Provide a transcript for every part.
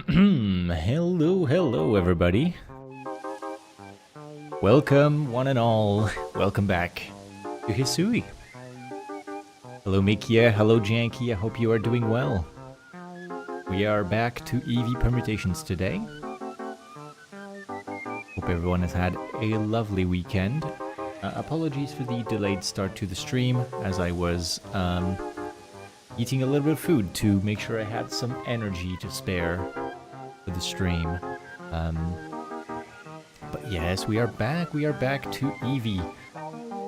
Hello, everybody. Welcome, one and all. Welcome back to Hisui. Hello, Mikia. Hello, Janky. I hope you are doing well. We are back to Eevee permutations today. Hope everyone has had a lovely weekend. Apologies for the delayed start to the stream, as I was eating a little bit of food to make sure I had some energy to spare for the stream. But yes, we are back. We are back to Eevee.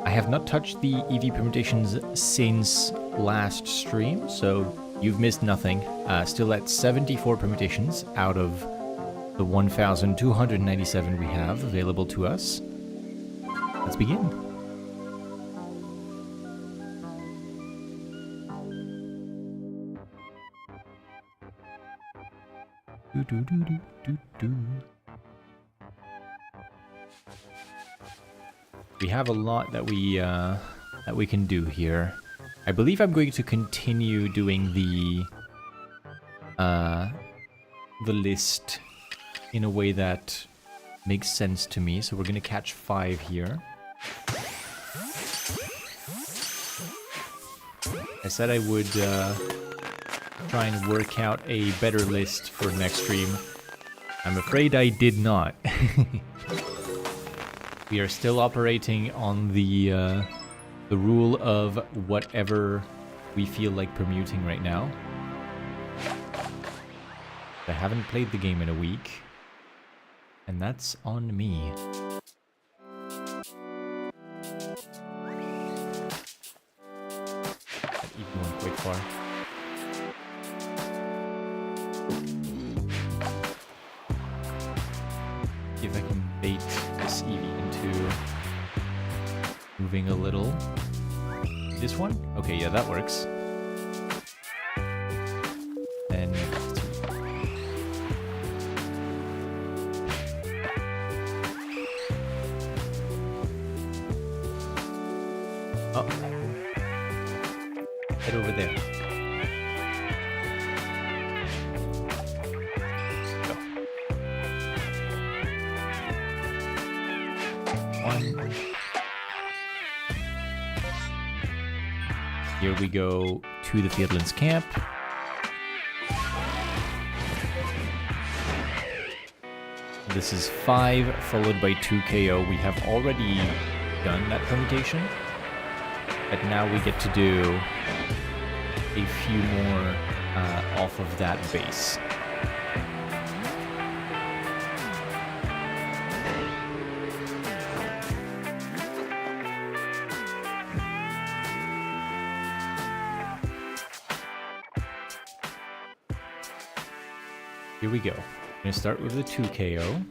I have not touched the Eevee permutations since last stream, so you've missed nothing. Still at 74 permutations out of the 1,297 we have available to us. Let's begin. We have a lot that we can do here. I believe I'm going to continue doing the list in a way that makes sense to me. So we're gonna catch 5 here. I said I would try and work out a better list for next stream. I'm afraid I did not. We are still operating on the rule of whatever we feel like permuting right now. I haven't played the game in a week, and that's on me. Even went quite far. See if I can bait this Eevee into moving a little. This one? Okay, yeah, that works. Then oh, head over there. Here we go to the Fieldlands camp. This is 5 followed by 2 KO. We have already done that permutation, but now we get to do a few more off of that base. Here we go. I'm going to start with the 2 KO.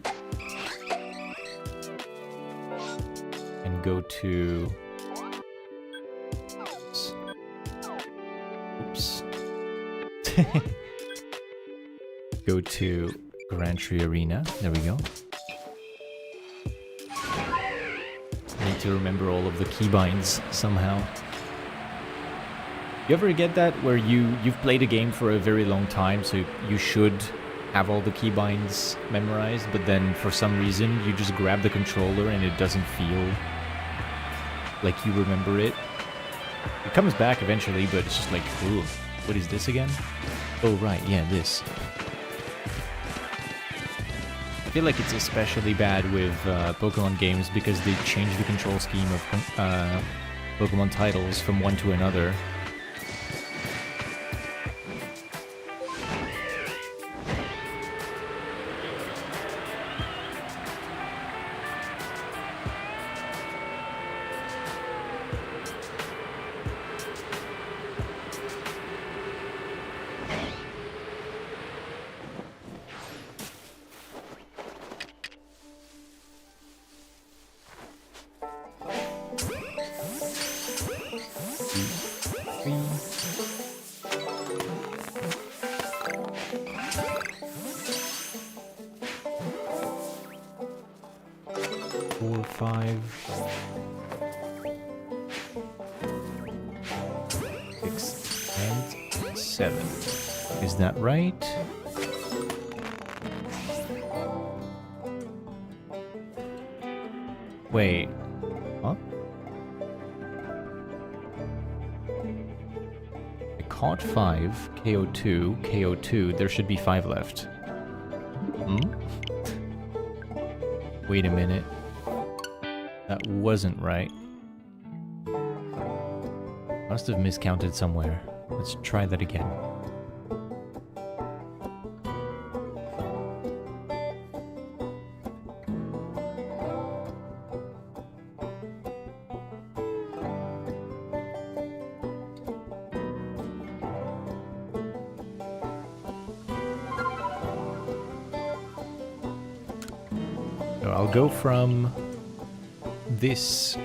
And go to... Oops. Go to Grand Arena. There we go. I need to remember all of the keybinds somehow. You ever get that where you've played a game for a very long time, so you should have all the keybinds memorized, but then for some reason you just grab the controller and it doesn't feel like you remember it. It comes back eventually, but it's just like, ooh, what is this again? Oh right, yeah, this. I feel like it's especially bad with Pokemon games because they change the control scheme of Pokemon titles from one to another. Four, 5, 6, and 7. Is that right? Wait. Huh? I caught 5, KO2, KO2. There should be 5 left. Hmm? Wait a minute. That wasn't right. Must have miscounted somewhere. Let's try that again. So I'll go from this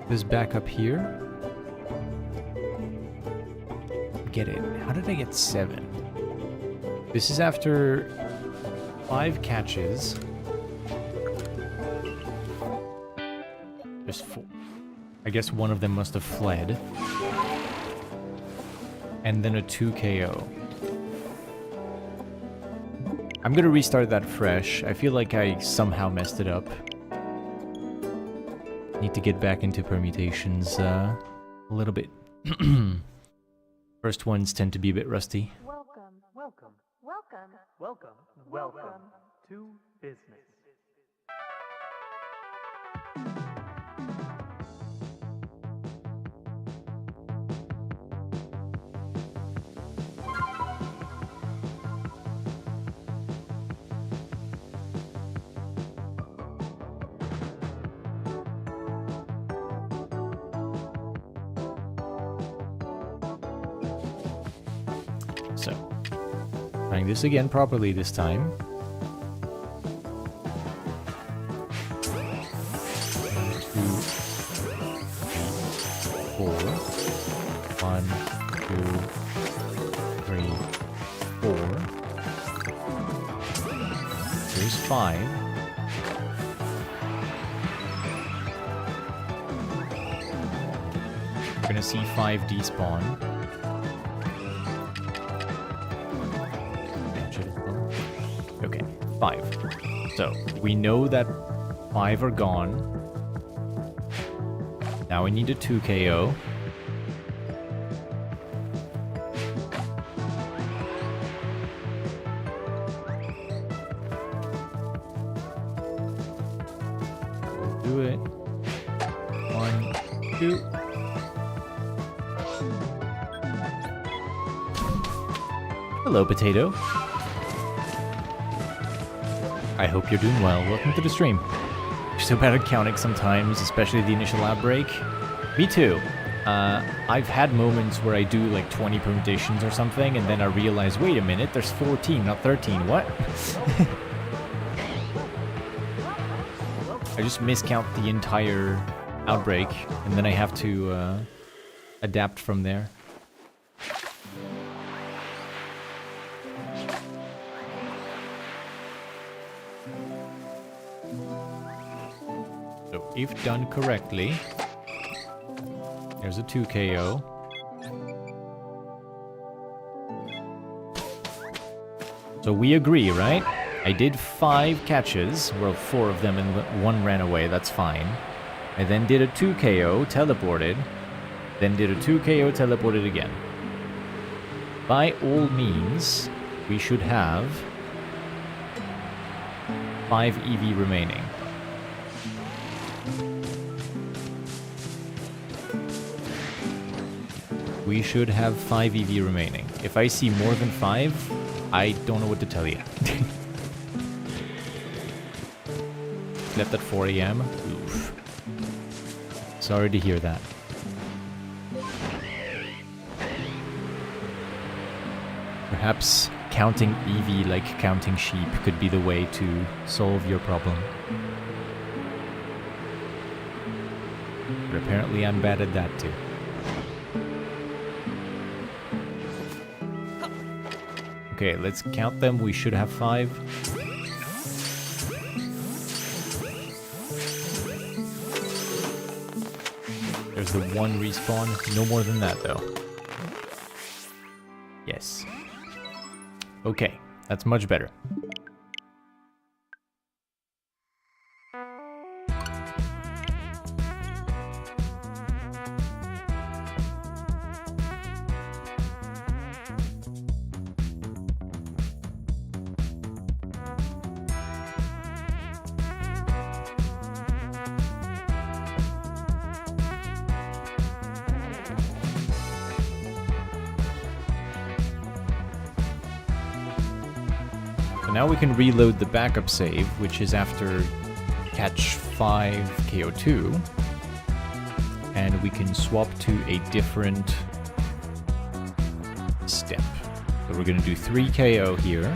this back up here. Get it. How did I get 7? This is after 5 catches. There's 4. I guess one of them must have fled. And then a 2 KO. I'm gonna restart that fresh. I feel like I somehow messed it up. Need to get back into permutations a little bit. First ones tend to be a bit rusty. Welcome to business. So, trying this again properly this time. Four. 1, 2, 3, 4. There's 5. We're gonna see 5 despawn. Okay, 5. So, we know that 5 are gone. Now we need a 2 KO. We'll do it. 1, 2. Hello, Potato. I hope you're doing well. Welcome to the stream. You're so bad at counting sometimes, especially the initial outbreak. Me too. I've had moments where I do like 20 permutations or something, and then I realize, wait a minute, there's 14, not 13. What? I just miscount the entire outbreak, and then I have to adapt from there. So, if done correctly, there's a 2 KO. So we agree, right? I did 5 catches, well, 4 of them and 1 ran away, that's fine. I then did a 2 KO, teleported, then did a 2 KO, teleported again. By all means, we should have 5 Eevee remaining. We should have 5 Eevee remaining. If I see more than 5, I don't know what to tell you. Left at 4 AM. Oof. Sorry to hear that. Perhaps counting Eevee like counting sheep could be the way to solve your problem. But apparently I'm bad at that too. Okay, let's count them. We should have 5. There's the 1 respawn. No more than that, though. Yes. Okay, that's much better. now we can reload the backup save, which is after catch 5 KO2. And we can swap to a different step. So we're going to do 3 KO here.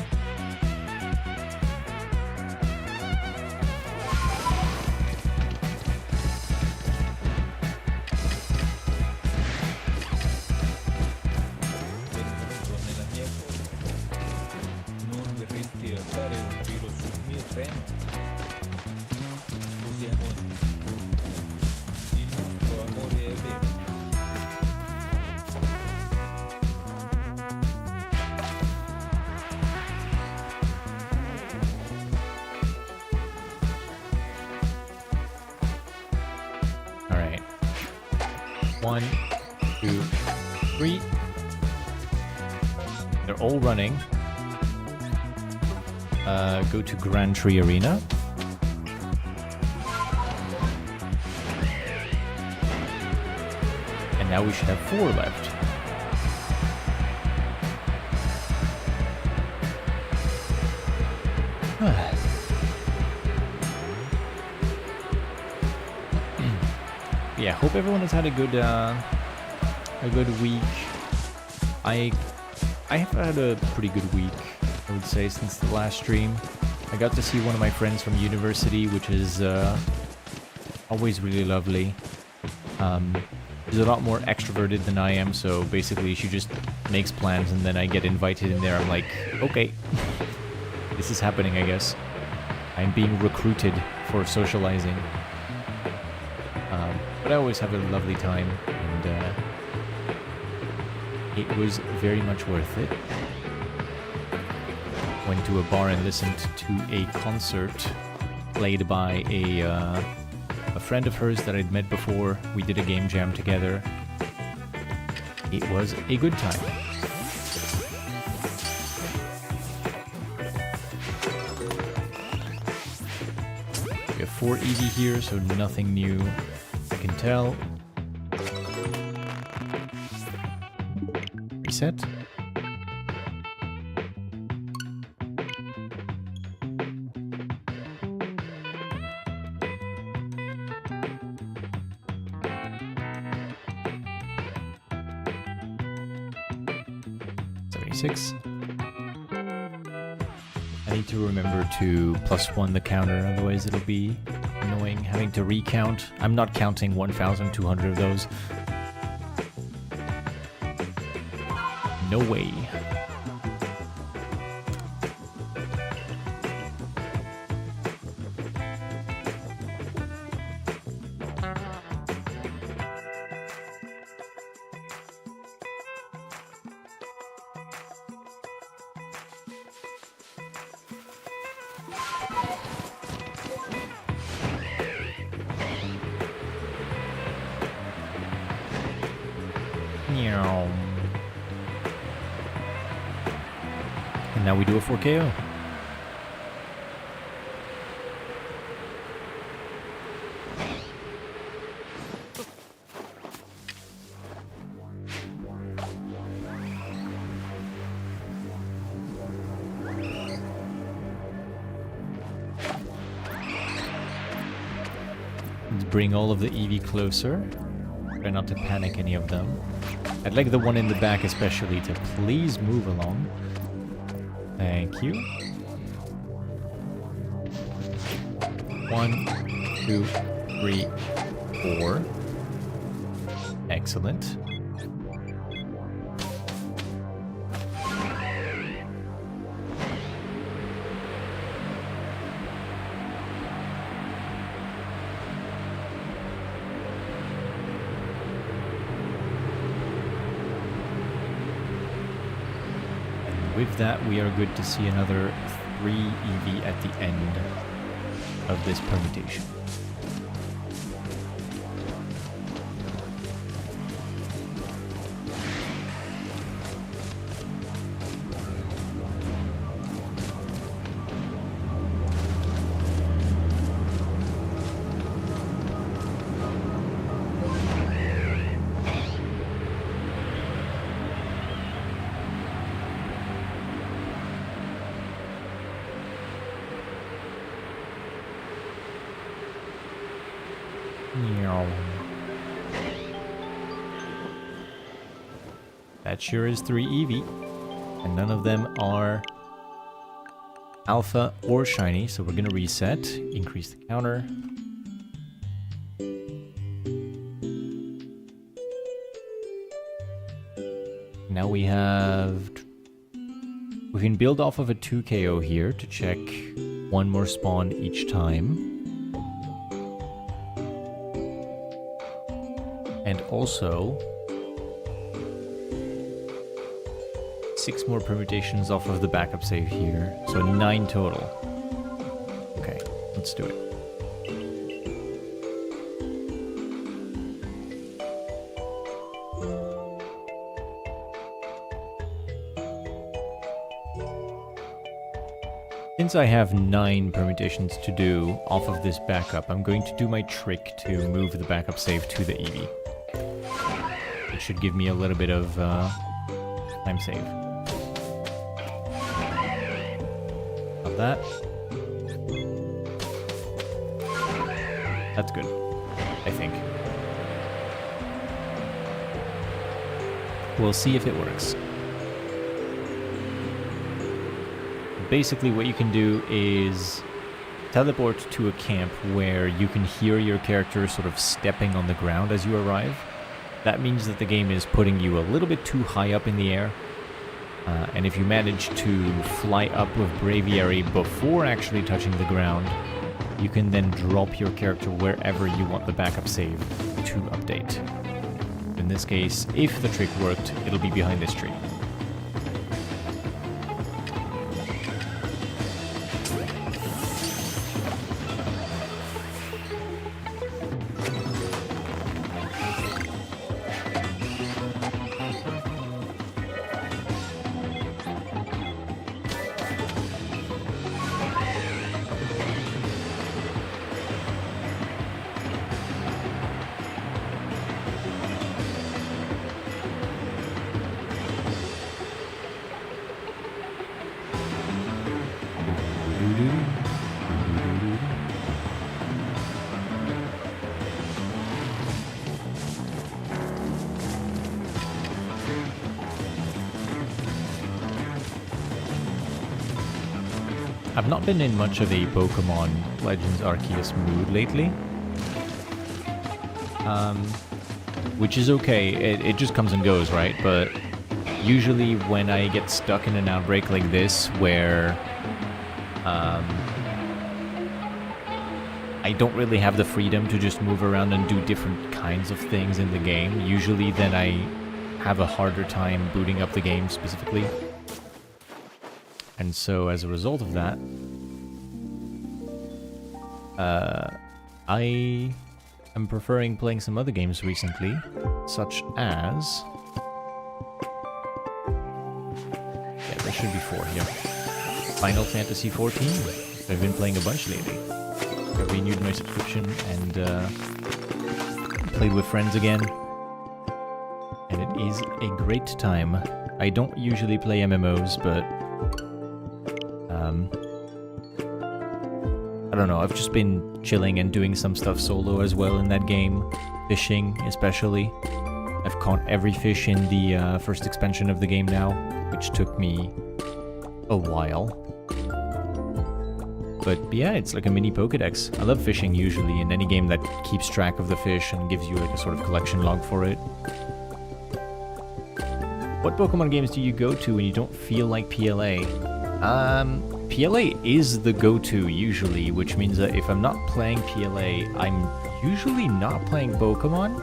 Alright. 1, 2, 3. They're all running. Go to Grand Tree Arena. And now we should have 4 left. Yeah, hope everyone has had a good week. I have had a pretty good week, I would say, since the last stream. I got to see one of my friends from university, which is always really lovely. She's a lot more extroverted than I am, so basically she just makes plans and then I get invited in there. I'm like, okay, this is happening, I guess. I'm being recruited for socializing. But I always have a lovely time, and it was very much worth it. Went to a bar and listened to a concert played by a friend of hers that I'd met before. We did a game jam together. It was a good time. We have 4 Eevee here, so nothing new. I can tell. Reset. I need to remember to +1 the counter, otherwise it'll be annoying having to recount. I'm not counting 1,200 of those. No way. And now we do a 4KO. Let's bring all of the Eevee closer. Try not to panic any of them. I'd like the one in the back especially to please move along. Thank you. 1, 2, 3, 4. Excellent. With that, we are good to see another 3 Eevee at the end of this permutation. That sure is 3 Eevee. And none of them are alpha or shiny, so we're gonna reset, increase the counter. Now we can build off of a 2 KO here to check one more spawn each time. And also 6 more permutations off of the backup save here, so 9 total. Okay, let's do it. Since I have 9 permutations to do off of this backup, I'm going to do my trick to move the backup save to the Eevee. It should give me a little bit of time save. Of that. That's good, I think. We'll see if it works. Basically what you can do is teleport to a camp where you can hear your character sort of stepping on the ground as you arrive. That means that the game is putting you a little bit too high up in the air. And if you manage to fly up with Braviary before actually touching the ground, you can then drop your character wherever you want the backup save to update. In this case, if the trick worked, it'll be behind this tree. I've not been in much of a Pokemon Legends Arceus mood lately. Which is okay, it just comes and goes, right? But usually when I get stuck in an outbreak like this, where I don't really have the freedom to just move around and do different kinds of things in the game, usually then I have a harder time booting up the game specifically. And so as a result of that, I am preferring playing some other games recently, such as... Yeah, there should be 4 here. Final Fantasy XIV. I've been playing a bunch lately. I renewed my subscription and played with friends again. And it is a great time. I don't usually play MMOs, but... I don't know, I've just been chilling and doing some stuff solo as well in that game. Fishing, especially. I've caught every fish in the first expansion of the game now, which took me a while. But yeah, it's like a mini Pokédex. I love fishing usually in any game that keeps track of the fish and gives you like a sort of collection log for it. What Pokemon games do you go to when you don't feel like PLA? PLA is the go-to usually, which means that if I'm not playing PLA, I'm usually not playing Pokemon.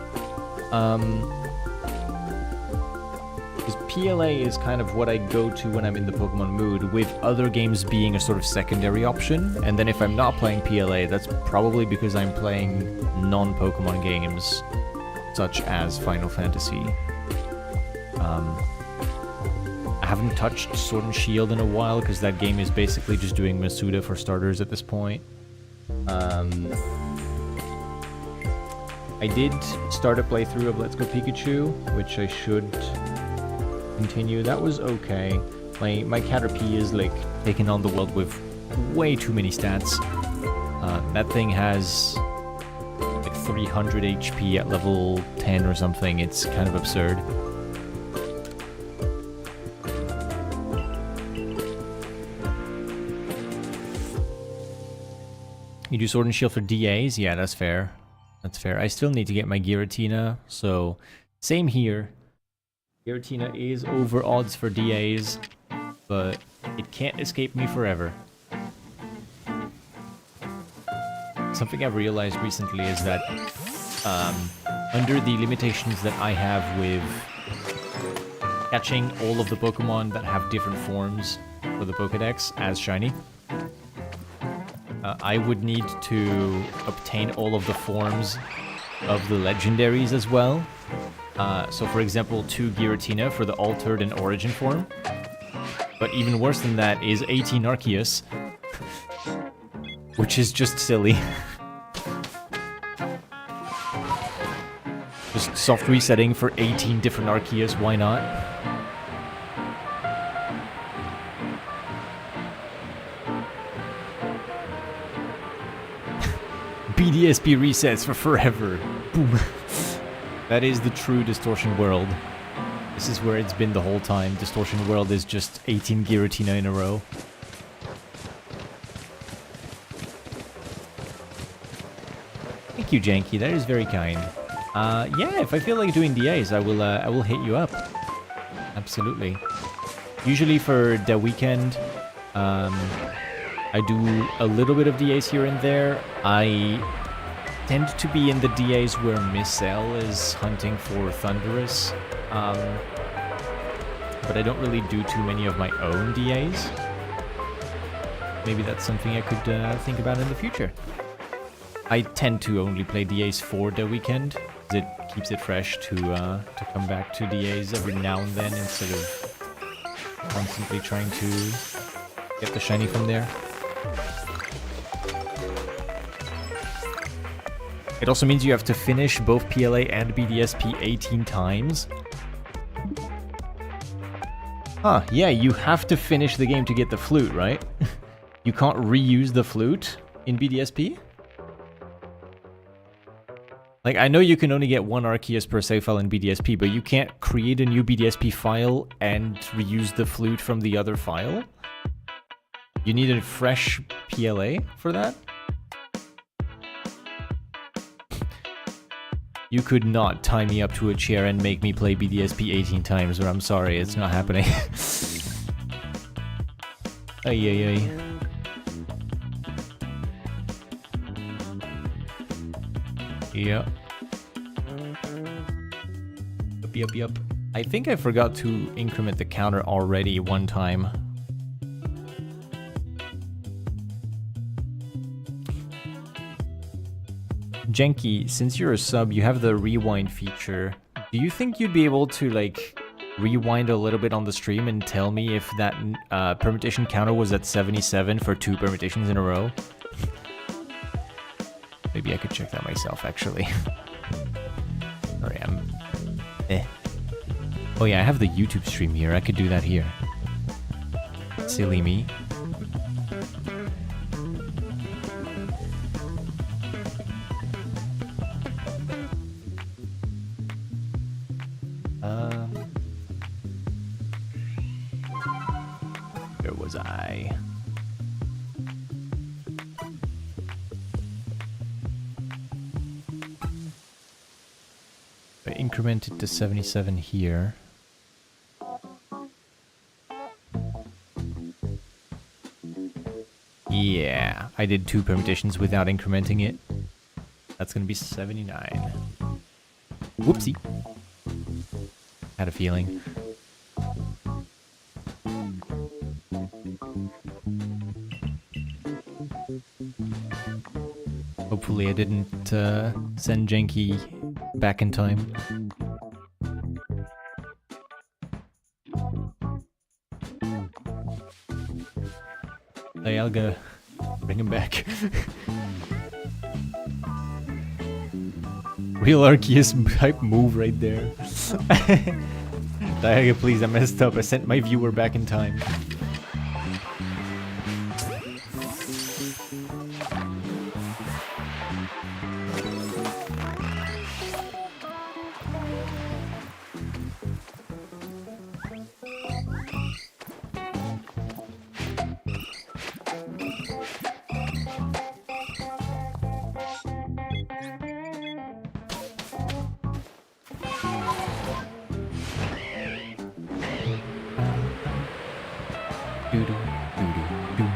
Because PLA is kind of what I go to when I'm in the Pokemon mood, with other games being a sort of secondary option. And then if I'm not playing PLA, that's probably because I'm playing non-Pokemon games, such as Final Fantasy. I haven't touched Sword and Shield in a while, because that game is basically just doing Masuda for starters at this point. I did start a playthrough of Let's Go Pikachu, which I should continue. That was okay. My Caterpie is like taking on the world with way too many stats. That thing has like 300 HP at level 10 or something. It's kind of absurd. You do Sword and Shield for DAs? Yeah, that's fair. That's fair. I still need to get my Giratina, so same here. Giratina is over odds for DAs, but it can't escape me forever. Something I've realized recently is that under the limitations that I have with catching all of the Pokemon that have different forms for the Pokedex as shiny, I would need to obtain all of the forms of the legendaries as well. So for example, 2 Giratina for the altered and origin form. But even worse than that is 18 Arceus, which is just silly. Just soft resetting for 18 different Arceus, why not? BDSP resets for forever. Boom. That is the true Distortion World. This is where it's been the whole time. Distortion World is just 18 Giratina in a row. Thank you, Janky. That is very kind. Yeah, if I feel like doing DAs, I will hit you up. Absolutely. Usually for the weekend, I do a little bit of DAs here and there. I tend to be in the DAs where Miss L is hunting for Thundurus. But I don't really do too many of my own DAs. Maybe that's something I could think about in the future. I tend to only play DAs for the weekend. It keeps it fresh to come back to DAs every now and then instead of constantly trying to get the shiny from there. It also means you have to finish both PLA and BDSP 18 times. Huh, yeah, you have to finish the game to get the flute, right? You can't reuse the flute in BDSP? Like, I know you can only get 1 Arceus per save file in BDSP, but you can't create a new BDSP file and reuse the flute from the other file? You need a fresh PLA for that? You could not tie me up to a chair and make me play BDSP 18 times, or I'm sorry, it's not happening. Ay ay ay. Yep. Yup. I think I forgot to increment the counter already one time. Jenky, since you're a sub, you have the rewind feature. Do you think you'd be able to, like, rewind a little bit on the stream and tell me if that permutation counter was at 77 for 2 permutations in a row? Maybe I could check that myself, actually. Sorry, Oh yeah, I have the YouTube stream here. I could do that here. Silly me. Where was I? I incremented to 77 here. Yeah, I did 2 permutations without incrementing it. That's gonna be 79. Whoopsie. Had a feeling. Hopefully I didn't send Janky back in time. Hey, I'll go bring him back. Real Arceus type move right there. Diaga, please, I messed up. I sent my viewer back in time. Doo-doo, doo-doo, doo.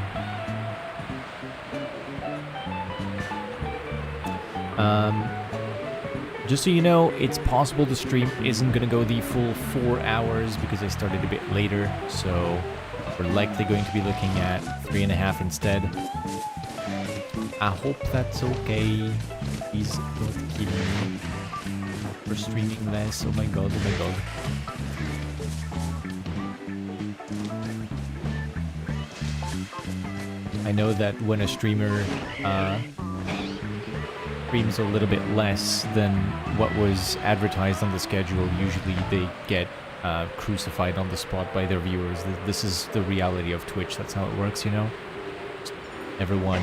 Just so you know, it's possible the stream isn't gonna go the full 4 hours because I started a bit later, so we're likely going to be looking at 3.5 instead. I hope that's okay. Please don't kill me for streaming less. Oh my god, oh my god. I know that when a streamer streams a little bit less than what was advertised on the schedule, usually they get crucified on the spot by their viewers. This is the reality of Twitch. That's how it works, you know? Everyone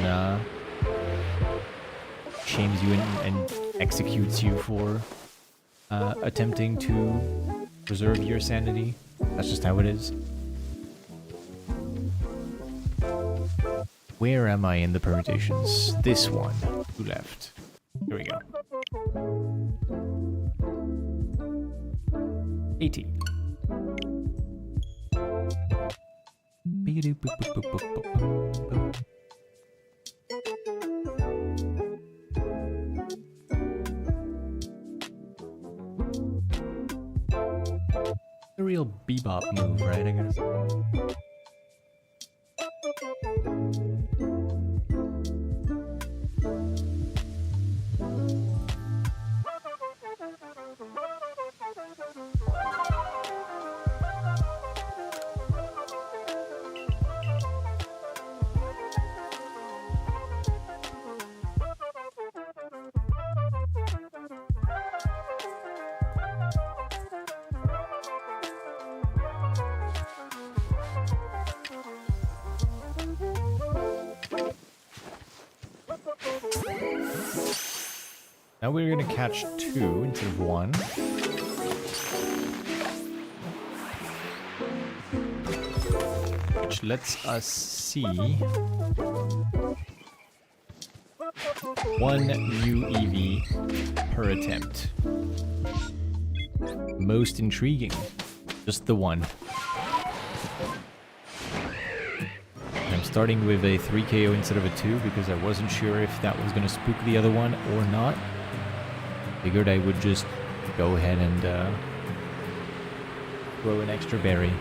shames you and executes you for attempting to preserve your sanity. That's just how it is. Where am I in the permutations? This one. Who left? Here we go. 80. A real bebop move, right, I guess? Now we're gonna catch 2 instead of 1. Which lets us see 1 new Eevee per attempt. Most intriguing. Just the 1. I'm starting with a 3 KO instead of a 2 because I wasn't sure if that was gonna spook the other one or not. Figured I would just go ahead and throw an extra berry.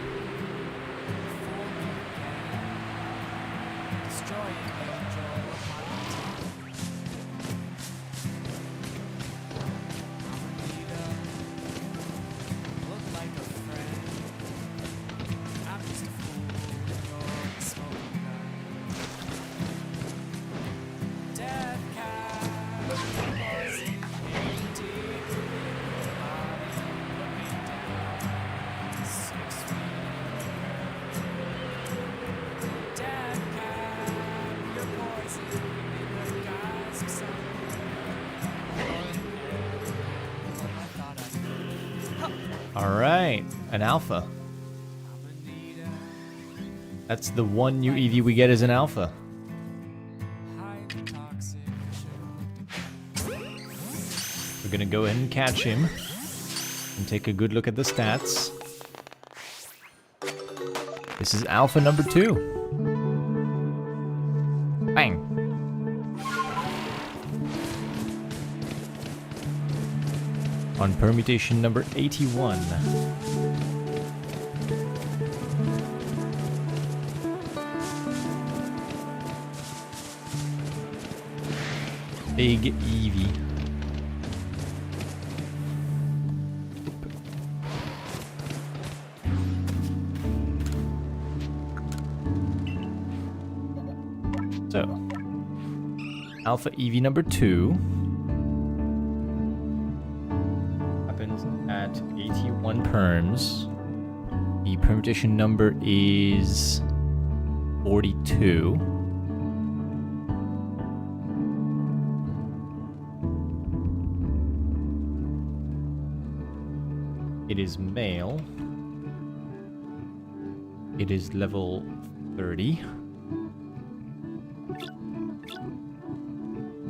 Alright, an alpha. That's the 1 new Eevee we get as an alpha. We're gonna go ahead and catch him and take a good look at the stats. This is alpha number 2. Bang. On permutation number 81. Big Eevee. So, Alpha Eevee number 2 happens at 81 perms. The permutation number is 42. It is male. It is level 30.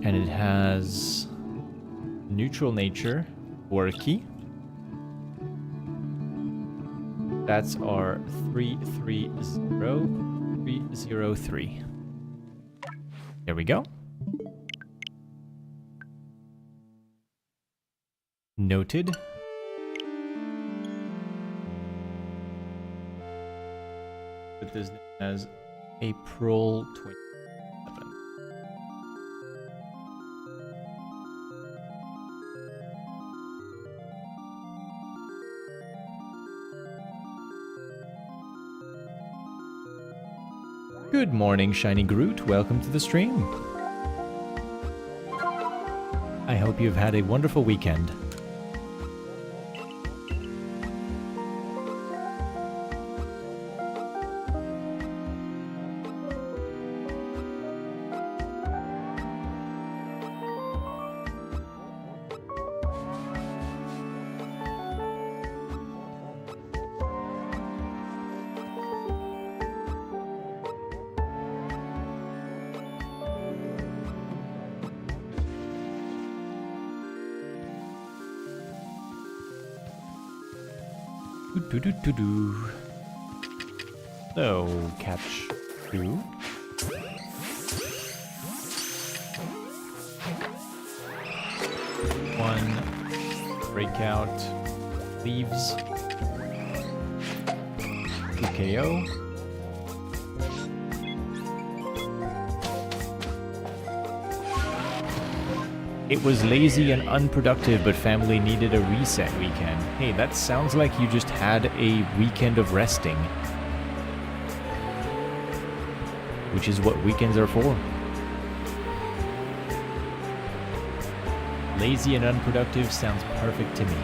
And it has neutral nature, quirky. That's our 330. 303. There we go. Noted. Put this as April 27. Good morning, Shiny Groot. Welcome to the stream. I hope you've had a wonderful weekend. So, catch 2. One breakout leaves. 2 KO. It was lazy and unproductive, but family needed a reset weekend. Hey, that sounds like you just had a weekend of resting. Which is what weekends are for. Lazy and unproductive sounds perfect to me.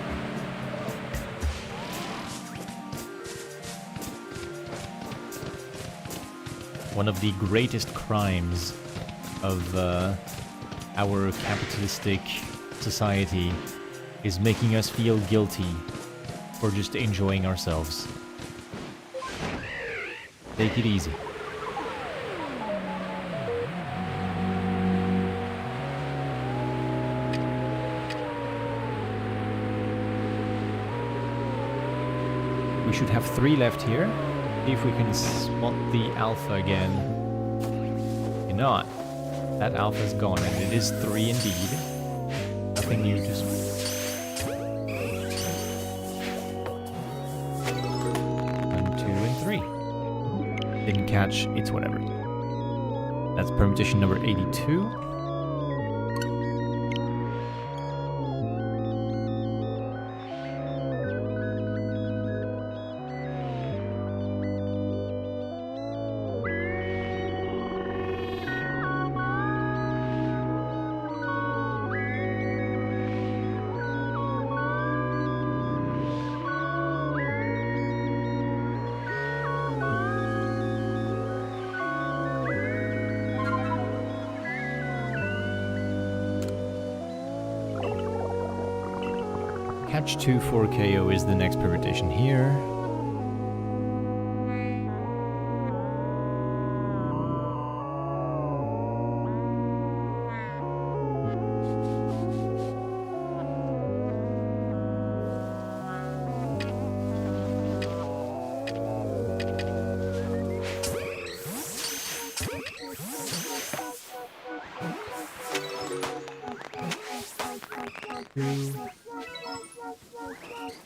One of the greatest crimes of our capitalistic society is making us feel guilty for just enjoying ourselves. Take it easy. We should have 3 left here. See if we can spot the alpha again. Cannot. That alpha's gone, and it is 3 indeed. Nothing new to spot. 1, 2, and 3. Didn't catch, it's whatever. That's permutation number 82. Catch 2 for KO is the next permutation here.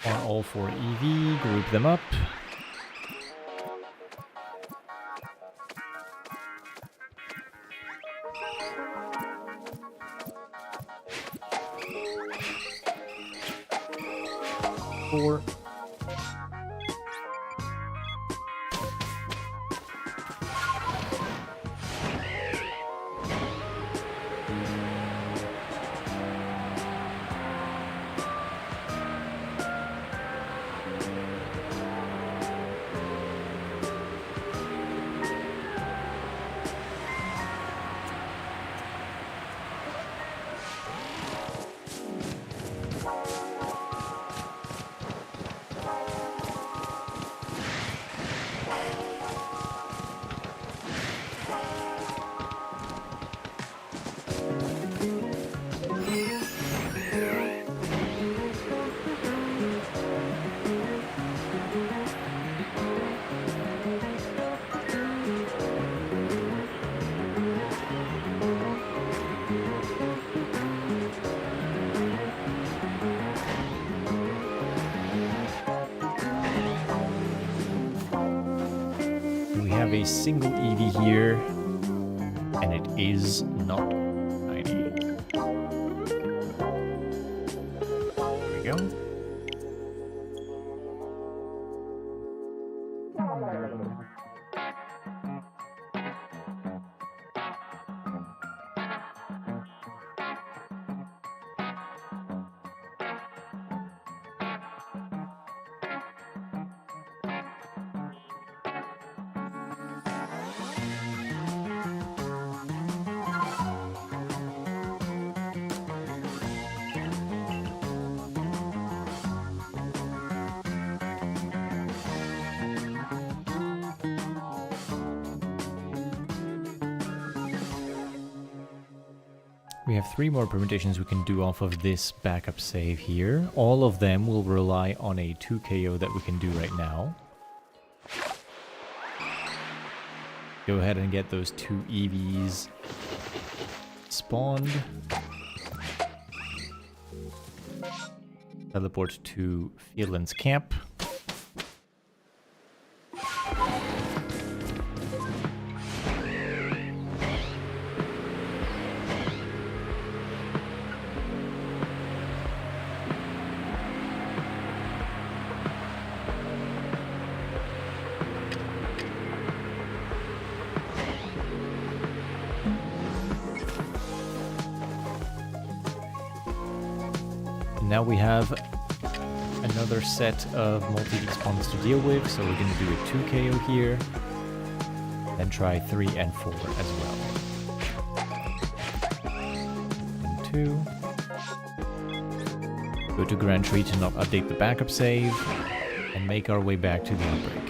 On all 4 Eevee, group them up. Four. have a single Eevee here, and it is not shiny. There we go. We have 3 more permutations we can do off of this backup save here. All of them will rely on a 2 KO that we can do right now. Go ahead and get those 2 Eevees spawned. Teleport to Fieldland's camp. Now we have another set of multi-respawns to deal with, so we're going to do a 2 KO here, then try 3 and 4 as well. And 2. Go to Grand Tree to not update the backup save, and make our way back to the outbreak.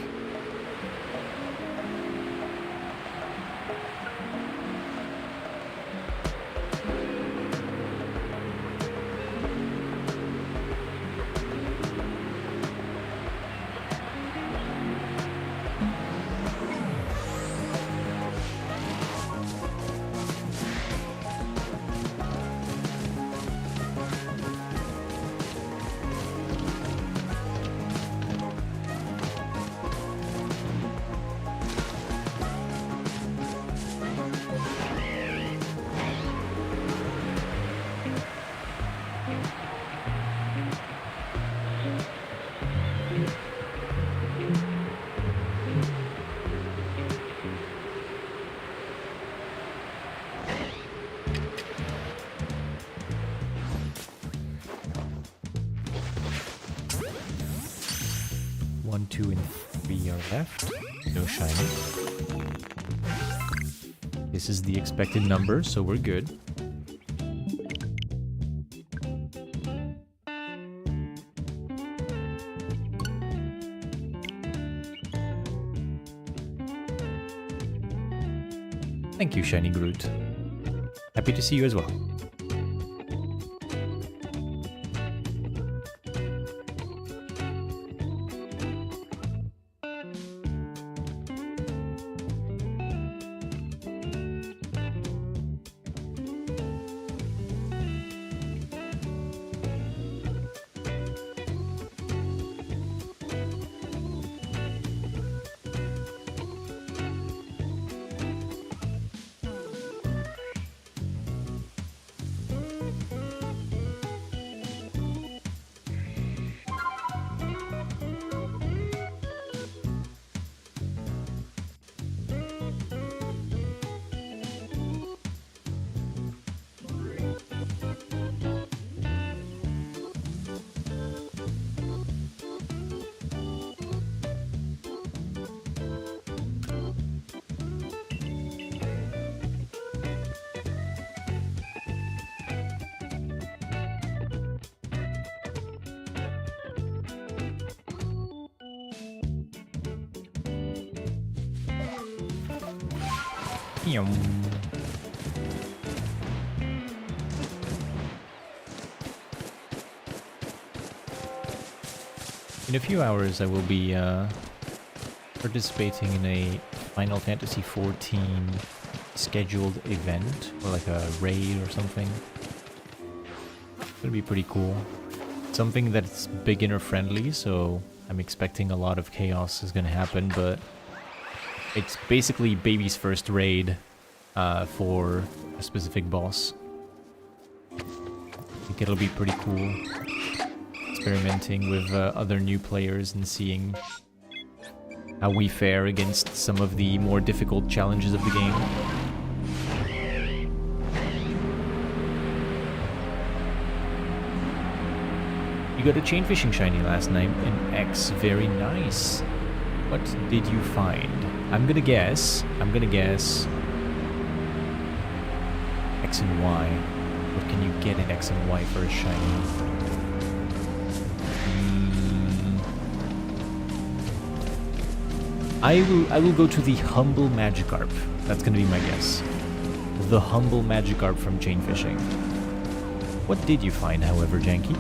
One, 2, and 3 are left. No shiny. This is the expected number, so we're good. Thank you, Shiny Groot. Happy to see you as well. In a few hours I will be participating in a Final Fantasy XIV scheduled event, or like a raid or something. It's gonna be pretty cool. Something that's beginner friendly, so I'm expecting a lot of chaos is gonna happen, but It's basically baby's first raid for a specific boss. I think it'll be pretty cool experimenting with other new players and seeing how we fare against some of the more difficult challenges of the game. You got a chain fishing shiny last night in X. Very nice. What did you find? I'm gonna guess X and Y. What can you get in X and Y for a shiny? I will go to the Humble Magikarp. That's gonna be my guess. The Humble Magikarp from chain fishing. What did you find, however, Janky?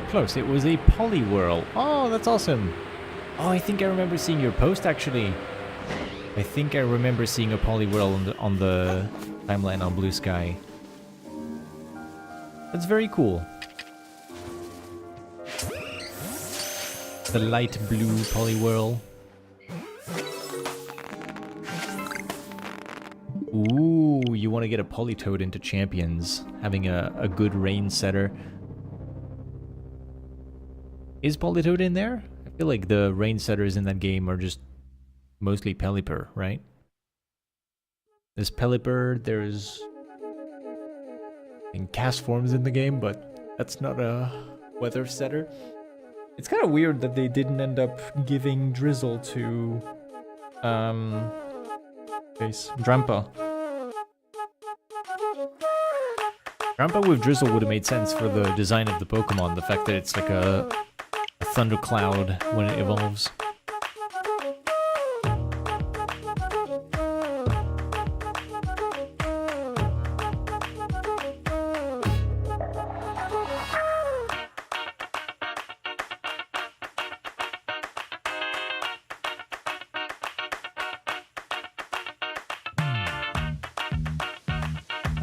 Close. It was a Poliwhirl. Oh, that's awesome. Oh, I think I remember seeing your post, actually. I think I remember seeing a Poliwhirl on the timeline on Blue Sky. That's very cool. The light blue Poliwhirl. Ooh, you want to get a Politoed into Champions. Having a good rain setter. Is Politoed in there? I feel like the rain setters in that game are just mostly Pelipper, right? There's Pelipper, there's... and cast forms in the game, but that's not a weather setter. It's kind of weird that they didn't end up giving Drizzle to... Drampa. Drampa with Drizzle would have made sense for the design of the Pokemon, the fact that it's like a thundercloud when it evolves.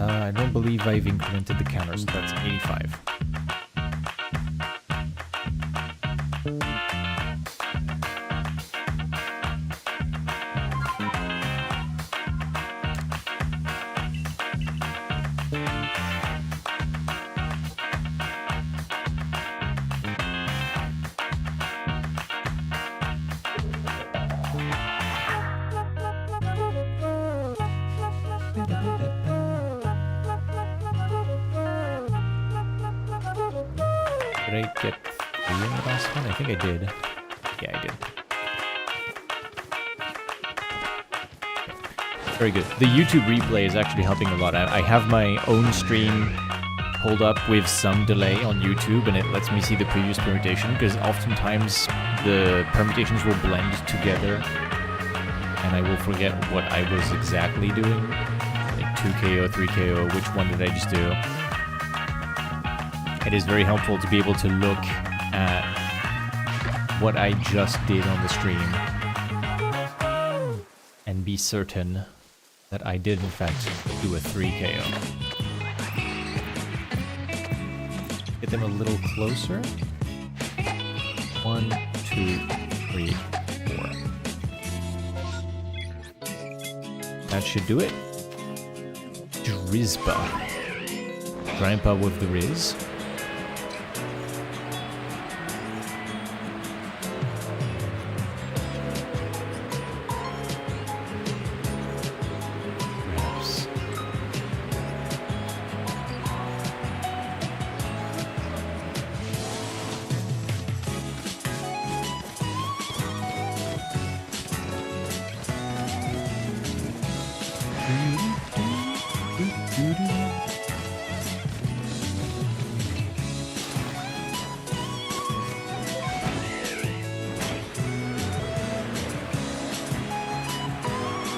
I don't believe I've incremented the counter, so that's 85. Did I get 3 in the last one? I think I did. Yeah, I did. Very good. The YouTube replay is actually helping a lot. I have my own stream pulled up with some delay on YouTube, and it lets me see the previous permutation, because oftentimes the permutations will blend together, and I will forget what I was exactly doing. Like 2KO, 3KO, which one did I just do? It is very helpful to be able to look at what I just did on the stream and be certain that I did in fact do a 3KO. Get them a little closer. 1, 2, 3, 4. That should do it. Drizba. Grandpa with the Riz.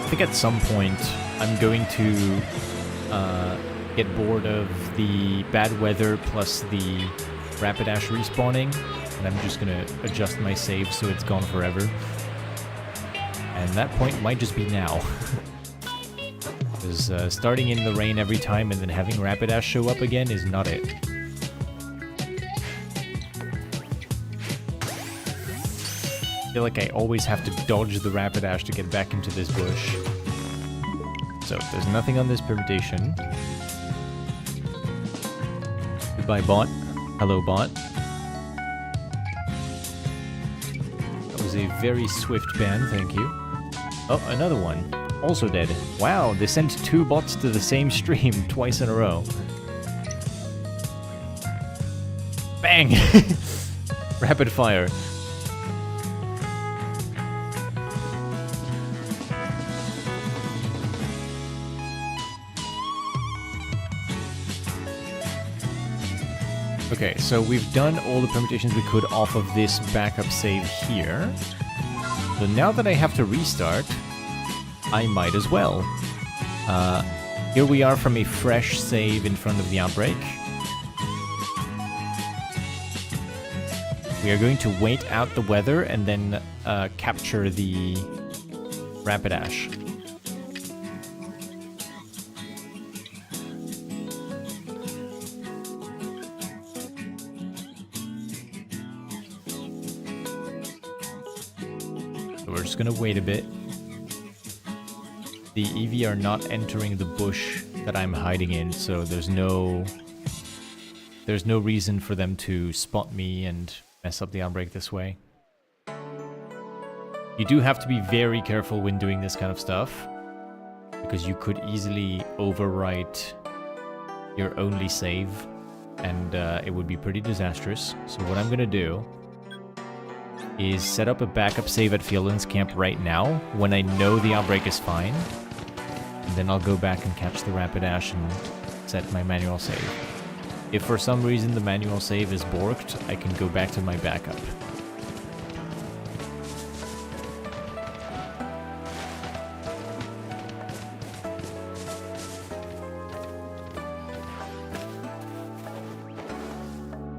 I think at some point I'm going to get bored of the bad weather plus the Rapidash respawning, and I'm just gonna adjust my save so it's gone forever. And that point might just be now. Because starting in the rain every time and then having Rapidash show up again is not it. I feel like I always have to dodge the Rapidash to get back into this bush. So, there's nothing on this permutation. Goodbye, bot. Hello, bot. That was a very swift ban, thank you. Oh, another one. Also dead. Wow, they sent 2 bots to the same stream twice in a row. Bang! Rapid fire. Okay, so we've done all the permutations we could off of this backup save here. So now that I have to restart, I might as well. Here we are from a fresh save in front of the outbreak. We are going to wait out the weather and then capture the Rapidash. So we're just gonna wait a bit. The Eevee are not entering the bush that I'm hiding in, so there's no reason for them to spot me and mess up the outbreak this way. You do have to be very careful when doing this kind of stuff, because you could easily overwrite your only save, and it would be pretty disastrous. So what I'm gonna do is set up a backup save at Fieldlands Camp right now, when I know the outbreak is fine. And then I'll go back and catch the Rapidash and set my manual save. If for some reason the manual save is borked, I can go back to my backup.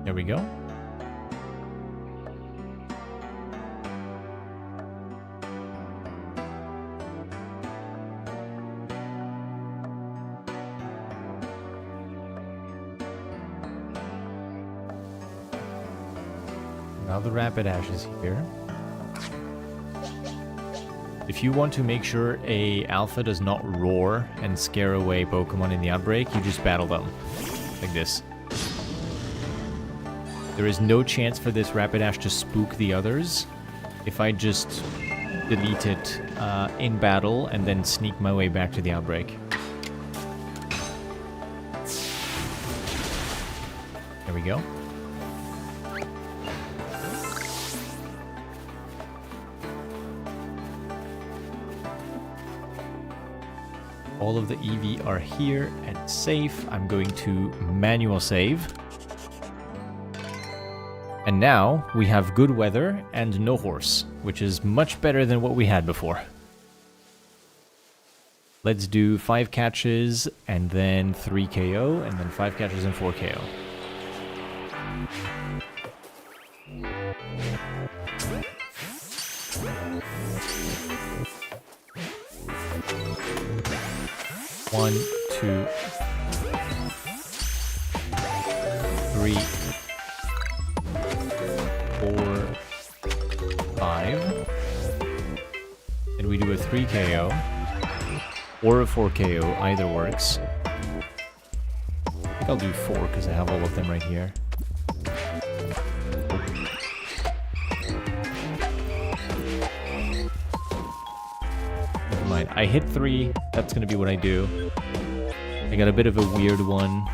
There we go. Now the Rapidash is here. If you want to make sure a alpha does not roar and scare away Pokemon in the outbreak, you just battle them. Like this. There is no chance for this Rapidash to spook the others if I just delete it in battle and then sneak my way back to the outbreak. There we go. All of the Eevee are here and safe. I'm going to manual save. And now we have good weather and no horse, which is much better than what we had before. Let's do 5 catches and then 3 KO and then 5 catches and 4 KO. One, 2, 3, 4, 5. And we do a 3 KO or a 4 KO, either works. I think I'll do 4 because I have all of them right here. Never mind. I hit 3. That's gonna be what I do. I got a bit of a weird one.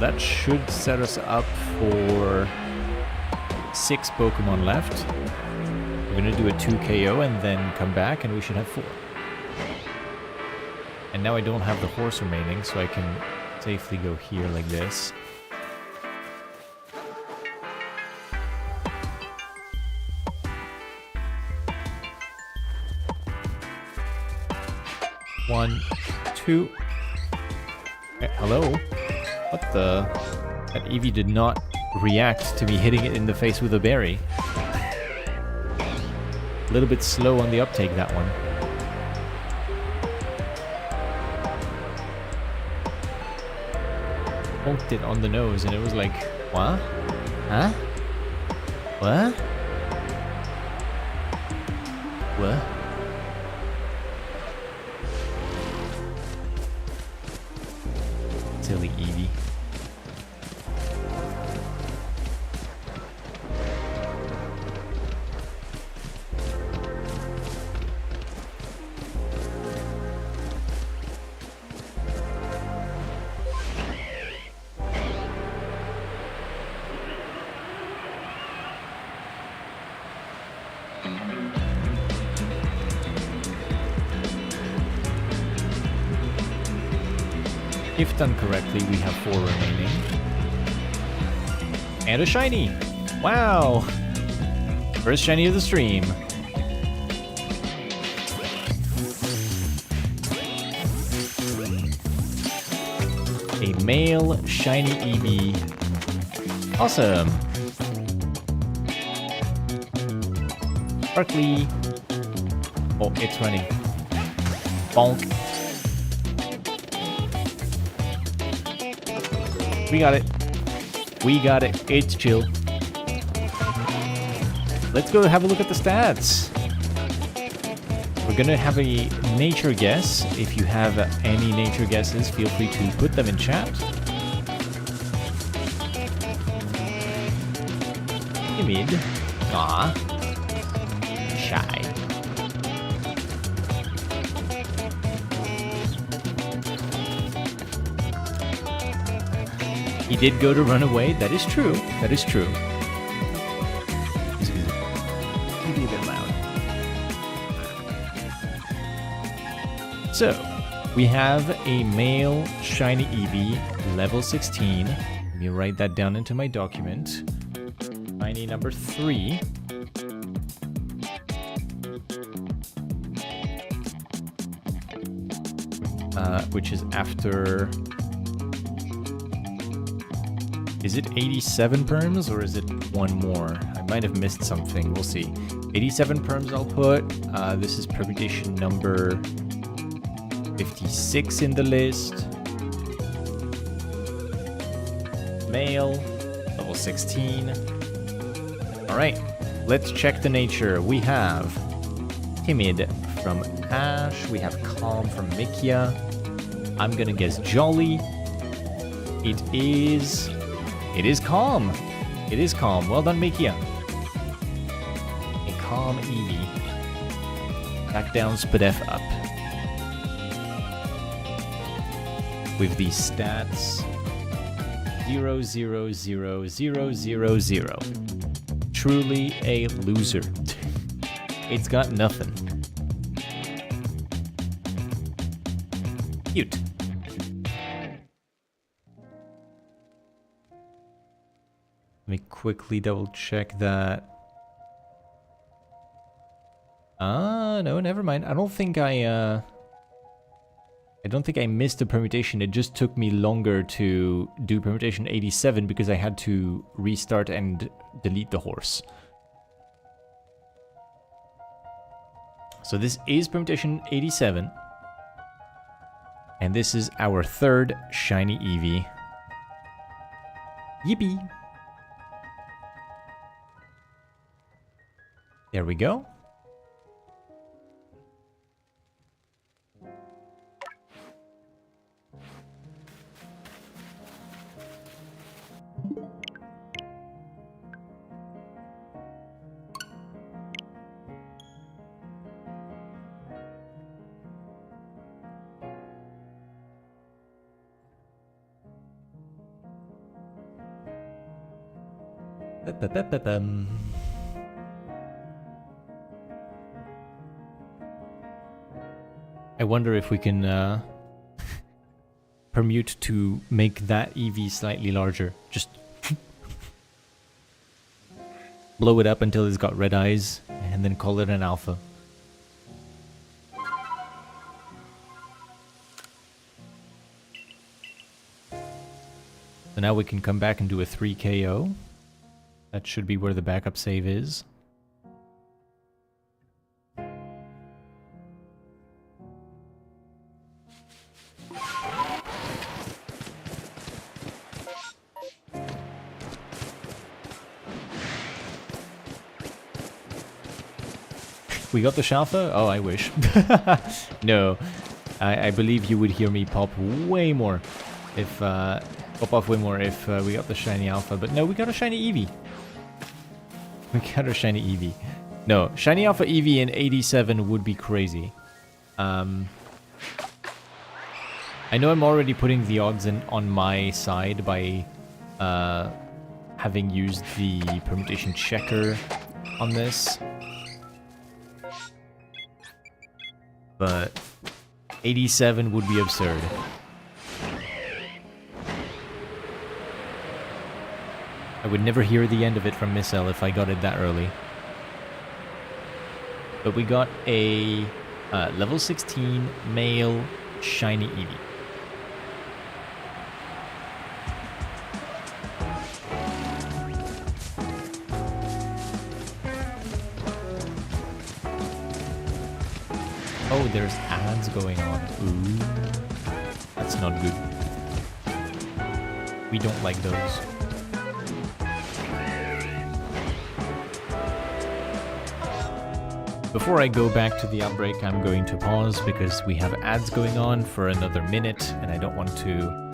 That should set us up for 6 Pokemon left. We're gonna do a 2 KO and then come back and we should have 4. And now I don't have the horse remaining, so I can safely go here like this. One, 2. Hello? What the? That Eevee did not react to me hitting it in the face with a berry. A little bit slow on the uptake, that one. Poked it on the nose and it was like, what? Huh? What? What? Silly Eevee. If done correctly, we have 4 remaining. And a shiny! Wow! First shiny of the stream. A male shiny Eevee. Awesome! Sparkly. Oh, it's running. Bonk. We got it. We got it. It's chill. Let's go have a look at the stats. We're gonna have a nature guess. If you have any nature guesses, feel free to put them in chat. Timid. Aw. Shy. He did go to run away. That is true. That is true. Excuse me. Maybe a bit loud. So, we have a male shiny Eevee, level 16. Let me write that down into my document. Shiny number 3. Which is after... Is it 87 perms or is it one more? I might have missed something. We'll see. 87 perms I'll put. This is permutation number 56 in the list. Male, level 16. Alright, let's check the nature. We have Timid from Ash. We have Calm from Mikia. I'm gonna guess Jolly. It is Calm. It is Calm. Well done, Mikia. A Calm Eevee. Back down, Spadef up. With the stats 0, 0, 0, 0, 0, 0. Truly a loser. It's got nothing. Cute. Let me quickly double check that. No, never mind. I don't think I missed a permutation. It just took me longer to do permutation 87 because I had to restart and delete the horse. So this is permutation 87. And this is our third shiny Eevee. Yippee! There we go. I wonder if we can permute to make that Eevee slightly larger. Just blow it up until it's got red eyes, and then call it an alpha. So now we can come back and do a 3 KO. That should be where the backup save is. We got the Shalfa? Oh, I wish. No. I believe you would hear me pop way more if... pop off way more if we got the shiny Alpha. But no, we got a shiny Eevee. We got a shiny Eevee. No, shiny Alpha Eevee in 87 would be crazy. I know I'm already putting the odds in on my side by having used the permutation checker on this. But 87 would be absurd. I would never hear the end of it from Miss L if I got it that early. But we got a level 16 male shiny Eevee. Oh, there's ads going on. Ooh. That's not good. We don't like those. Before I go back to the outbreak, I'm going to pause because we have ads going on for another minute, and I don't want to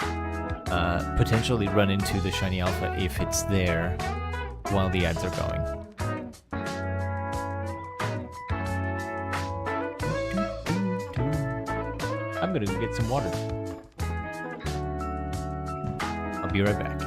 potentially run into the shiny alpha if it's there while the ads are going. I'm gonna go get some water. I'll be right back.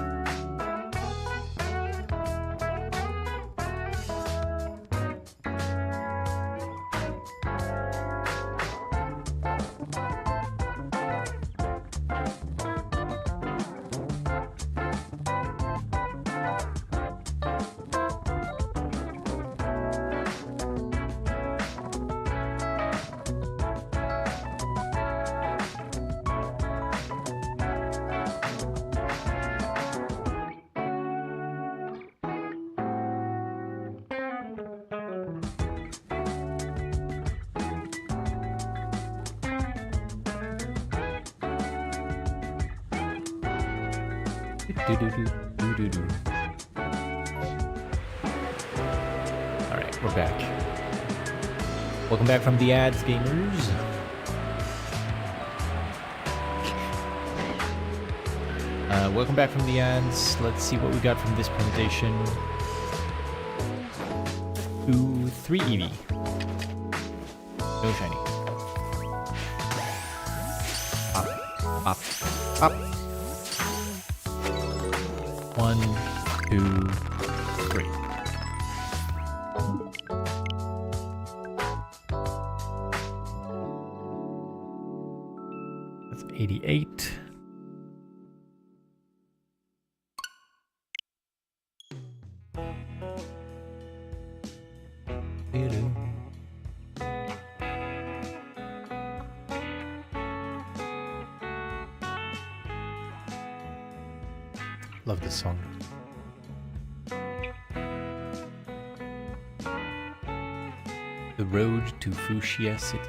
Alright, we're back. Welcome back from the ads, gamers. Welcome back from the ads. Let's see what we got from this presentation. 2, 3 Eevee. No shiny. Pop, pop, pop. 1, 2, 3. That's 88. Love this song. The road to Fuchsia City.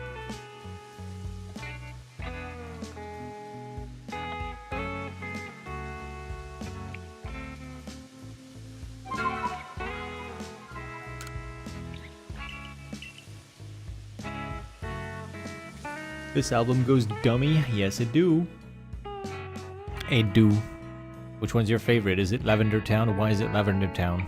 This album goes dummy. Yes, it do. It do. Which one's your favorite? Is it Lavender Town, or why is it Lavender Town?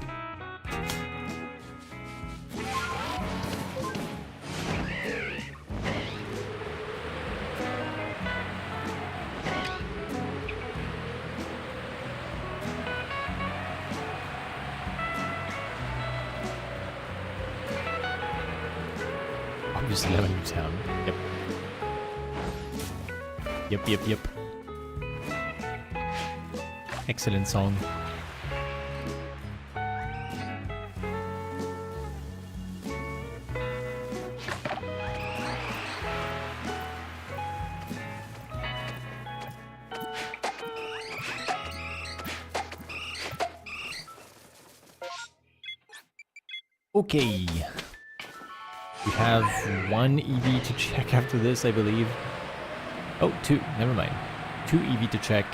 Obviously Lavender Town. Yep. Yep, yep, yep. Excellent song. Okay. We have 1 Eevee to check after this, I believe. Oh, 2. Never mind. 2 Eevee to check.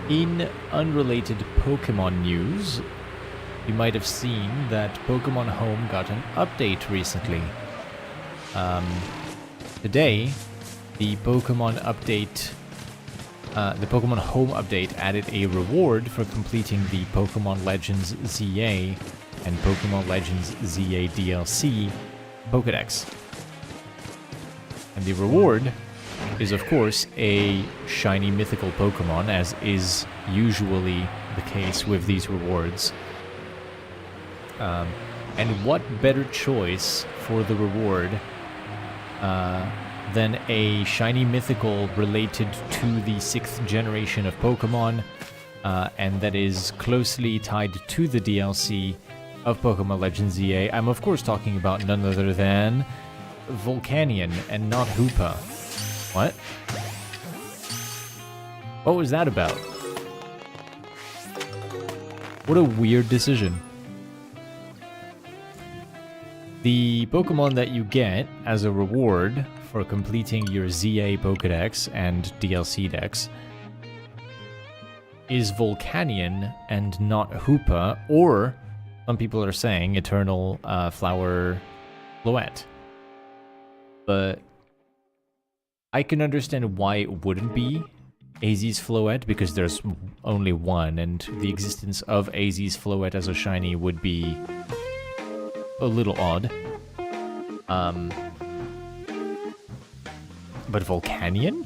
In unrelated Pokemon news, you might have seen that Pokemon Home got an update recently. Today, the Pokemon Home update added a reward for completing the Pokemon Legends ZA and Pokemon Legends ZA DLC Pokédex. And the reward is, of course, a shiny mythical Pokemon, as is usually the case with these rewards. And what better choice for the reward than a shiny mythical related to the 6th generation of Pokemon, and that is closely tied to the DLC of Pokemon Legends ZA. I'm of course talking about none other than Volcanion and not Hoopa. What? What was that about? What a weird decision. The Pokemon that you get as a reward for completing your ZA Pokédex and DLC Dex is Volcanion and not Hoopa, or some people are saying Eternal Flower Floette. But I can understand why it wouldn't be AZ's Floette, because there's only one, and the existence of AZ's Floette as a shiny would be a little odd. But Volcanion?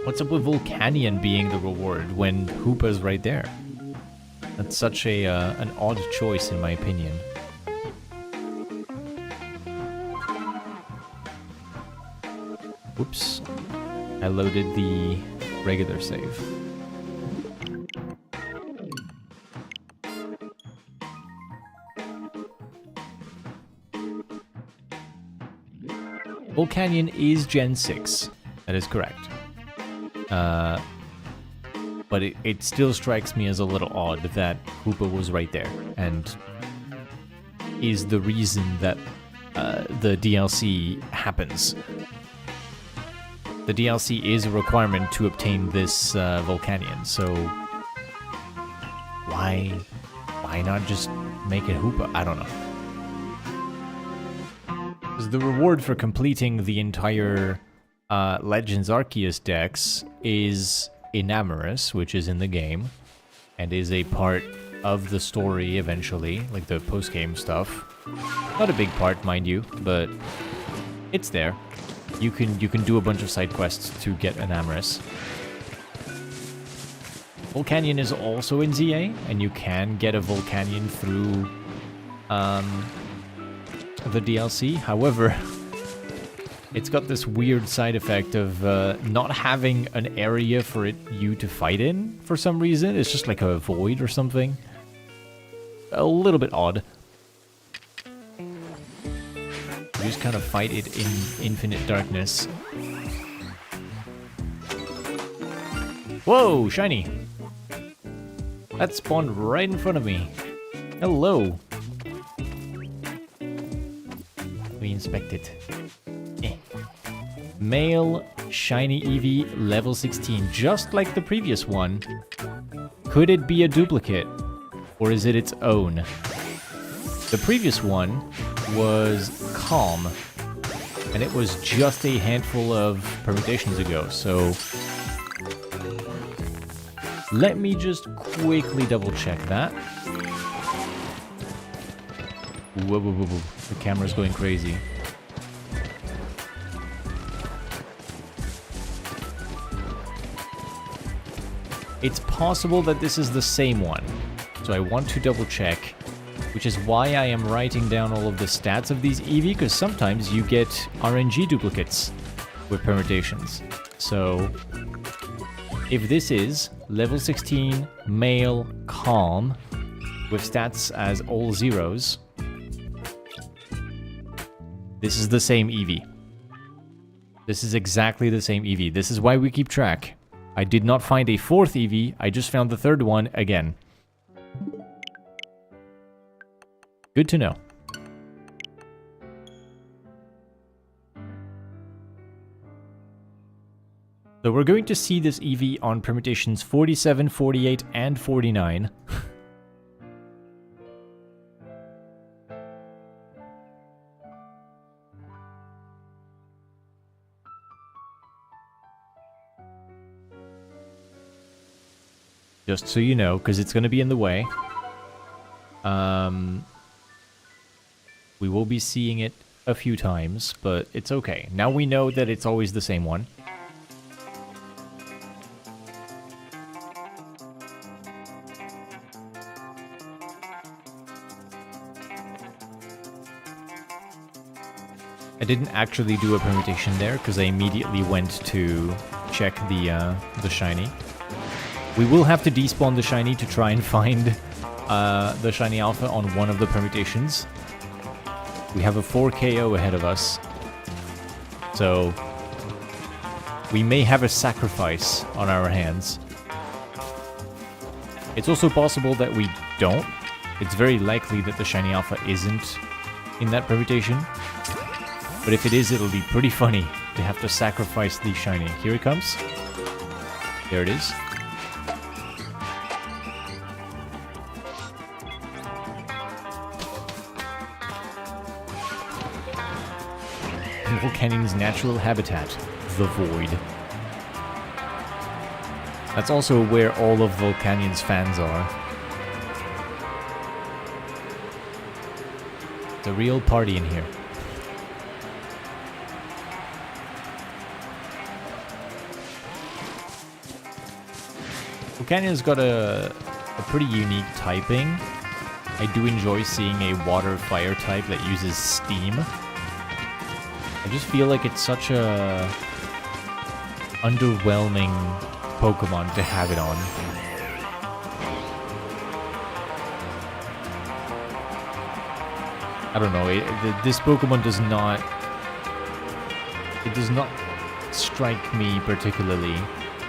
What's up with Volcanion being the reward when Hoopa's right there? That's such an odd choice in my opinion. Whoops. I loaded the regular save. Volcanion is Gen 6. That is correct. But it still strikes me as a little odd that Hoopa was right there, and is the reason that the DLC happens. The DLC is a requirement to obtain this Volcanion, so why not just make it Hoopa? I don't know. The reward for completing the entire Legends Arceus Dex is Enamorous, which is in the game, and is a part of the story eventually, like the post-game stuff. Not a big part, mind you, but it's there. You can do a bunch of side quests to get Enamorous. Volcanion is also in ZA, and you can get a Volcanion through the DLC. However, it's got this weird side effect of not having an area for you to fight in for some reason. It's just like a void or something. A little bit odd. You just kind of fight it in infinite darkness. Whoa, shiny! That spawned right in front of me. Hello. We inspect it. Male shiny Eevee level 16, just like the previous one. Could it be a duplicate, or is it its own? The previous one was Calm, and it was just a handful of permutations ago, so let me just quickly double check that. Whoa, whoa, whoa, whoa. The camera's going crazy. It's possible that this is the same one, so I want to double check, which is why I am writing down all of the stats of these Eevee, because sometimes you get RNG duplicates with permutations. So if this is level 16 male Calm with stats as all zeros, this is the same Eevee. This is exactly the same Eevee. This is why we keep track. I did not find a fourth Eevee, I just found the third one again. Good to know. So we're going to see this Eevee on permutations 47, 48, and 49. Just so you know, because it's going to be in the way. We will be seeing it a few times, but it's okay. Now we know that it's always the same one. I didn't actually do a permutation there because I immediately went to check the shiny. We will have to despawn the shiny to try and find the shiny alpha on one of the permutations. We have a 4 KO ahead of us, so we may have a sacrifice on our hands. It's also possible that we don't. It's very likely that the shiny alpha isn't in that permutation. But if it is, it'll be pretty funny to have to sacrifice the shiny. Here it comes. There it is. Volcanion's natural habitat, the void. That's also where all of Volcanion's fans are. It's a real party in here. Volcanion's got a pretty unique typing. I do enjoy seeing a water-fire type that uses steam. I just feel like it's such a underwhelming Pokemon to have it on. I don't know, this Pokemon does not... It does not strike me particularly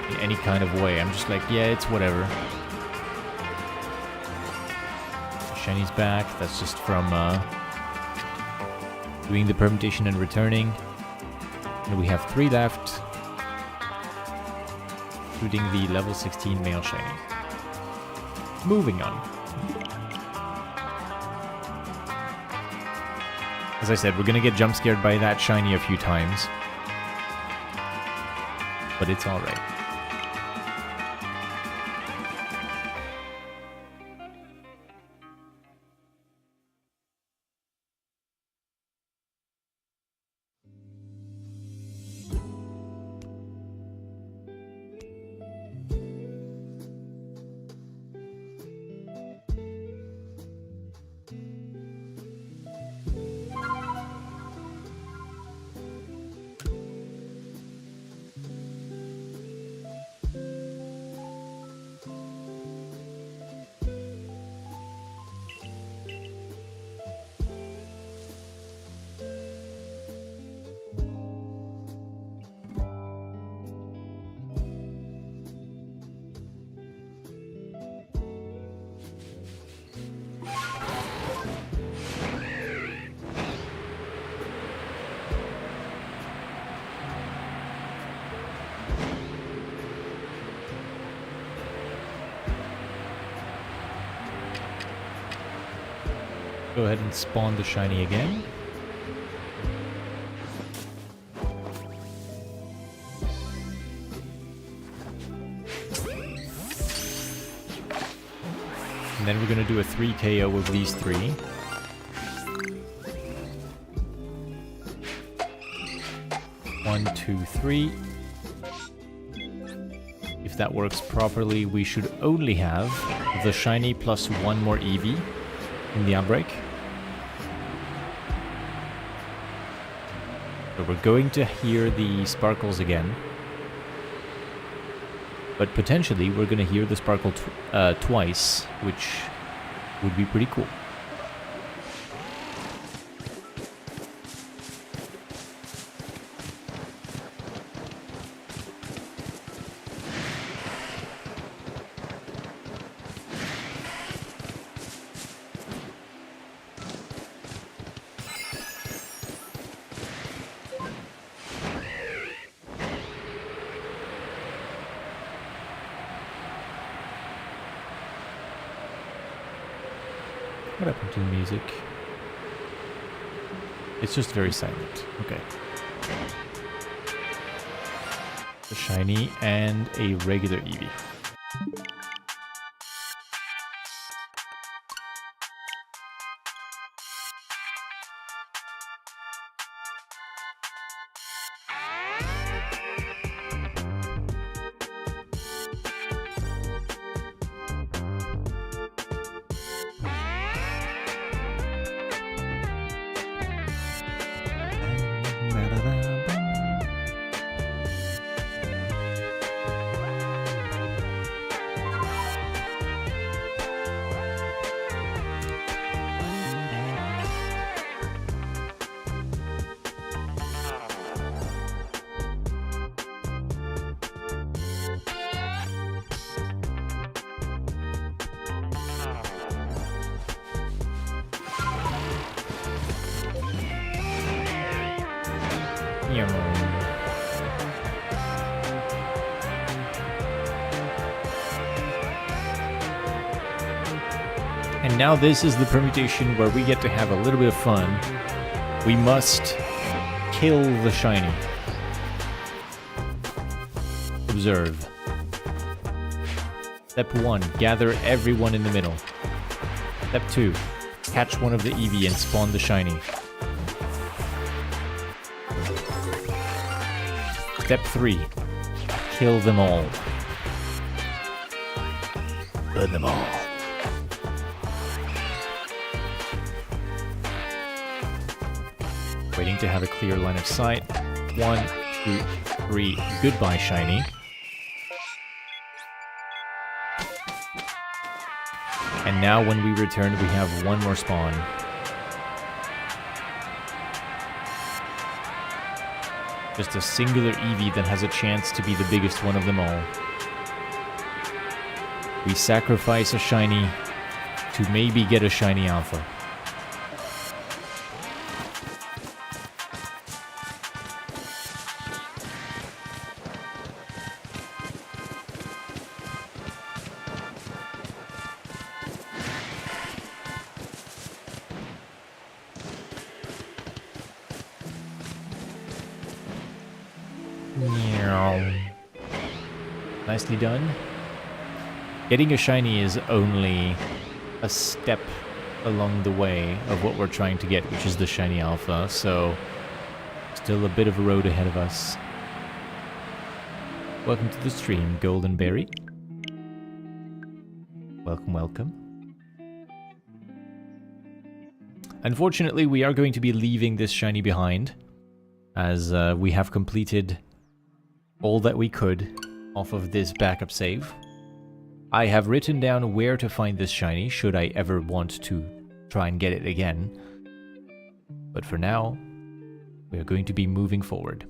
in any kind of way. I'm just like, yeah, it's whatever. Shiny's back. That's just from doing the permutation and returning. And we have 3 left. Shooting the level 16 male shiny. Moving on. As I said, we're gonna get jump scared by that shiny a few times. But it's alright. Go ahead and spawn the shiny again. And then we're going to do a 3 KO with these 3. One, 2, 3. If that works properly, we should only have the shiny plus 1 more Eevee in the outbreak. So we're going to hear the sparkles again. But potentially we're going to hear the sparkle twice, which would be pretty cool. What happened to the music? It's just very silent. Okay. A shiny and a regular Eevee. And now this is the permutation where we get to have a little bit of fun. We must kill the shiny. Observe. Step 1, gather everyone in the middle. Step 2, catch one of the Eevee and spawn the shiny. Step 3, kill them all. Burn them all. Waiting to have a clear line of sight. 1, 2, 3, goodbye shiny. And now when we return, we have one more spawn. Just a singular Eevee that has a chance to be the biggest one of them all. We sacrifice a shiny to maybe get a shiny alpha. Nicely done. Getting a shiny is only a step along the way of what we're trying to get, which is the shiny alpha, so still a bit of a road ahead of us. Welcome to the stream, Golden Berry. Welcome, welcome. Unfortunately, we are going to be leaving this shiny behind, as we have completed all that we could off of this backup save. I have written down where to find this shiny, should I ever want to try and get it again. But for now, we are going to be moving forward.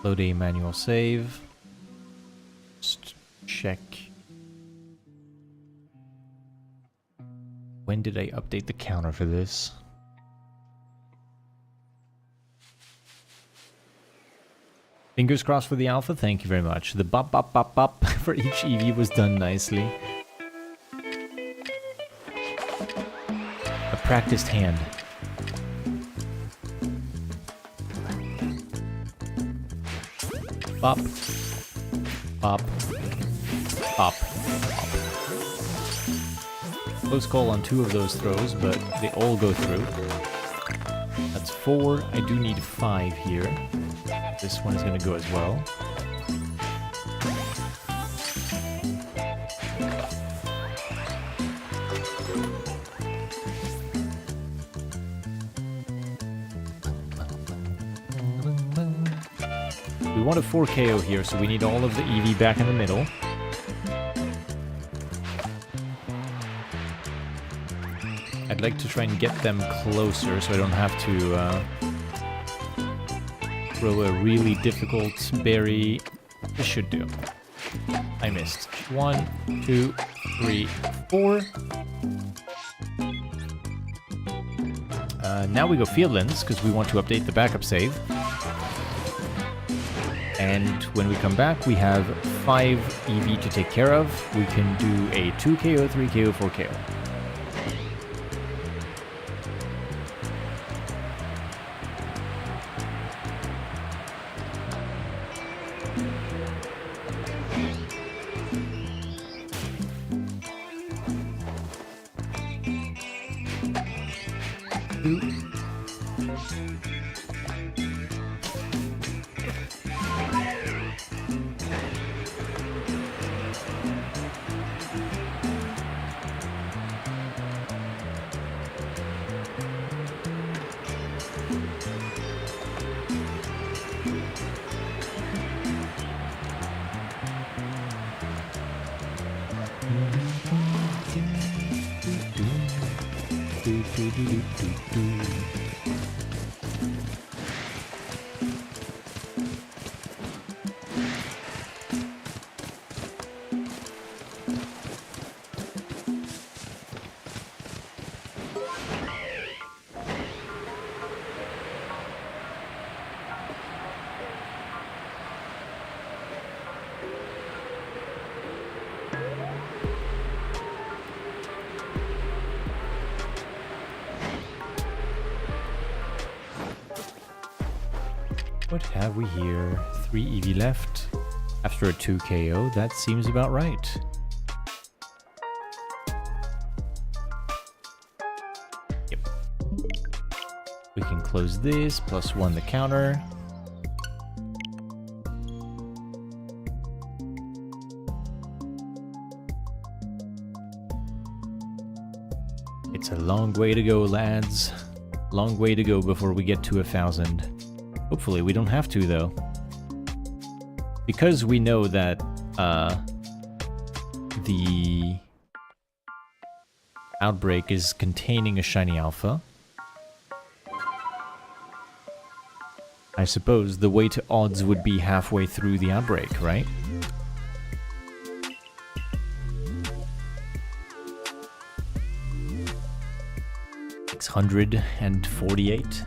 Load a manual save. Just check. When did I update the counter for this? Fingers crossed for the alpha, thank you very much. The bop bop bop bop for each Eevee was done nicely. A practiced hand. Bop, bop, bop, bop. Close call on 2 of those throws, but they all go through. That's 4. I do need 5 here. This one is going to go as well. We want a 4 KO here, so we need all of the Eevee back in the middle. I'd like to try and get them closer so I don't have to throw a really difficult berry. This should do. I missed. 1, 2, 3, 4. Now we go Fieldlands, because we want to update the backup save. And when we come back, we have 5 Eevee to take care of. We can do a 2 KO, 3 KO, 4 KO. What have we here? 3 Eevee left. After a 2 KO, that seems about right. Yep. We can close this, +1 the counter. It's a long way to go, lads. Long way to go before we get to 1,000. Hopefully we don't have to, though. Because we know that the outbreak is containing a shiny alpha, I suppose the way to odds would be halfway through the outbreak, right? $648.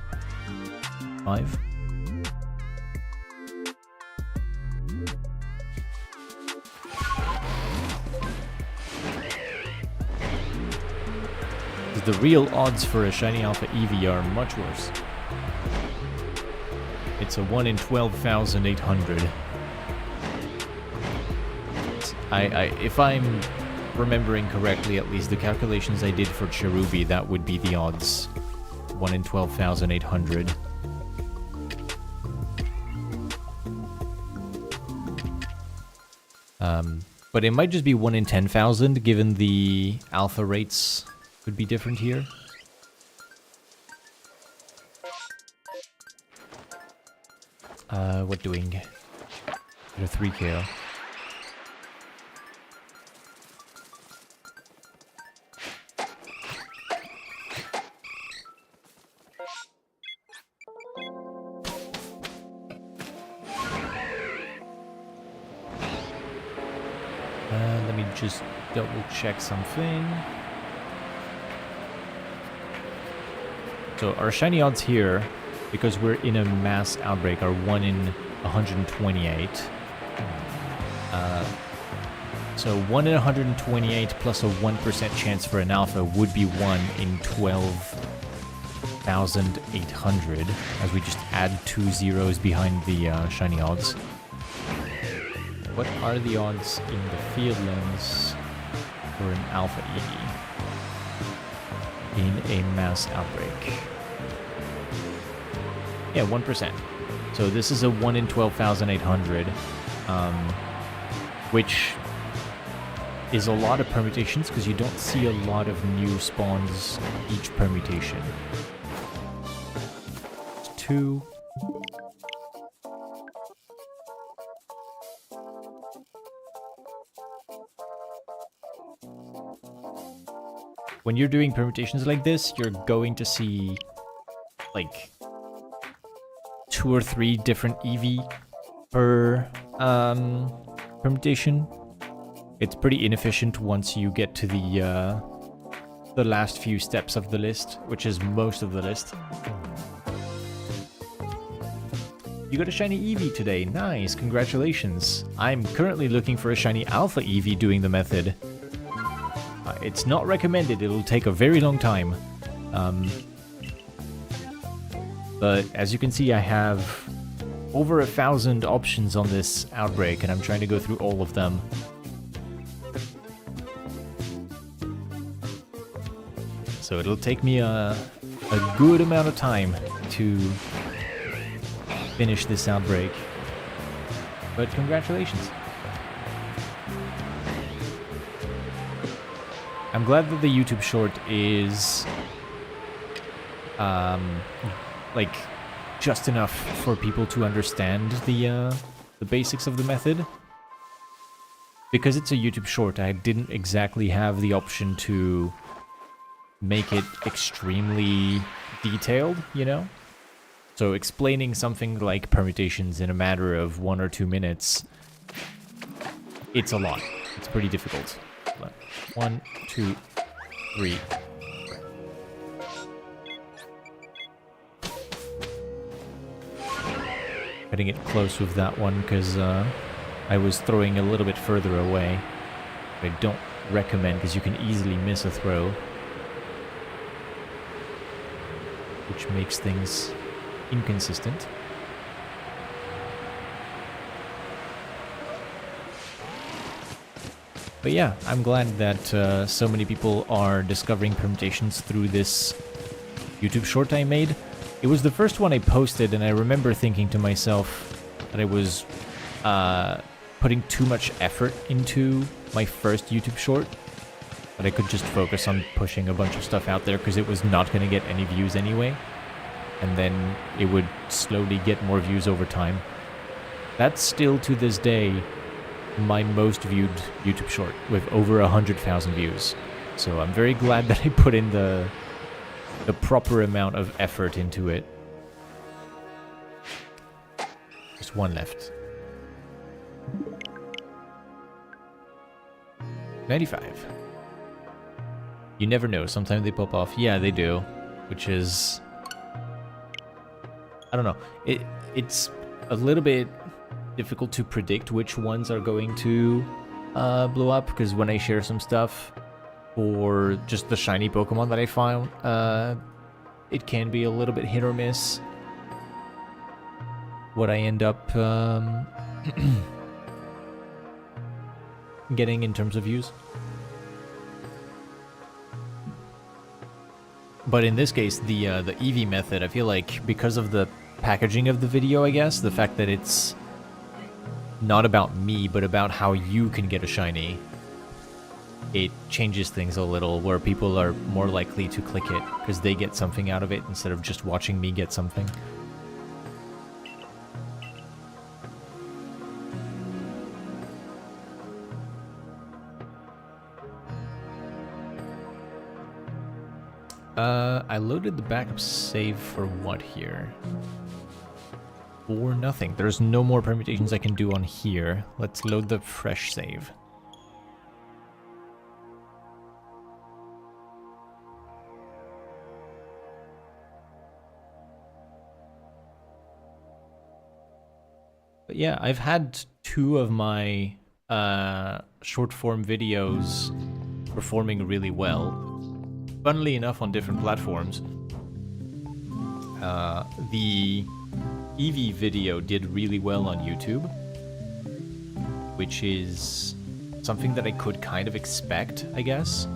5. The real odds for a shiny alpha Eevee are much worse. It's a 1 in 12,800. If I'm remembering correctly, at least the calculations I did for Cherubi, that would be the odds. 1 in 12,800. But it might just be 1 in 10,000, given the alpha rates could be different here. What doing? Get a 3 KO. Let me just double check something. So our shiny odds here, because we're in a mass outbreak, are 1 in 128. So 1 in 128 plus a 1% chance for an alpha would be 1 in 12,800, as we just add 2 zeros behind the shiny odds. What are the odds in the Fieldlands for an alpha Eevee in a mass outbreak? Yeah, 1%. So this is a 1 in 12,800, which is a lot of permutations because you don't see a lot of new spawns each permutation. 2. when you're doing permutations like this, you're going to see like 2 or 3 different Eevee per permutation. It's pretty inefficient once you get to the last few steps of the list, which is most of the list. You got a shiny Eevee today. Nice, congratulations. I'm currently looking for a shiny alpha Eevee doing the method. It's not recommended, it'll take a very long time. But as you can see, I have over 1,000 options on this outbreak, and I'm trying to go through all of them. So it'll take me a good amount of time to finish this outbreak. But congratulations. I'm glad that the YouTube short is like just enough for people to understand the basics of the method. Because it's a YouTube short, I didn't exactly have the option to make it extremely detailed, you know? So explaining something like permutations in a matter of 1 or 2 minutes, it's a lot. It's pretty difficult. 1, 2, 3. Cutting it close with that one because I was throwing a little bit further away. I don't recommend because you can easily miss a throw, which makes things inconsistent. But yeah, I'm glad that so many people are discovering permutations through this YouTube short I made. It was the first one I posted, and I remember thinking to myself that I was putting too much effort into my first YouTube short, that I could just focus on pushing a bunch of stuff out there because it was not going to get any views anyway, and then it would slowly get more views over time. That's still, to this day, my most viewed YouTube short, with over 100,000 views. So I'm very glad that I put in the proper amount of effort into it. Just one left. 95. You never know, sometimes they pop off. Yeah, they do. Which is... I don't know. It's a little bit difficult to predict which ones are going to blow up, because when I share some stuff, or just the shiny Pokemon that I found, it can be a little bit hit or miss what I end up getting in terms of views. But in this case, the Eevee method, I feel like because of the packaging of the video, I guess, the fact that it's not about me, but about how you can get a shiny, it changes things a little, where people are more likely to click it because they get something out of it instead of just watching me get something. I loaded the backup save for what here? For nothing. There's no more permutations I can do on here. Let's load the fresh save. But yeah, I've had 2 of my short form videos performing really well. Funnily enough, on different platforms. The Eevee video did really well on YouTube, which is something that I could kind of expect, I guess.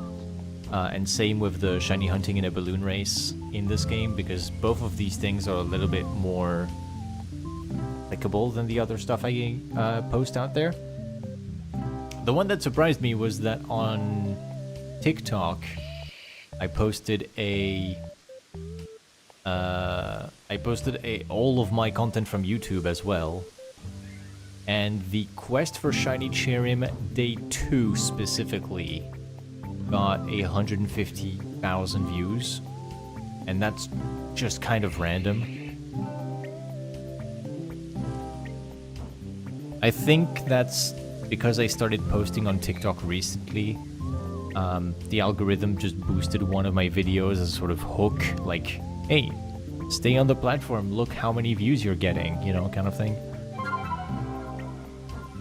And same with the shiny hunting in a balloon race in this game, because both of these things are a little bit more clickable than the other stuff I post out there. The one that surprised me was that on TikTok, I posted all of my content from YouTube as well. And the quest for Shiny Cherim Day 2 specifically got 150,000 views, and that's just kind of random. I think that's because I started posting on TikTok recently. The algorithm just boosted one of my videos as a sort of hook, like, hey, stay on the platform, look how many views you're getting, you know, kind of thing.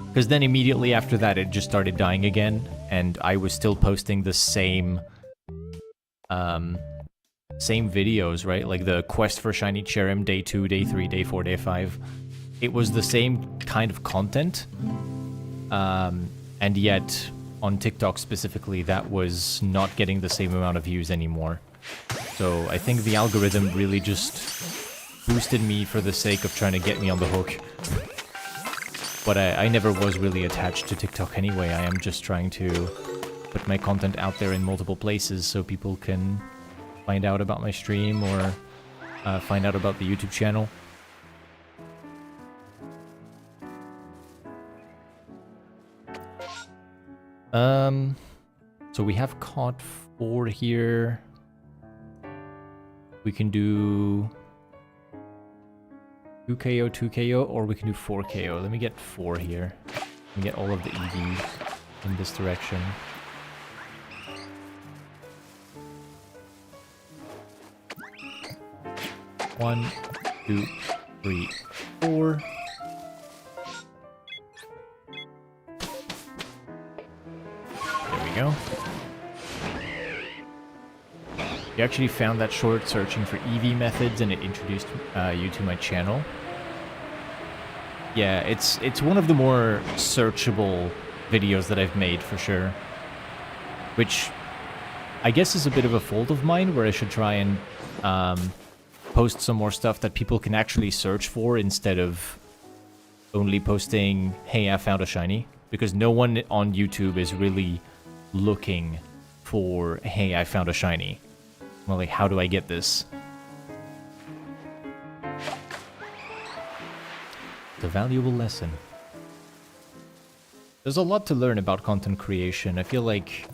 Because then immediately after that, it just started dying again, and I was still posting the same videos, right? Like the quest for Shiny Cherrim, day 2, day 3, day 4, day 5. It was the same kind of content, and yet on TikTok specifically, that was not getting the same amount of views anymore. So I think the algorithm really just boosted me for the sake of trying to get me on the hook. But I never was really attached to TikTok anyway. I am just trying to put my content out there in multiple places so people can find out about my stream or find out about the YouTube channel. So we have caught 4 here. We can do 2 KO, 2 KO, or we can do 4 KO. Let me get 4 here. Let me get all of the Eevees in this direction. One, 2, 3, 4. There we go. You actually found that short searching for Eevee methods, and it introduced you to my channel. Yeah, it's one of the more searchable videos that I've made for sure. Which I guess is a bit of a fault of mine, where I should try and post some more stuff that people can actually search for instead of only posting, hey, I found a shiny. Because no one on YouTube is really looking for, hey, I found a shiny. Well, like, how do I get this? It's a valuable lesson. There's a lot to learn about content creation. I feel like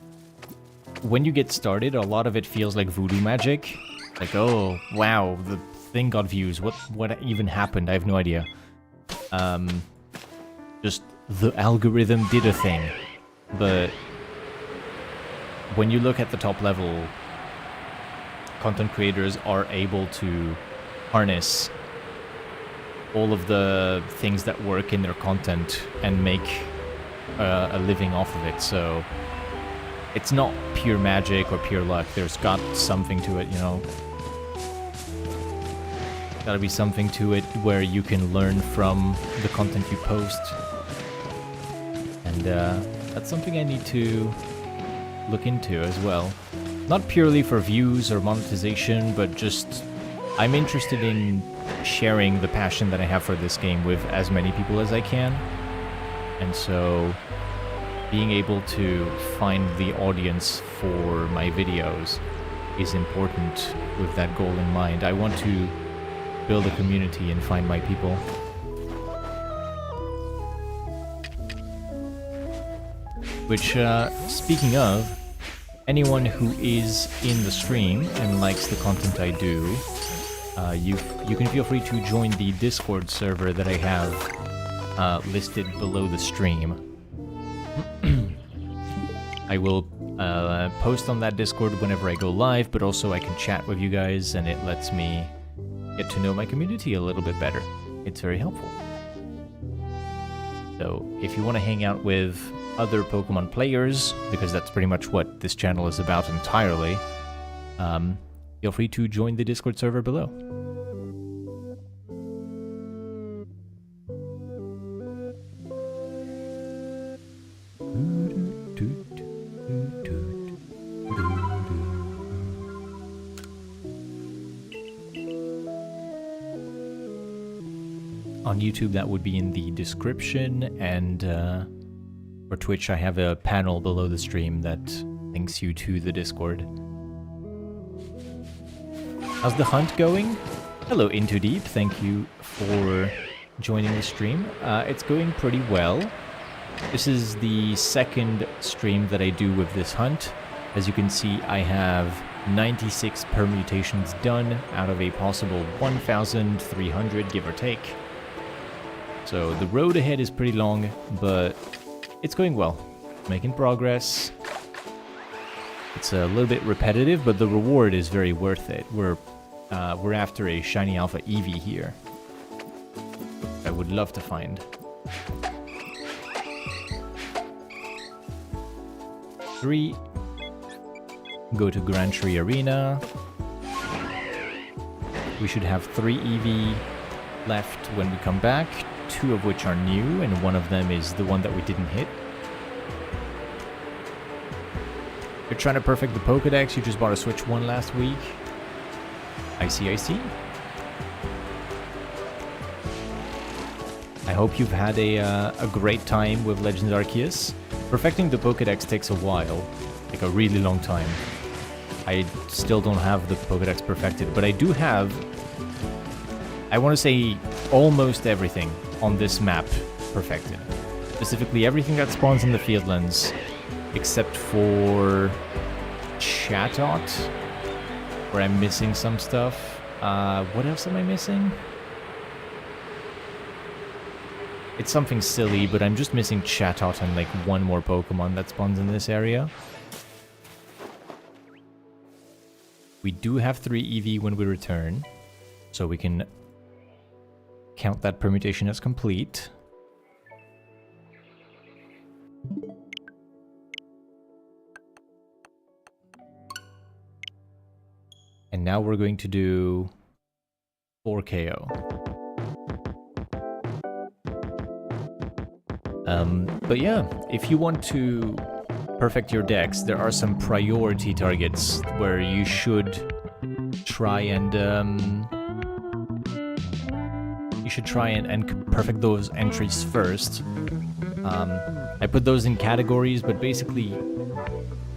when you get started, a lot of it feels like voodoo magic. Like, oh, wow, the thing got views. What even happened? I have no idea. Just the algorithm did a thing. But when you look at the top level, content creators are able to harness all of the things that work in their content and make a living off of it. So it's not pure magic or pure luck. There's got something to it, you know. Gotta be something to it where you can learn from the content you post. And that's something I need to look into as well. Not purely for views or monetization, but just I'm interested in sharing the passion that I have for this game with as many people as I can. And so being able to find the audience for my videos is important with that goal in mind. I want to build a community and find my people. Which, speaking of, anyone who is in the stream and likes the content I do, you can feel free to join the Discord server that I have listed below the stream. I will post on that Discord whenever I go live, but also I can chat with you guys, and it lets me get to know my community a little bit better. It's very helpful. So if you want to hang out with other Pokemon players, because that's pretty much what this channel is about entirely, feel free to join the Discord server below. On YouTube, that would be in the description, and for Twitch, I have a panel below the stream that links you to the Discord. How's the hunt going? Hello, Into Deep. Thank you for joining the stream. It's going pretty well. This is the second stream that I do with this hunt. As you can see, I have 96 permutations done out of a possible 1,300, give or take. So the road ahead is pretty long, but it's going well. Making progress. It's a little bit repetitive, but the reward is very worth it. We're after a shiny alpha Eevee here. I would love to find. 3. Go to Grand Tree Arena. We should have 3 Eevee left when we come back, 2 of which are new, and one of them is the one that we didn't hit. You're trying to perfect the Pokedex, you just bought a Switch 1 last week. I see, I see. I hope you've had a great time with Legends Arceus. Perfecting the Pokedex takes a while, like a really long time. I still don't have the Pokedex perfected, but I do have, I want to say, almost everything on this map perfected. Specifically everything that spawns in the Fieldlands, except for Chatot, where I'm missing some stuff. What else am I missing? It's something silly, but I'm just missing Chatot and like one more Pokemon that spawns in this area. We do have 3 Eevee when we return, so we can count that permutation as complete. And now we're going to do 4 KO. But yeah, if you want to perfect your decks, there are some priority targets where you should try and perfect those entries first. I put those in categories, but basically,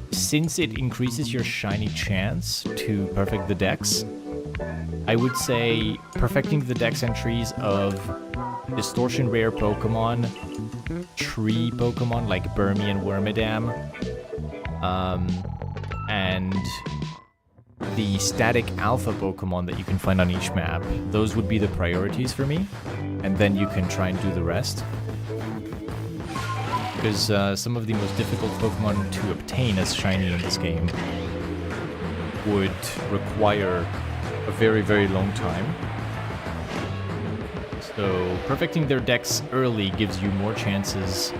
since it increases your shiny chance to perfect the decks, I would say perfecting the dex entries of Distortion Rare Pokemon, Tree Pokemon like Burmy and Wormadam, and the Static Alpha Pokemon that you can find on each map. Those would be the priorities for me, and then you can try and do the rest. Because some of the most difficult Pokemon to obtain as shiny in this game would require a very, very long time. So perfecting their decks early gives you more chances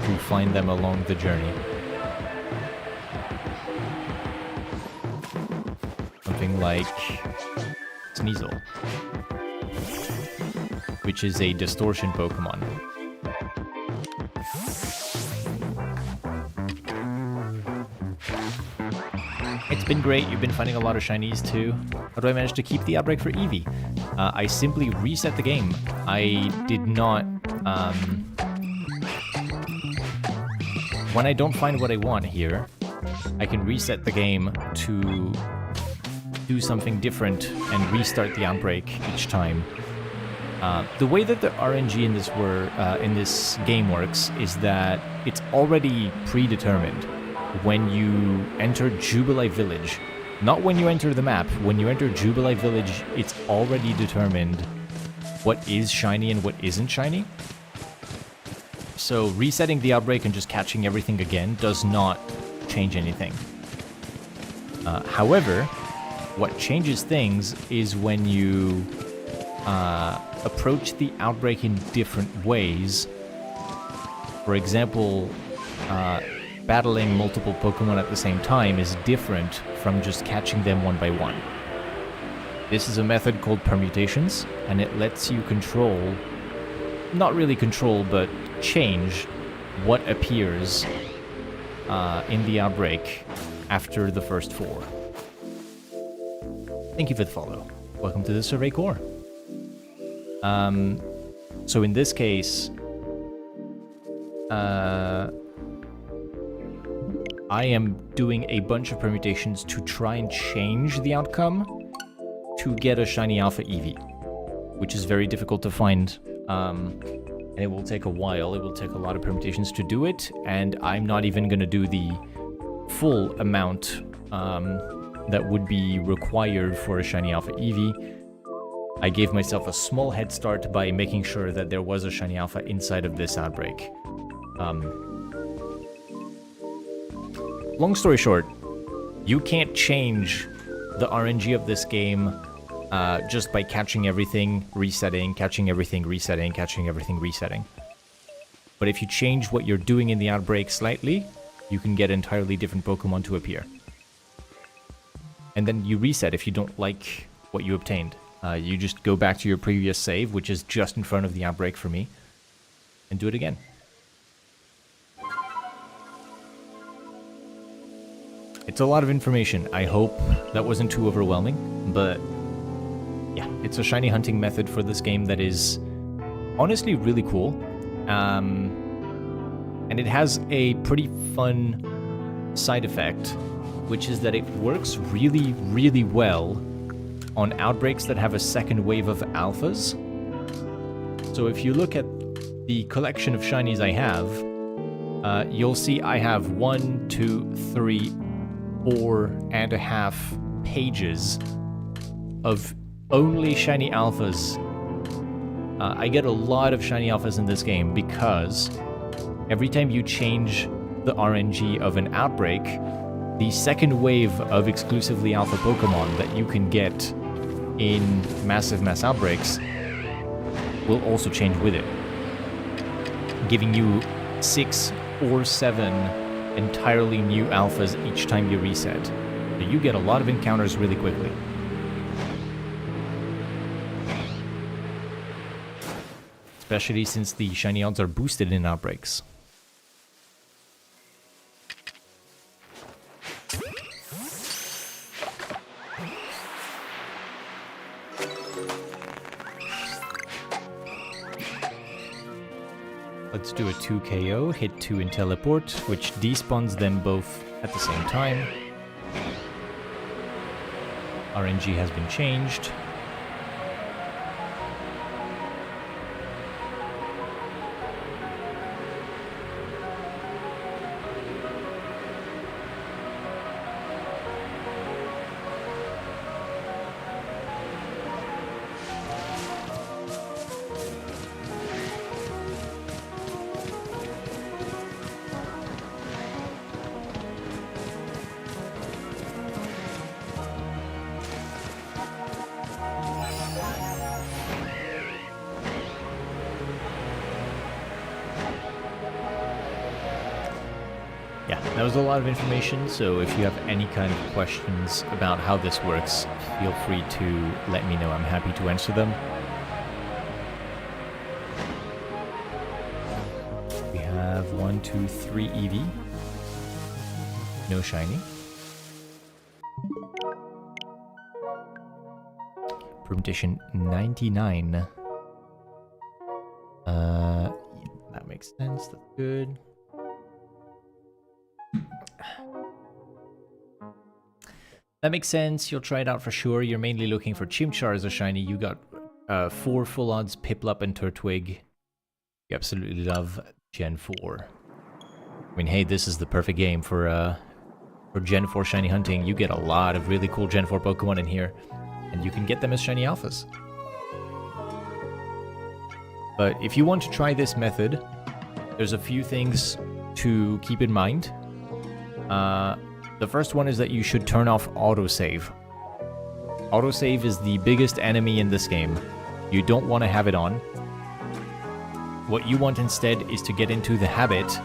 to find them along the journey. Something like Sneasel, which is a Distortion Pokemon. It's been great, you've been finding a lot of shinies too. How do I manage to keep the outbreak for Eevee? I simply reset the game. I did not... when I don't find what I want here, I can reset the game to do something different and restart the outbreak each time. The way that the RNG in this game works is that it's already predetermined. When you enter Jubilee Village, not when you enter the map, when you enter Jubilee Village, it's already determined what is shiny and what isn't shiny. So resetting the outbreak and just catching everything again does not change anything. However, what changes things is when you approach the outbreak in different ways. For example, battling multiple Pokemon at the same time is different from just catching them one by one. This is a method called permutations, and it lets you control, not really control, but change what appears in the outbreak after the first 4. Thank you for the follow. Welcome to the Survey Core. So in this case, I am doing a bunch of permutations to try and change the outcome to get a shiny alpha Eevee, which is very difficult to find, and it will take a while. It will take a lot of permutations to do it, and I'm not even going to do the full amount that would be required for a Shiny Alpha Eevee, I gave myself a small head start by making sure that there was a Shiny Alpha inside of this outbreak. Long story short, you can't change the RNG of this game just by catching everything, resetting, catching everything, resetting, catching everything, resetting. But if you change what you're doing in the outbreak slightly, you can get entirely different Pokemon to appear. And then you reset if you don't like what you obtained. You just go back to your previous save, which is just in front of the outbreak for me, and do it again. It's a lot of information. I hope that wasn't too overwhelming, but yeah, it's a shiny hunting method for this game that is honestly really cool. And it has a pretty fun side effect, which is that it works really, really well on outbreaks that have a second wave of alphas. So if you look at the collection of shinies I have, you'll see I have 1, 2, 3, 4.5 pages of only shiny alphas. I get a lot of shiny alphas in this game because every time you change the RNG of an outbreak, the second wave of exclusively alpha Pokemon that you can get in massive mass outbreaks will also change with it, giving you 6 or 7 entirely new alphas each time you reset. So you get a lot of encounters really quickly. Especially since the shiny odds are boosted in outbreaks. Let's do a 2 KO, hit 2 and teleport, which despawns them both at the same time. RNG has been changed. Yeah, that was a lot of information, so if you have any kind of questions about how this works, feel free to let me know. I'm happy to answer them. We have 1, 2, 3 Eevee. No shiny. Permutation 99. Yeah, that makes sense. That's good. That makes sense. You'll try it out for sure. You're mainly looking for Chimchar as a shiny. You got 4 full odds, Piplup and Turtwig. You absolutely love Gen 4. I mean, hey, this is the perfect game for Gen 4 shiny hunting. You get a lot of really cool Gen 4 Pokemon in here, and you can get them as shiny alphas. But if you want to try this method, there's a few things to keep in mind. The first one is that you should turn off autosave. Autosave is the biggest enemy in this game. You don't want to have it on. What you want instead is to get into the habit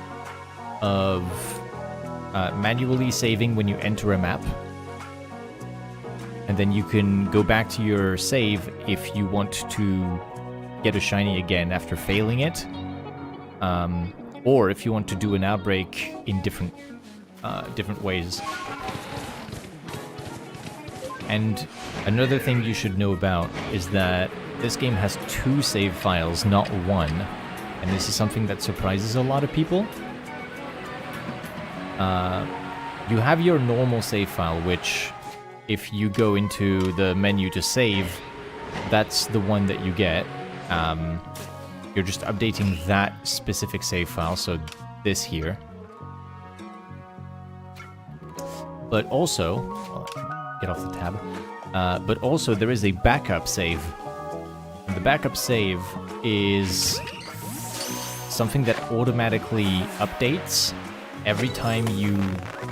of manually saving when you enter a map. And then you can go back to your save if you want to get a shiny again after failing it. Or if you want to do an outbreak in different ways. And another thing you should know about is that this game has 2 save files, not 1. And this is something that surprises a lot of people. You have your normal save file, which if you go into the menu to save, that's the one that you get. You're just updating that specific save file, so this here. But also, well, get off the tab. But also there is a backup save. And the backup save is something that automatically updates every time you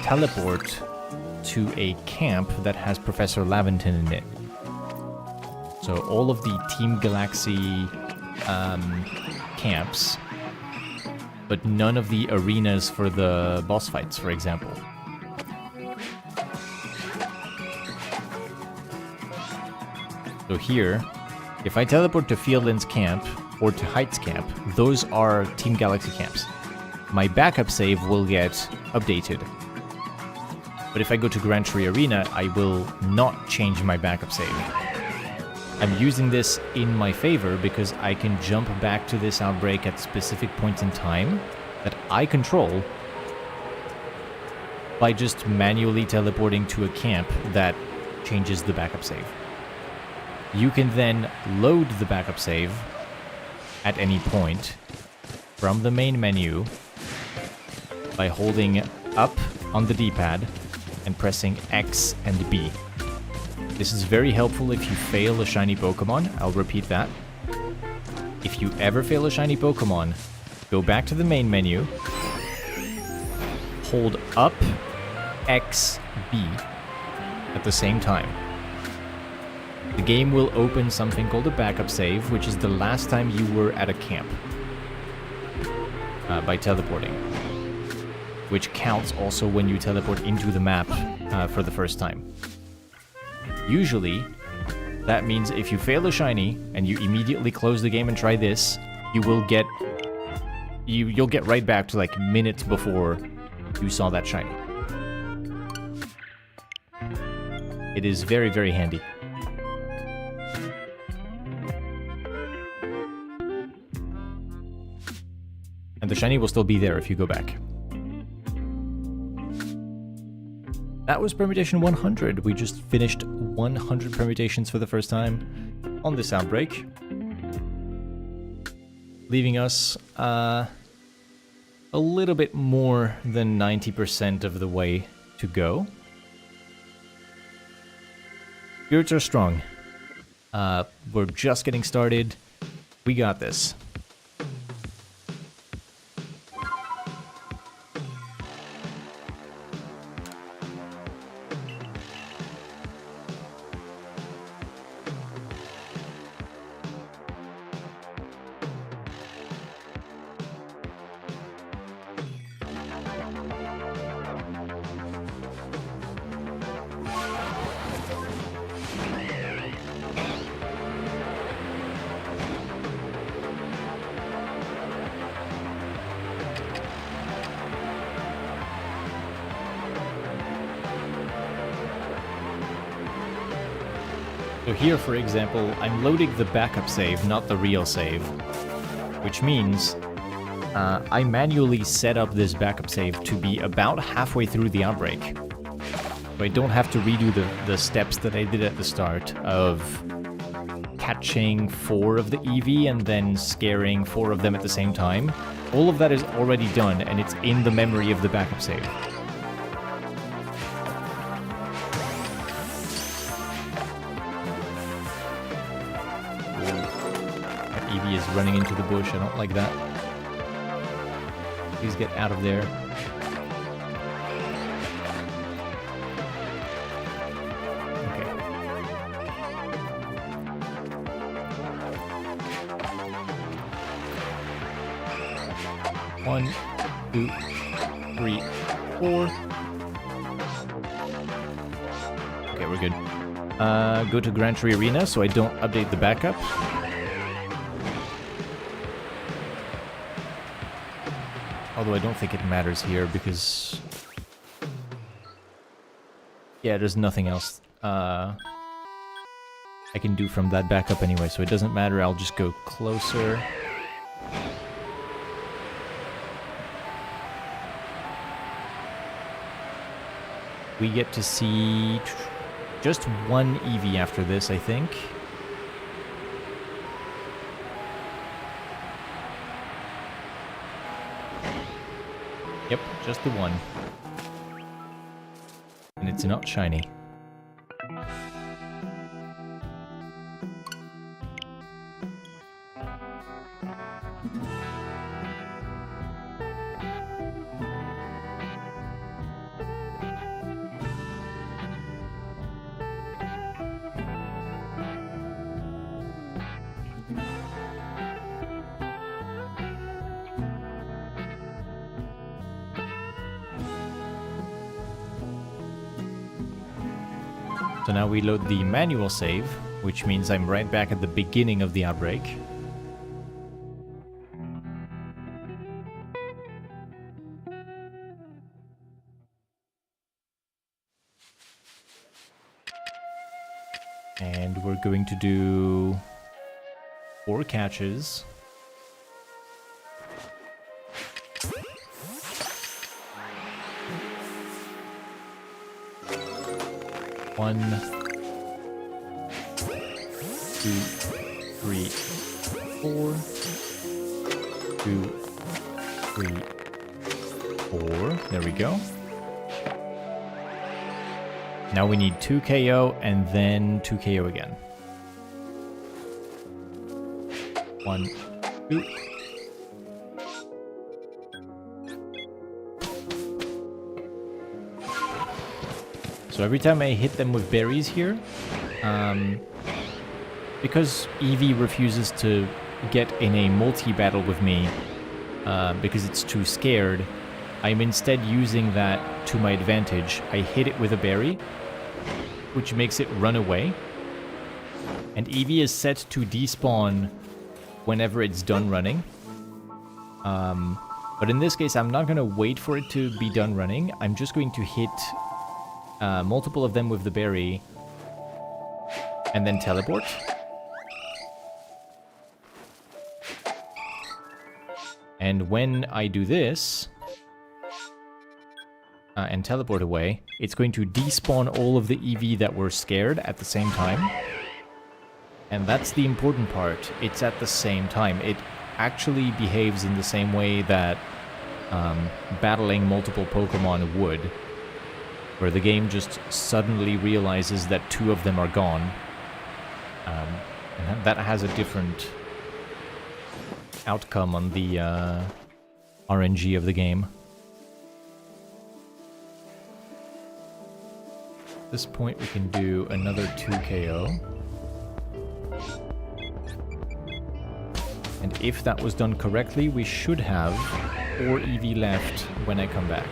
teleport to a camp that has Professor Laventon in it. So all of the Team Galaxy camps, but none of the arenas for the boss fights, for example. So here, if I teleport to Fieldland's camp or to Heights camp, those are Team Galaxy camps. My backup save will get updated. But if I go to Grand Tree Arena, I will not change my backup save. I'm using this in my favor because I can jump back to this outbreak at specific points in time that I control by just manually teleporting to a camp that changes the backup save. You can then load the backup save at any point from the main menu by holding up on the D-pad and pressing X and B. This is very helpful if you fail a shiny Pokemon. I'll repeat that. If you ever fail a shiny Pokemon, go back to the main menu, hold up X, B at the same time. The game will open something called a backup save, which is the last time you were at a camp by teleporting, which counts also when you teleport into the map for the first time. Usually, that means if you fail a shiny and you immediately close the game and try this, you will get you'll get right back to like minutes before you saw that shiny. It is very, very handy. And the shiny will still be there if you go back. That was permutation 100. We just finished 100 permutations for the first time on this outbreak, leaving us a little bit more than 90% of the way to go. Spirits are strong. We're just getting started. We got this. So here, for example, I'm loading the backup save, not the real save, which means I manually set up this backup save to be about halfway through the outbreak. So I don't have to redo the steps that I did at the start of catching 4 of the Eevee and then scaring 4 of them at the same time. All of that is already done, and it's in the memory of the backup save. Eevee is running into the bush. I don't like that. Please get out of there. Okay. One, 2, 3, 4. Okay, we're good. Go to Grand Tree Arena so I don't update the backup. Although I don't think it matters here because... yeah, there's nothing else I can do from that backup anyway, so it doesn't matter. I'll just go closer. We get to see just one Eevee after this, I think. Yep, just the one. And it's not shiny. So now we load the manual save, which means I'm right back at the beginning of the outbreak. And we're going to do 4 catches. One, 2, 3, 4. 2, 3, 4. There we go. Now we need 2 KO and then 2 KO again. 1, 2. So every time I hit them with berries here, because Eevee refuses to get in a multi-battle with me because it's too scared, I'm instead using that to my advantage. I hit it with a berry, which makes it run away. And Eevee is set to despawn whenever it's done running. But in this case, I'm not going to wait for it to be done running. I'm just going to hit multiple of them with the berry and then teleport. And when I do this and teleport away, it's going to despawn all of the Eevee that were scared at the same time. And that's the important part. It's at the same time. It actually behaves in the same way that battling multiple Pokemon would, where the game just suddenly realizes that 2 of them are gone. And that has a different outcome on the RNG of the game. At this point we can do another 2 KO. And if that was done correctly, we should have 4 Eevee left when I come back.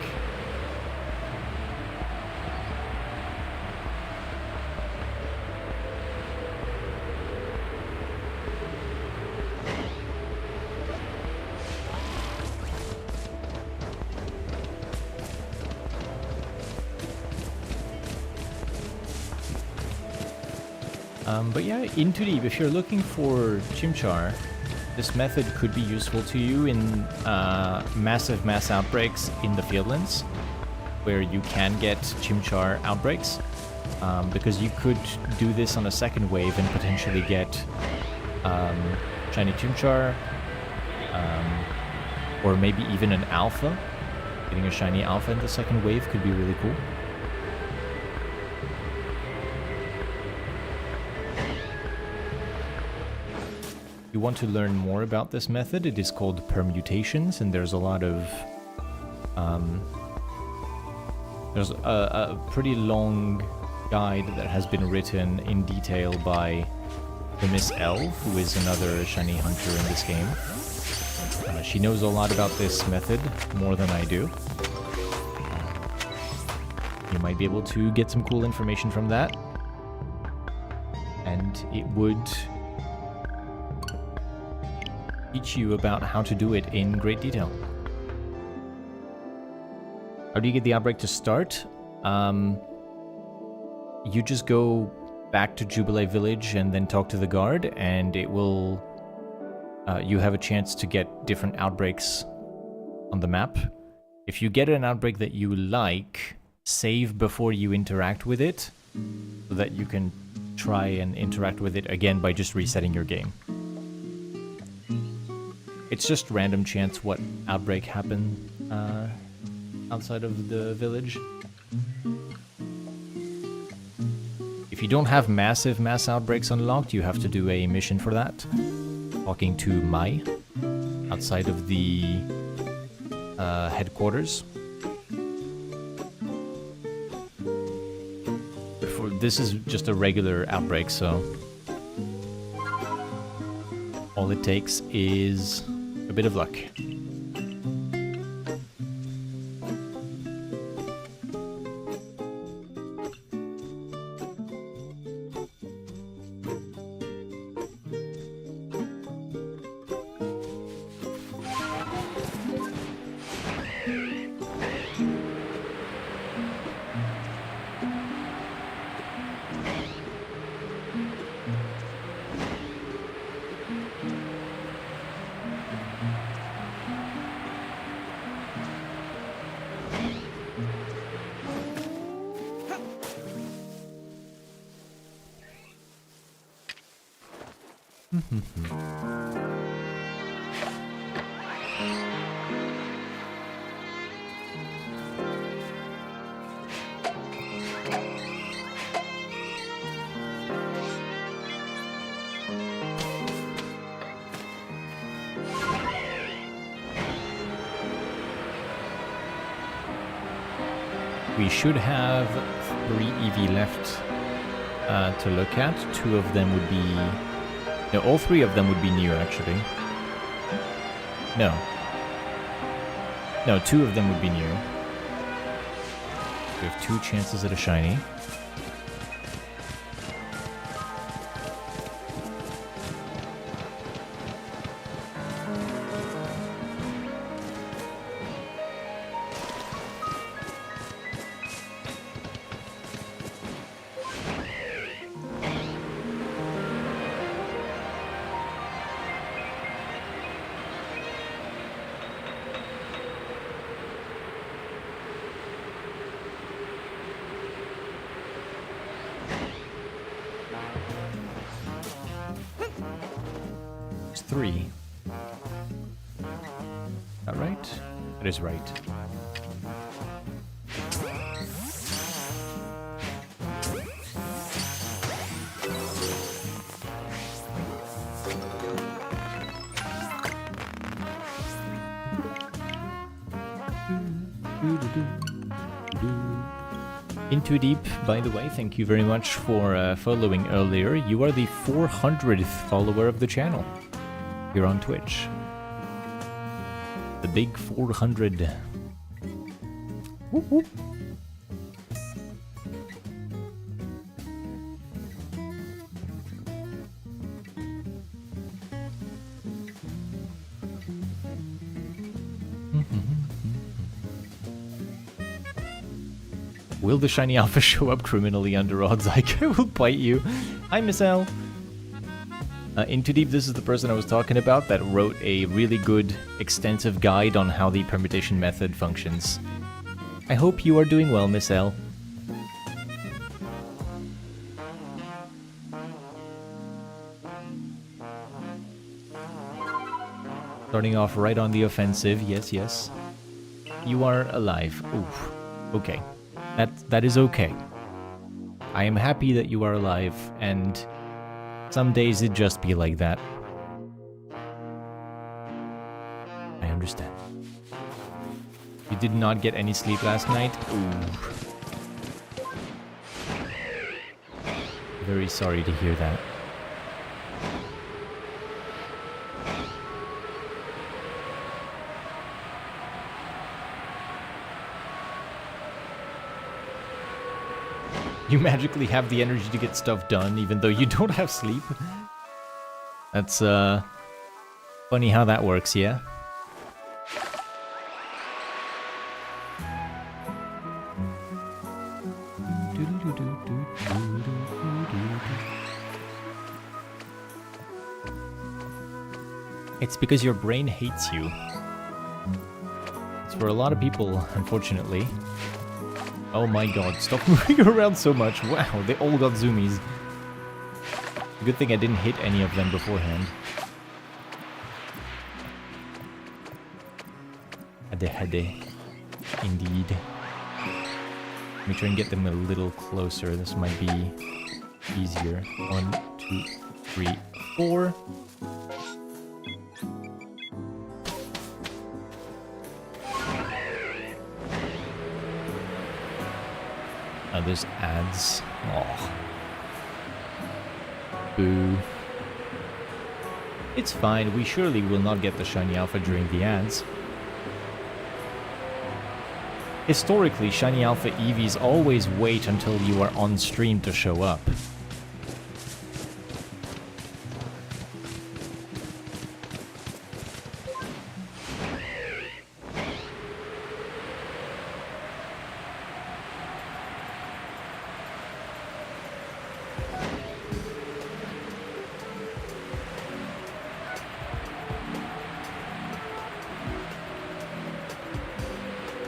But yeah, in 2D, if you're looking for Chimchar, this method could be useful to you in massive mass outbreaks in the Fieldlands, where you can get Chimchar outbreaks, because you could do this on a second wave and potentially get shiny Chimchar, or maybe even an alpha. Getting a shiny alpha in the second wave could be really cool. If you want to learn more about this method, it is called permutations, and there's a lot of there's a pretty long guide that has been written in detail by the Miss L, who is another shiny hunter in this game. She knows a lot about this method, more than I do. You might be able to get some cool information from that, and it would teach you about how to do it in great detail. How do you get the outbreak to start? You just go back to Jubilee Village and then talk to the guard, and it will... you have a chance to get different outbreaks on the map. If you get an outbreak that you like, save before you interact with it, so that you can try and interact with it again by just resetting your game. It's just random chance what outbreak happened outside of the village. If you don't have massive mass outbreaks unlocked, you have to do a mission for that. Talking to Mai outside of the headquarters. This is just a regular outbreak, so all it takes is a bit of luck. We should have 3 Eevee left to look at. 2 of them would be... No, all 3 of them would be new, actually. No. No, 2 of them would be new. We have 2 chances at a shiny. There's 3. Is that right? That is right. Into Deep, by the way, thank you very much for following earlier. You are the 400th follower of the channel here on Twitch. The big 400. Whoop, whoop. Will the shiny alpha show up criminally under odds? I will bite you. Hi, Miss L. Into Deep, this is the person I was talking about that wrote a really good, extensive guide on how the permutation method functions. I hope you are doing well, Miss L. Starting off right on the offensive, yes, yes. You are alive. Oof. Okay. That is okay. I am happy that you are alive, and some days it just be like that. I understand. You did not get any sleep last night? Ooh. Very sorry to hear that. You magically have the energy to get stuff done even though you don't have sleep. That's funny how that works, yeah? It's because your brain hates you. It's for a lot of people, unfortunately. Oh my god, stop moving around so much. Wow, they all got zoomies. Good thing I didn't hit any of them beforehand. Hade. Indeed. Let me try and get them a little closer. This might be easier. 1, 2, 3, 4. Now there's ads. Oh. Boo. It's fine, we surely will not get the shiny alpha during the ads. Historically, shiny alpha Eevees always wait until you are on stream to show up.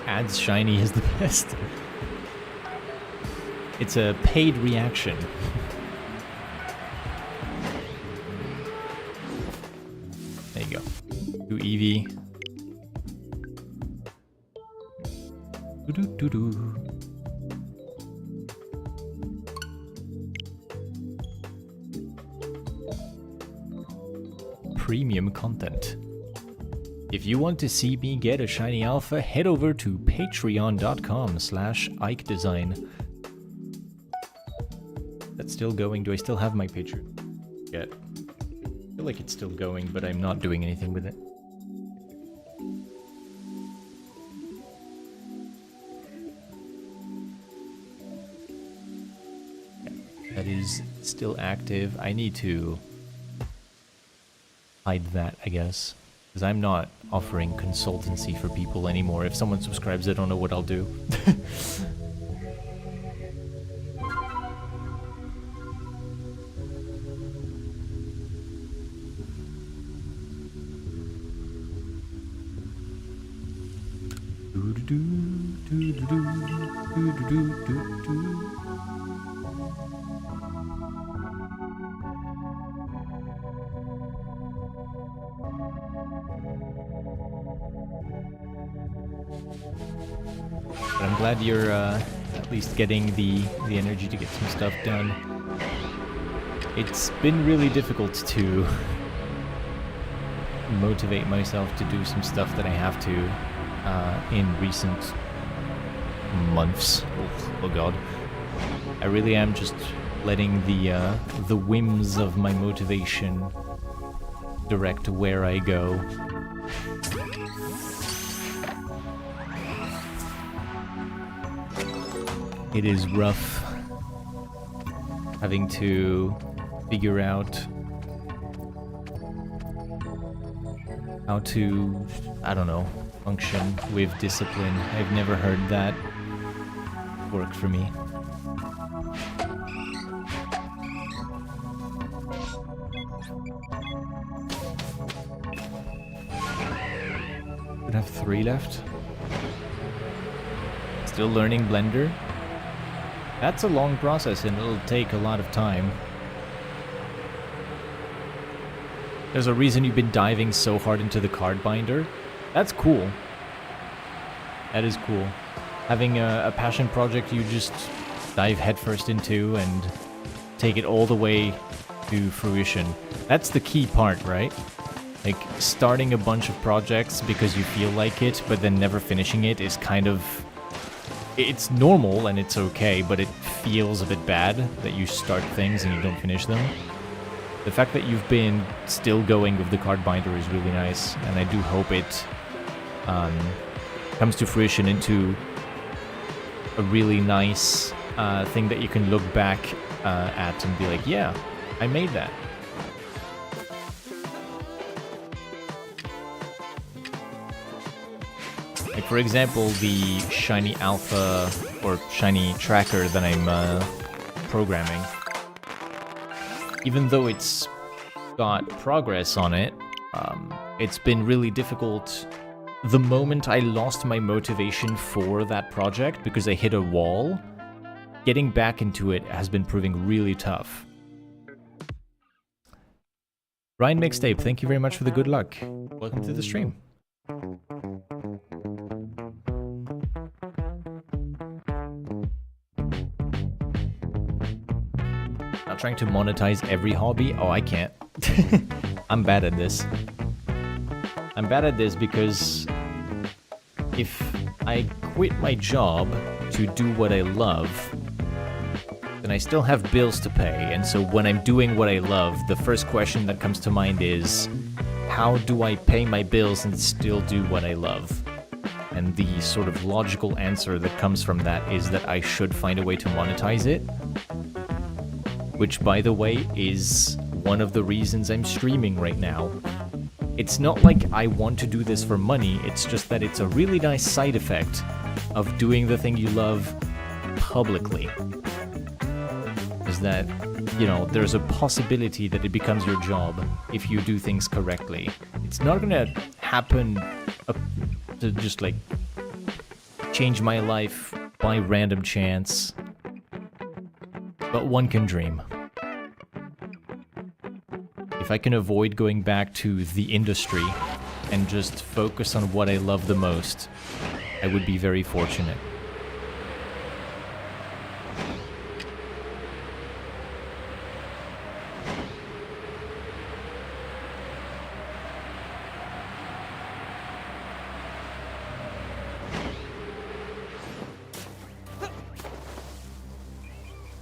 Ads shiny is the best. It's a paid reaction. There you go. To Eevee. Doo-doo-doo-doo. Premium content. If you want to see me get a shiny alpha, head over to patreon.com/IkeDesign. That's still going. Do I still have my Patreon? Yet. I feel like it's still going, but I'm not doing anything with it. Yeah, that is still active. I need to hide that, I guess. Because I'm not offering consultancy for people anymore. If someone subscribes, I don't know what I'll do. But I'm glad you're at least getting the energy to get some stuff done. It's been really difficult to motivate myself to do some stuff that I have to in recent months. Oh god. I really am just letting the whims of my motivation direct where I go. It is rough having to figure out how to, I don't know, function with discipline. I've never heard that work for me. I have 3 left. Still learning Blender. That's a long process and it'll take a lot of time. There's a reason you've been diving so hard into the card binder. That's cool. That is cool. Having a passion project you just dive headfirst into and take it all the way to fruition. That's the key part, right? Like, starting a bunch of projects because you feel like it, but then never finishing it is kind of... It's normal and it's okay, but it feels a bit bad that you start things and you don't finish them. The fact that you've been still going with the card binder is really nice, and I do hope it comes to fruition into a really nice thing that you can look back at and be like, yeah, I made that. Like, for example, the shiny alpha or shiny tracker that I'm programming. Even though it's got progress on it, it's been really difficult. The moment I lost my motivation for that project because I hit a wall, getting back into it has been proving really tough. Ryan Mixtape, thank you very much for the good luck. Welcome to the stream. not trying to monetize every hobby. Oh, I can't. I'm bad at this. I'm bad at this because if I quit my job to do what I love, then I still have bills to pay. And so when I'm doing what I love, the first question that comes to mind is, how do I pay my bills and still do what I love? And the sort of logical answer that comes from that is that I should find a way to monetize it. Which, by the way, is one of the reasons I'm streaming right now. It's not like I want to do this for money, it's just that it's a really nice side effect of doing the thing you love publicly. Is that, you know, there's a possibility that it becomes your job if you do things correctly. It's not gonna happen to just like change my life by random chance, but one can dream. If I can avoid going back to the industry and just focus on what I love the most, I would be very fortunate.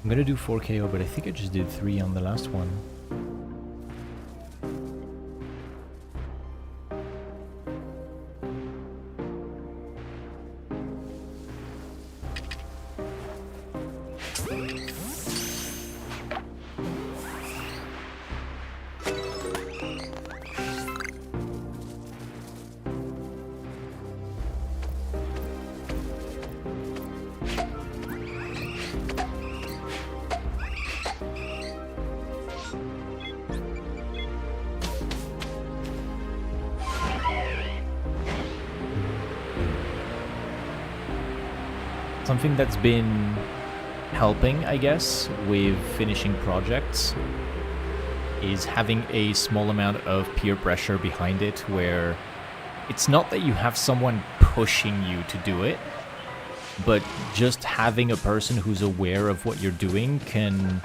I'm gonna do 4 KO, but I think I just did 3 on the last one. Something that's been helping, I guess, with finishing projects is having a small amount of peer pressure behind it, where it's not that you have someone pushing you to do it, but just having a person who's aware of what you're doing can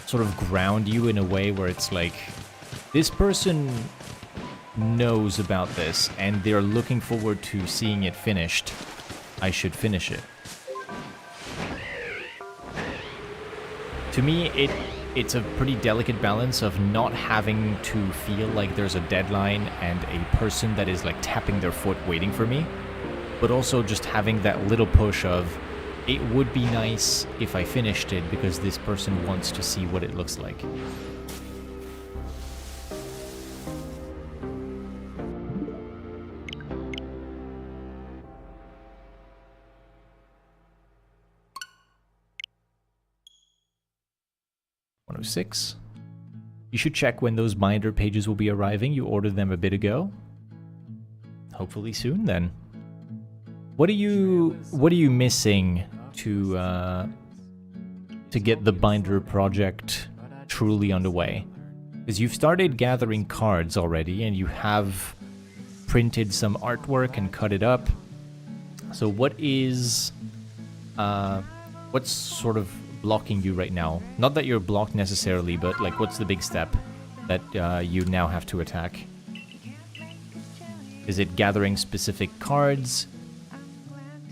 sort of ground you in a way where it's like, this person knows about this and they're looking forward to seeing it finished. I should finish it. To me, it's a pretty delicate balance of not having to feel like there's a deadline and a person that is like tapping their foot waiting for me, but also just having that little push of, it would be nice if I finished it because this person wants to see what it looks like. Six. You should check when those binder pages will be arriving. You ordered them a bit ago. Hopefully soon then. What are you missing to get the binder project truly underway? Because you've started gathering cards already and you have printed some artwork and cut it up. So what's sort of blocking you right now? Not that you're blocked necessarily, but like what's the big step that you now have to attack? Is it gathering specific cards?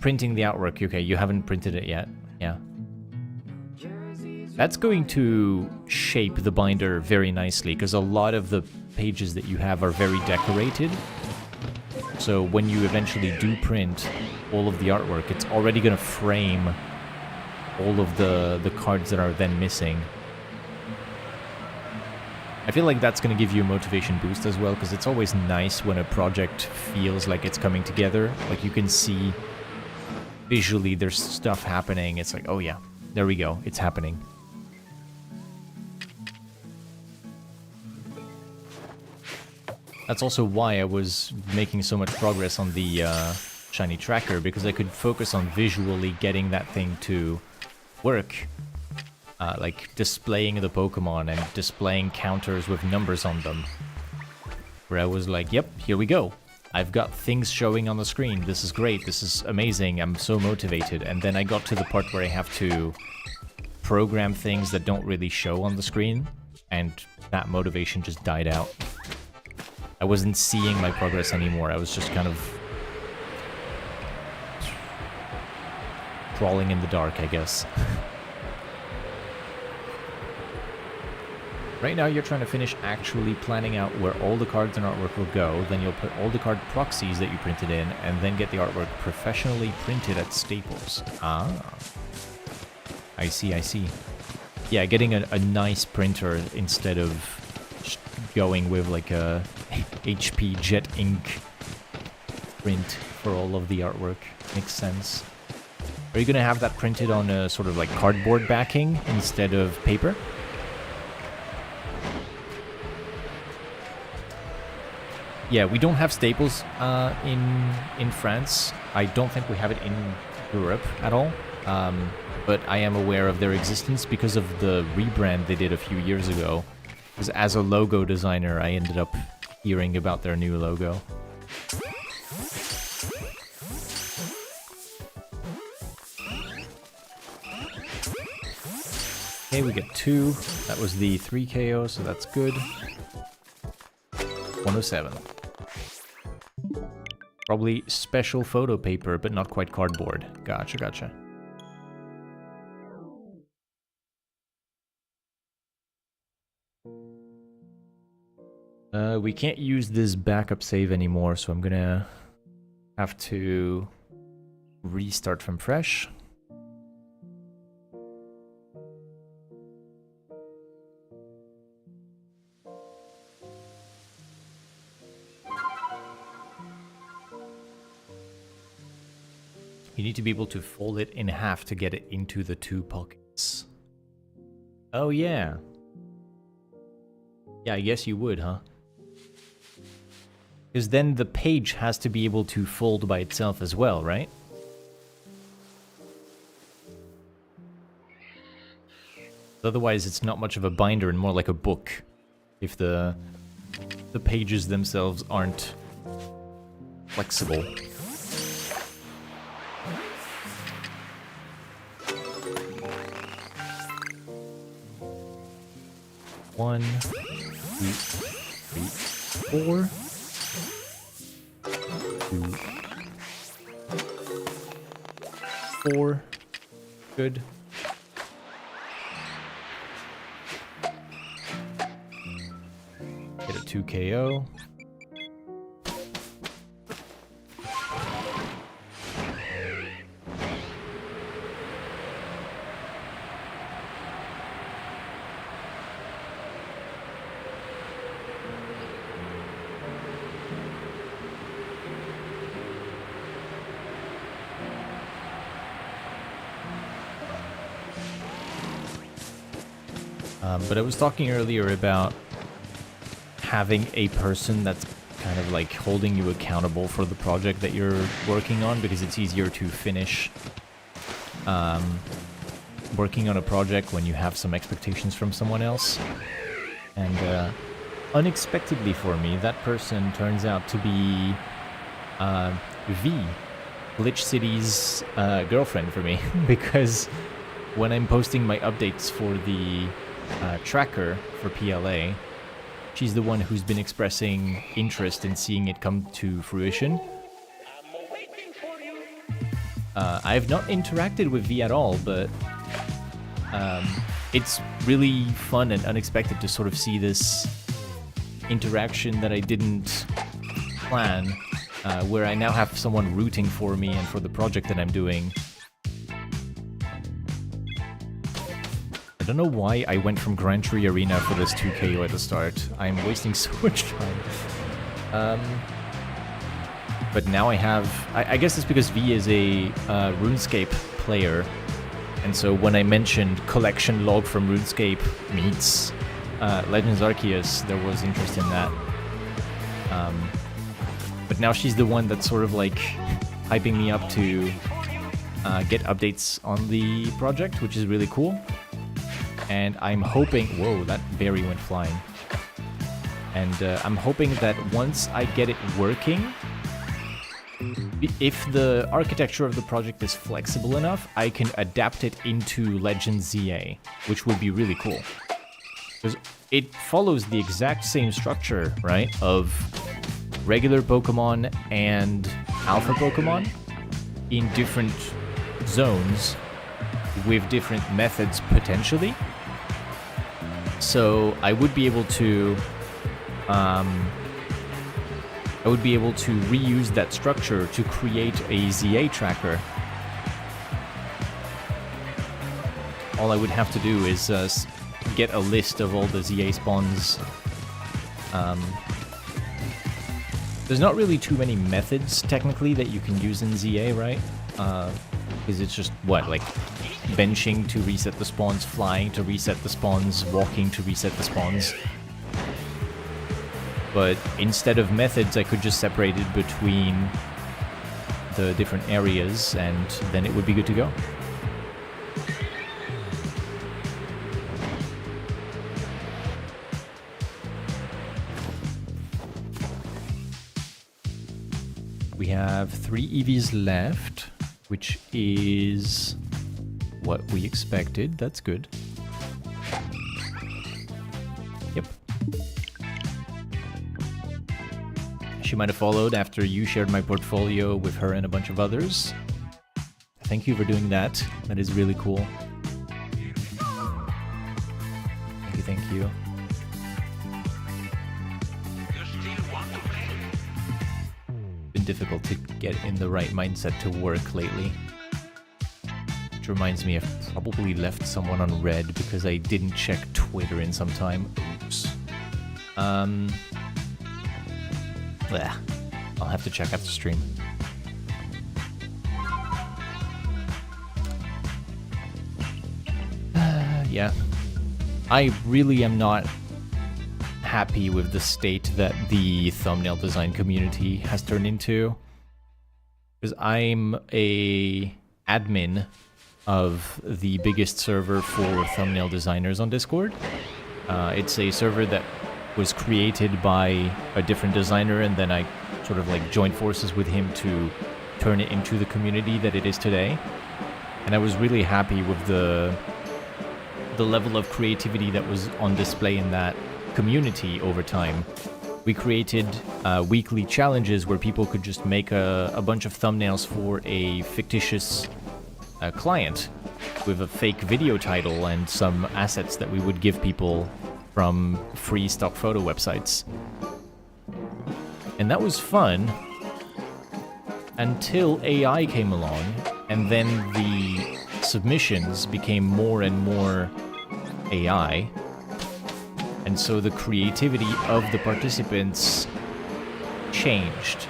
Printing the artwork? Okay, you haven't printed it yet. Yeah. That's going to shape the binder very nicely because a lot of the pages that you have are very decorated. So when you eventually do print all of the artwork, it's already going to frame all of the cards that are then missing. I feel like that's going to give you a motivation boost as well, because it's always nice when a project feels like it's coming together. Like you can see visually there's stuff happening. It's like, oh yeah, there we go, it's happening. That's also why I was making so much progress on the shiny tracker, because I could focus on visually getting that thing to work, like displaying the Pokemon and displaying counters with numbers on them, where I was like, yep, here we go, I've got things showing on the screen, this is great, this is amazing, I'm so motivated. And then I got to the part where I have to program things that don't really show on the screen, and that motivation just died out. I wasn't seeing my progress anymore. I was just kind of crawling in the dark, I guess. Right now, you're trying to finish actually planning out where all the cards and artwork will go. Then you'll put all the card proxies that you printed in, and then get the artwork professionally printed at Staples. Ah. I see, I see. Yeah, getting a nice printer instead of going with like a HP Jet Ink print for all of the artwork. Makes sense. Are you gonna have that printed on a sort of like cardboard backing instead of paper? Yeah, we don't have Staples in France. I don't think we have it in Europe at all. But I am aware of their existence because of the rebrand they did a few years ago. Because as a logo designer, I ended up hearing about their new logo. Okay, we get 2. That was the 3 KO, so that's good. 107. Probably special photo paper, but not quite cardboard. Gotcha, gotcha. We can't use this backup save anymore, so I'm gonna have to restart from fresh. You need to be able to fold it in half to get it into the 2 pockets. Oh yeah. Yeah, I guess you would, huh? Because then the page has to be able to fold by itself as well, right? Otherwise, it's not much of a binder and more like a book. If the pages themselves aren't flexible. One, 2, 3, 4. 2, 4. Good. Get a 2 KO. But I was talking earlier about having a person that's kind of like holding you accountable for the project that you're working on, because it's easier to finish working on a project when you have some expectations from someone else. And unexpectedly for me, that person turns out to be Eevee, Glitch City's girlfriend for me, because when I'm posting my updates for the tracker for PLA, she's the one who's been expressing interest in seeing it come to fruition. I have not interacted with V at all, but it's really fun and unexpected to sort of see this interaction that I didn't plan, where I now have someone rooting for me and for the project that I'm doing. I don't know why I went from Grand Tree Arena for this 2 KO at the start. I'm wasting so much time. But now I have... I guess it's because V is a RuneScape player. And so when I mentioned collection log from RuneScape meets Legends Arceus, there was interest in that. But now she's the one that's sort of like hyping me up to get updates on the project, which is really cool. And I'm hoping... Whoa, that berry went flying. And I'm hoping that once I get it working, if the architecture of the project is flexible enough, I can adapt it into Legends ZA, which would be really cool. Because it follows the exact same structure, right, of regular Pokemon and Alpha Pokemon in different zones with different methods potentially. So I would be able to reuse that structure to create a ZA tracker. All I would have to do is get a list of all the ZA spawns. There's not really too many methods, technically, that you can use in ZA, right? Because it's just, what, like benching to reset the spawns, flying to reset the spawns, walking to reset the spawns. But instead of methods, I could just separate it between the different areas, and then it would be good to go. We have 3 Eevees left, which is what we expected. That's good. Yep. She might have followed after you shared my portfolio with her and a bunch of others. Thank you for doing that. That is really cool. Thank you. Been difficult to get in the right mindset to work lately. Which reminds me, I've probably left someone on red because I didn't check Twitter in some time. Oops. I'll have to check after stream. Yeah. I really am not happy with the state that the thumbnail design community has turned into. Because I'm a admin of the biggest server for thumbnail designers on Discord. It's a server that was created by a different designer, and then I sort of like joined forces with him to turn it into the community that it is today. And I was really happy with the level of creativity that was on display in that community over time. We created weekly challenges where people could just make a bunch of thumbnails for a fictitious client with a fake video title and some assets that we would give people from free stock photo websites. And that was fun until AI came along, and then the submissions became more and more AI. And so the creativity of the participants changed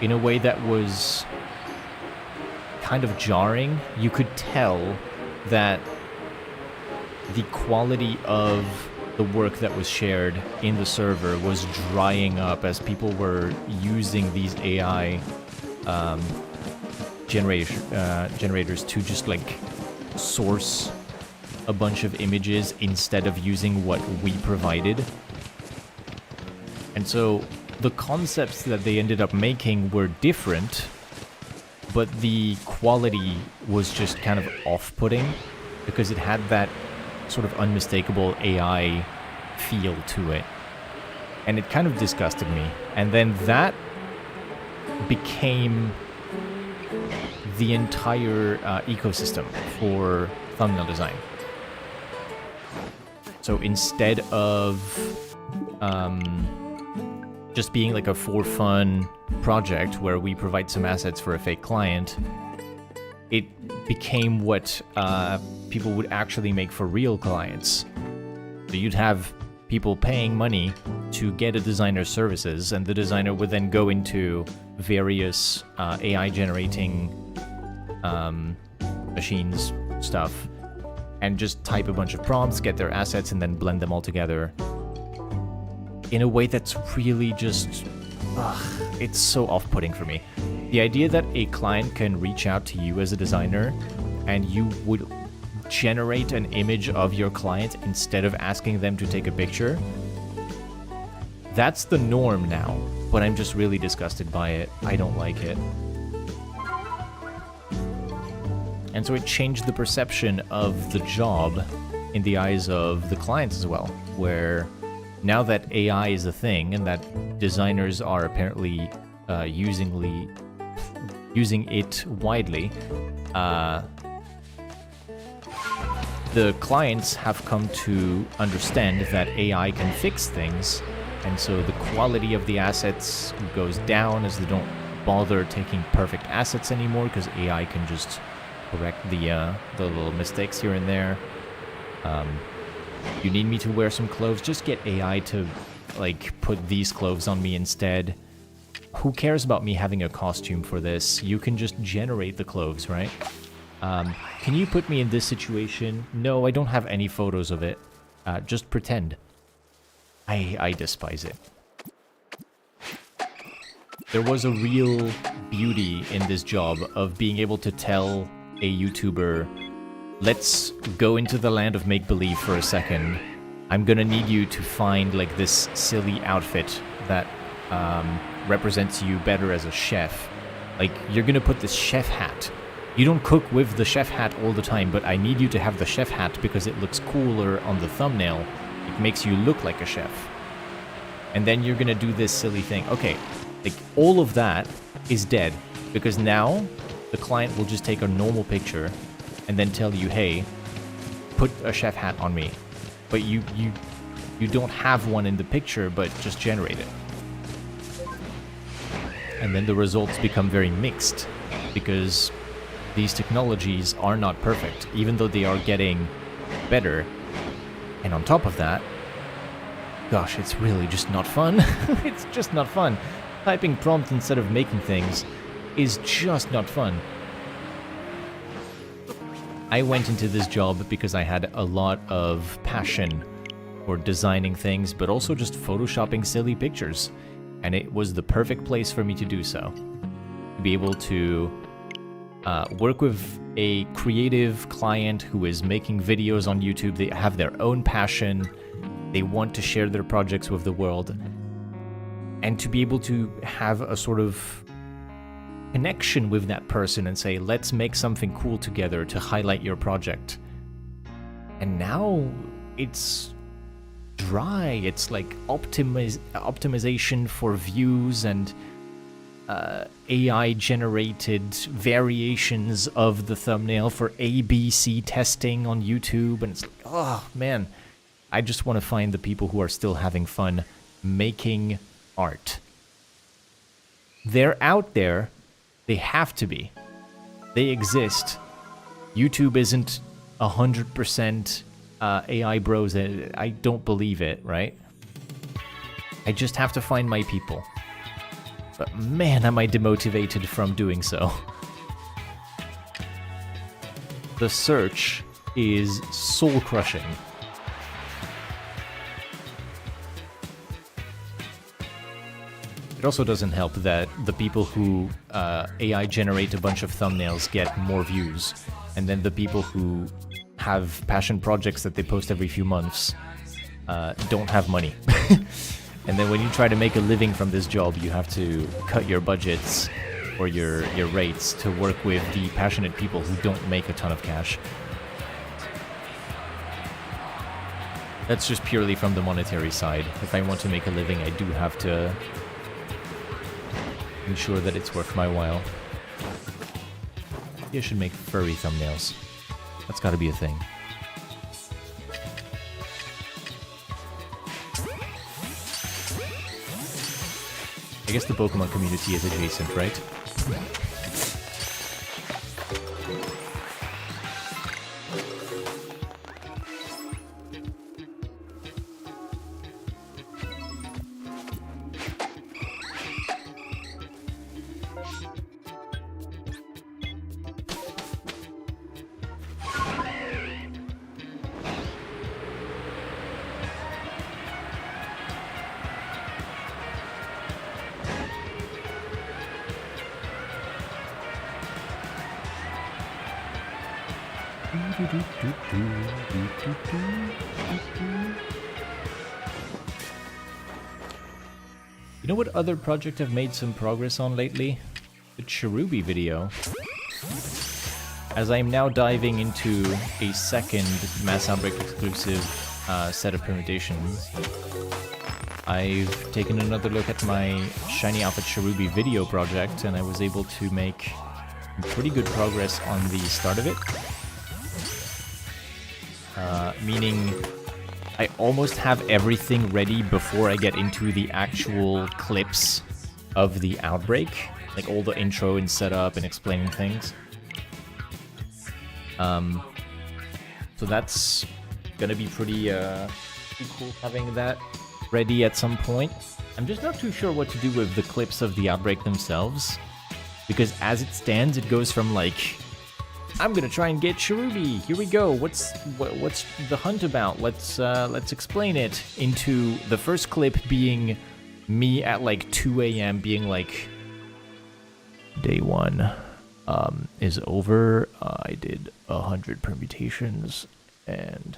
in a way that was kind of jarring. You could tell that the quality of the work that was shared in the server was drying up as people were using these AI generators to just like source a bunch of images instead of using what we provided. And so the concepts that they ended up making were different, but the quality was just kind of off-putting because it had that sort of unmistakable AI feel to it. And it kind of disgusted me. And then that became the entire ecosystem for thumbnail design. So instead of just being like a for fun project where we provide some assets for a fake client, it became what people would actually make for real clients. So you'd have people paying money to get a designer's services, and the designer would then go into various AI generating machines stuff and just type a bunch of prompts, get their assets, and then blend them all together in a way that's really just... it's so off-putting for me. The idea that a client can reach out to you as a designer and you would generate an image of your client instead of asking them to take a picture, that's the norm now, but I'm just really disgusted by it. I don't like it. And so it changed the perception of the job in the eyes of the clients as well, where now that AI is a thing and that designers are apparently using it widely, the clients have come to understand that AI can fix things, and so the quality of the assets goes down as they don't bother taking perfect assets anymore because AI can just correct the little mistakes here and there. You need me to wear some clothes? Just get AI to, like, put these clothes on me instead. Who cares about me having a costume for this? You can just generate the clothes, right? Can you put me in this situation? No, I don't have any photos of it. Just pretend. I despise it. There was a real beauty in this job of being able to tell a YouTuber, let's go into the land of make-believe for a second. I'm gonna need you to find, like, this silly outfit that represents you better as a chef. Like, you're gonna put this chef hat. You don't cook with the chef hat all the time, but I need you to have the chef hat because it looks cooler on the thumbnail. It makes you look like a chef. And then you're gonna do this silly thing. Okay, like, all of that is dead because now the client will just take a normal picture and then tell you, hey, put a chef hat on me. But you don't have one in the picture, but just generate it. And then the results become very mixed because these technologies are not perfect, even though they are getting better. And on top of that, gosh, it's really just not fun. It's just not fun. Typing prompt instead of making things is just not fun. I went into this job because I had a lot of passion for designing things, but also just photoshopping silly pictures. And it was the perfect place for me to do so. To be able to work with a creative client who is making videos on YouTube. They have their own passion. They want to share their projects with the world. And to be able to have a sort of connection with that person and say, let's make something cool together to highlight your project. And now it's dry. It's like optimization for views and AI generated variations of the thumbnail for ABC testing on YouTube. And it's like, oh man, I just want to find the people who are still having fun making art. They're out there. They have to be. They exist. YouTube isn't 100% AI bros. I don't believe it, right? I just have to find my people. But man, am I demotivated from doing so. The search is soul-crushing. It also doesn't help that the people who AI generate a bunch of thumbnails get more views, and then the people who have passion projects that they post every few months don't have money. And then when you try to make a living from this job, you have to cut your budgets or your rates to work with the passionate people who don't make a ton of cash. That's just purely from the monetary side. If I want to make a living, I do have to ensure that it's worth my while. Maybe I should make furry thumbnails. That's gotta be a thing. I guess the Pokemon community is adjacent, right? You know what other project I've made some progress on lately? The Cherubi video. as I am now diving into a second Mass Outbreak exclusive set of permutations, I've taken another look at my Shiny Outfit Cherubi video project, and I was able to make pretty good progress on the start of it. Meaning I almost have everything ready before I get into the actual clips of the outbreak, like all the intro and setup and explaining things. So that's gonna be pretty cool having that ready at some point. I'm just not too sure what to do with the clips of the outbreak themselves, because as it stands, it goes from like, I'm gonna try and get Cherubi. Here we go. What's the hunt about? Let's explain it. Into the first clip being me at like 2 a.m. being like, day 1 is over. I did 100 permutations and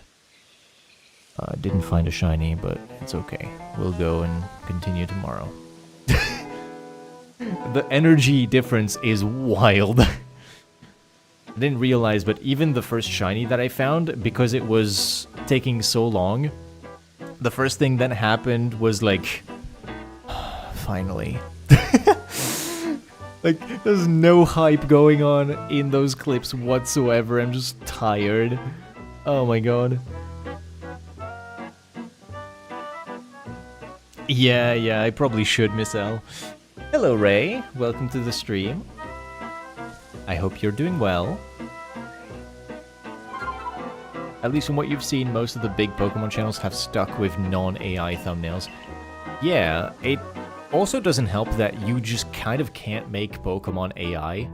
didn't find a shiny, but it's okay. We'll go and continue tomorrow. The energy difference is wild. I didn't realize, but even the first shiny that I found, because it was taking so long, the first thing that happened was like, finally. Like, there's no hype going on in those clips whatsoever. I'm just tired. Oh my god. Yeah, I probably should, Miss L. Hello, Ray. Welcome to the stream. I hope you're doing well. At least from what you've seen, most of the big Pokemon channels have stuck with non-AI thumbnails. Yeah, it also doesn't help that you just kind of can't make Pokemon AI.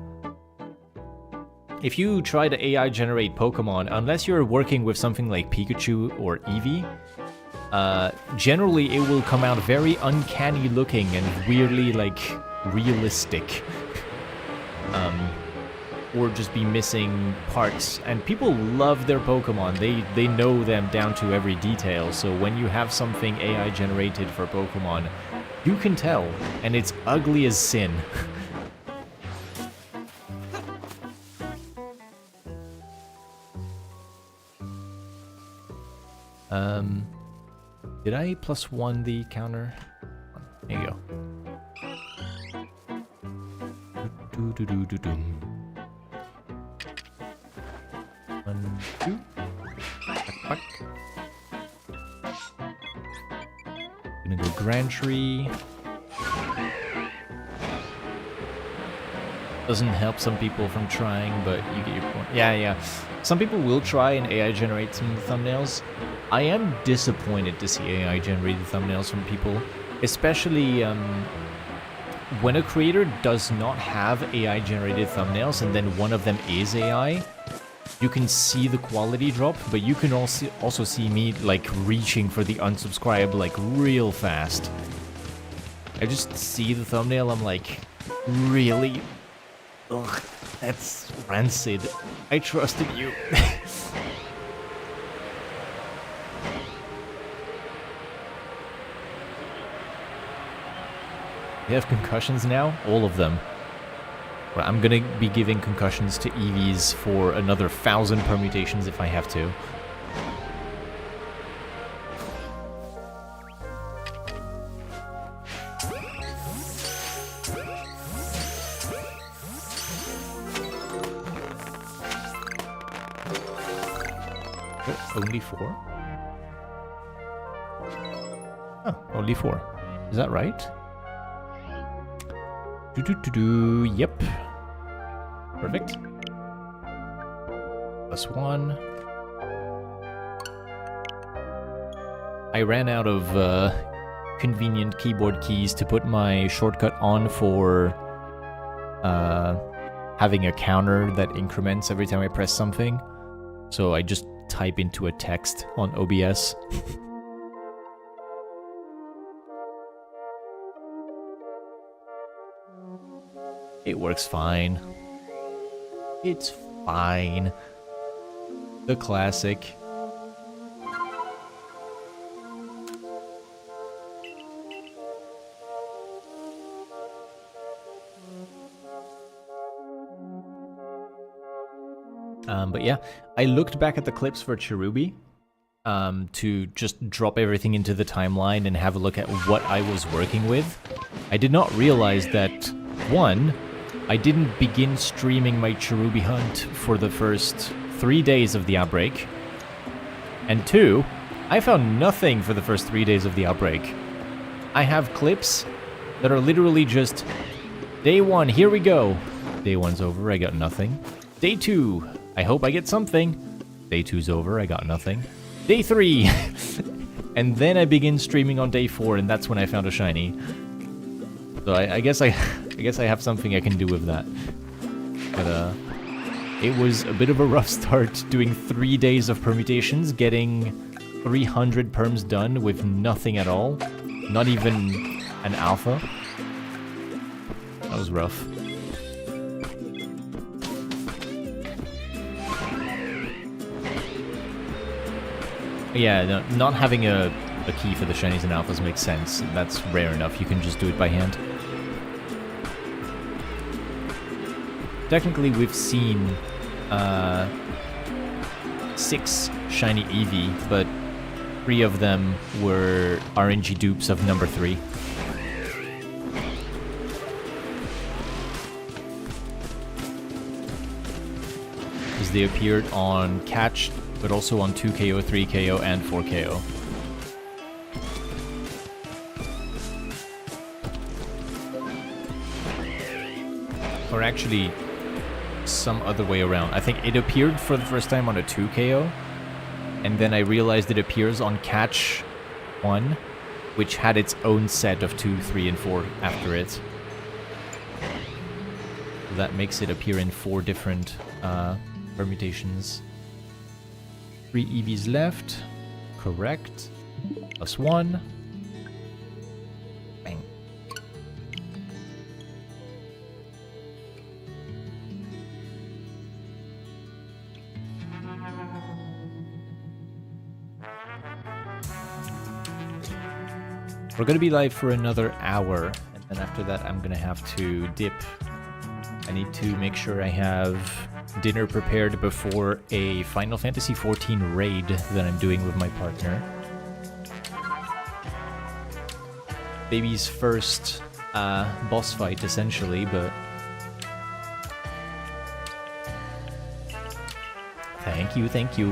If you try to AI generate Pokemon, unless you're working with something like Pikachu or Eevee, generally it will come out very uncanny looking and weirdly, like, realistic. Or just be missing parts. And people love their Pokemon. They know them down to every detail. So when you have something AI generated for Pokemon, you can tell. And it's ugly as sin. Did I +1 the counter? There you go. 1, 2. Back. Gonna go Grand Tree. Doesn't help some people from trying, but you get your point. Yeah. Some people will try and AI generate some thumbnails. I am disappointed to see AI generated thumbnails from people, especially when a creator does not have AI generated thumbnails and then one of them is AI. You can see the quality drop, but you can also see me, like, reaching for the unsubscribe, like, real fast. I just see the thumbnail, I'm like, really? Ugh, that's rancid. I trusted you. You have concussions now? All of them. Well, I'm gonna be giving concussions to Eevees for another 1,000 permutations if I have to. Only 4? Oh, only 4. Is that right? Yep. Perfect. +1. I ran out of convenient keyboard keys to put my shortcut on for having a counter that increments every time I press something. So I just type into a text on OBS. It works fine. It's fine. The classic. But yeah, I looked back at the clips for Cherubi to just drop everything into the timeline and have a look at what I was working with. I did not realize that, one, I didn't begin streaming my Cherubi hunt for the first 3 days of the outbreak. And two, I found nothing for the first 3 days of the outbreak. I have clips that are literally just, day 1, here we go. Day 1's over, I got nothing. Day 2, I hope I get something. Day 2's over, I got nothing. Day 3! And then I begin streaming on day 4, and that's when I found a shiny. So I guess I have something I can do with that. But it was a bit of a rough start doing 3 days of permutations, getting 300 perms done with nothing at all. Not even an alpha. That was rough. Yeah, no, not having a key for the shinies and alphas makes sense. That's rare enough. You can just do it by hand. Technically, we've seen 6 shiny Eevee, but 3 of them were RNG dupes of number 3. Because they appeared on Catch, but also on 2KO, 3KO, and 4KO. Or actually, some other way around. I think it appeared for the first time on a 2KO, and then I realized it appears on Catch 1, which had its own set of 2, 3, and 4 after it. That makes it appear in 4 different permutations. 3 EVs left. Correct. +1. Bang. We're gonna be live for another hour, and then after that I'm gonna have to dip. I need to make sure I have dinner prepared before a Final Fantasy XIV raid that I'm doing with my partner. Baby's first boss fight, essentially, but... Thank you, thank you.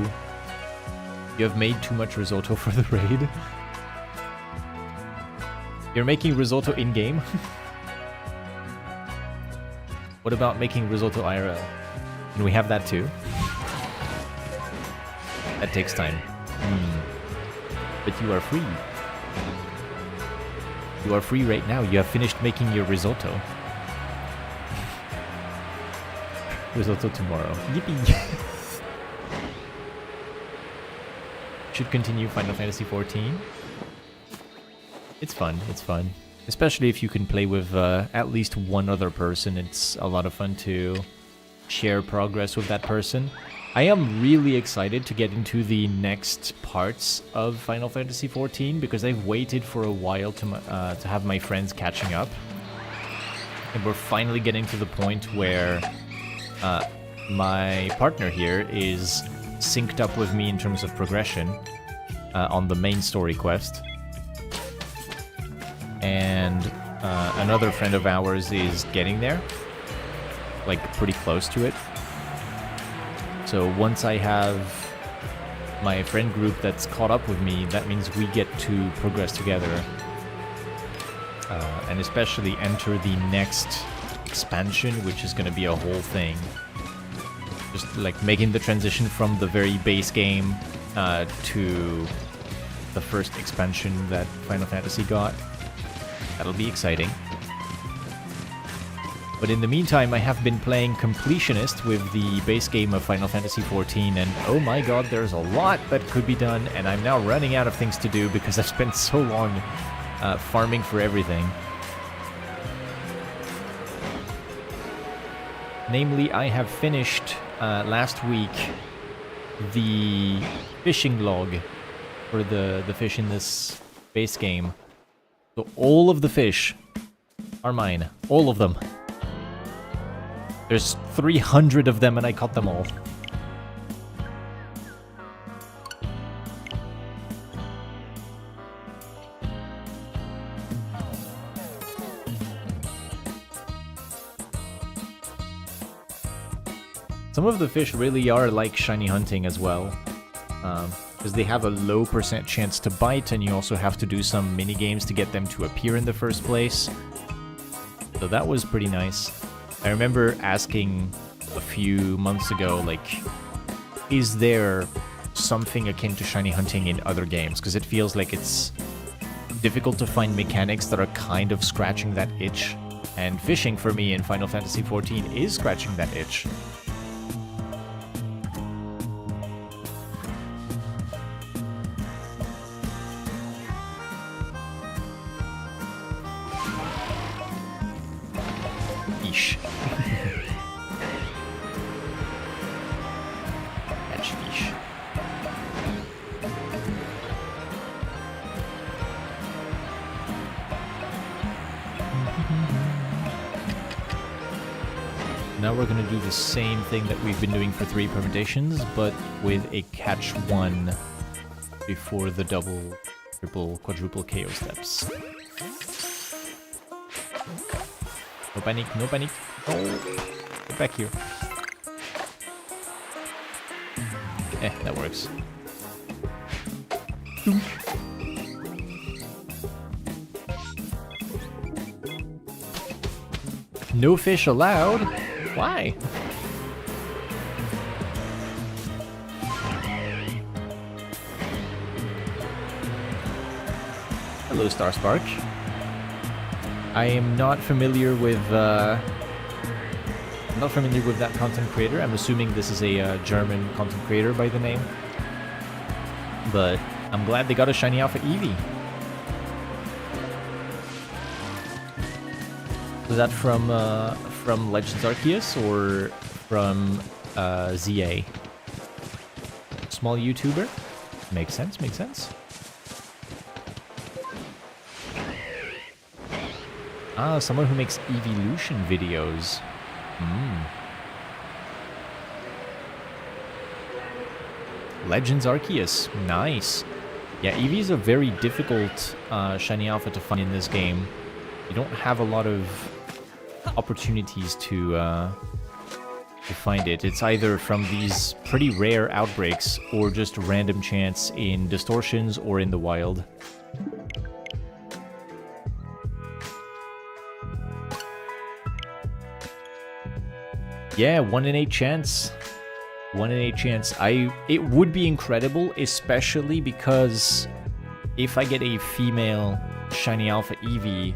You have made too much risotto for the raid. You're making risotto in-game? What about making risotto IRL? Can we have that too? That takes time. But you are free. You are free right now. You have finished making your risotto. Risotto tomorrow. Yippee! Should continue Final Fantasy XIV. It's fun, it's fun. Especially if you can play with at least one other person. It's a lot of fun to share progress with that person. I am really excited to get into the next parts of Final Fantasy XIV because I've waited for a while to have my friends catching up. And we're finally getting to the point where my partner here is synced up with me in terms of progression on the main story quest. And another friend of ours is getting there, like pretty close to it. So once I have my friend group that's caught up with me, that means we get to progress together. And especially enter the next expansion, which is going to be a whole thing. Just like making the transition from the very base game to the first expansion that Final Fantasy got. That'll be exciting. But in the meantime, I have been playing Completionist with the base game of Final Fantasy XIV, and oh my god, there's a lot that could be done, and I'm now running out of things to do because I've spent so long farming for everything. Namely, I have finished last week the fishing log for the fish in this base game. So all of the fish are mine. All of them. There's 300 of them and I caught them all. Some of the fish really are like shiny hunting as well. Because they have a low % chance to bite, and you also have to do some mini games to get them to appear in the first place. So that was pretty nice. I remember asking a few months ago, like, is there something akin to shiny hunting in other games? Because it feels like it's difficult to find mechanics that are kind of scratching that itch. And fishing for me in Final Fantasy XIV is scratching that itch. Fish. Catch fish. Now we're gonna do the same thing that we've been doing for 3 permutations, but with a catch 1 before the double, triple, quadruple KO steps. No panic, no panic. Oh, get back here. That works. No fish allowed? Why? Hello, Starspark. I am not familiar with that content creator. I'm assuming this is a German content creator by the name. But I'm glad they got a shiny alpha Eevee. Was that from Legends Arceus or from ZA? Small YouTuber? Makes sense, makes sense. Ah, someone who makes evolution videos. Legends Arceus. Nice. Yeah, Eevee is a very difficult shiny alpha to find in this game. You don't have a lot of opportunities to find it. It's either from these pretty rare outbreaks or just random chance in distortions or in the wild. Yeah, 1 in 8 chance. 1 in 8 chance. It would be incredible, especially because if I get a female shiny alpha Eevee,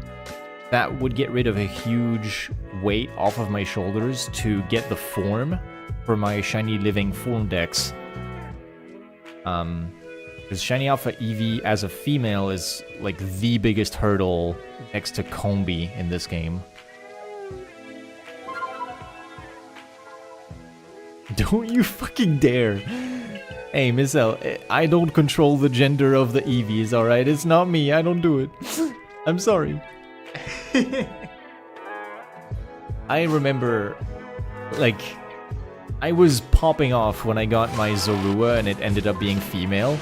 that would get rid of a huge weight off of my shoulders to get the form for my shiny living form dex. Because shiny alpha Eevee as a female is like the biggest hurdle next to Combi in this game. Don't you fucking dare. Hey, Miss L, I don't control the gender of the Eevees, alright? It's not me, I don't do it. I'm sorry. I remember, like, I was popping off when I got my Zorua and it ended up being female.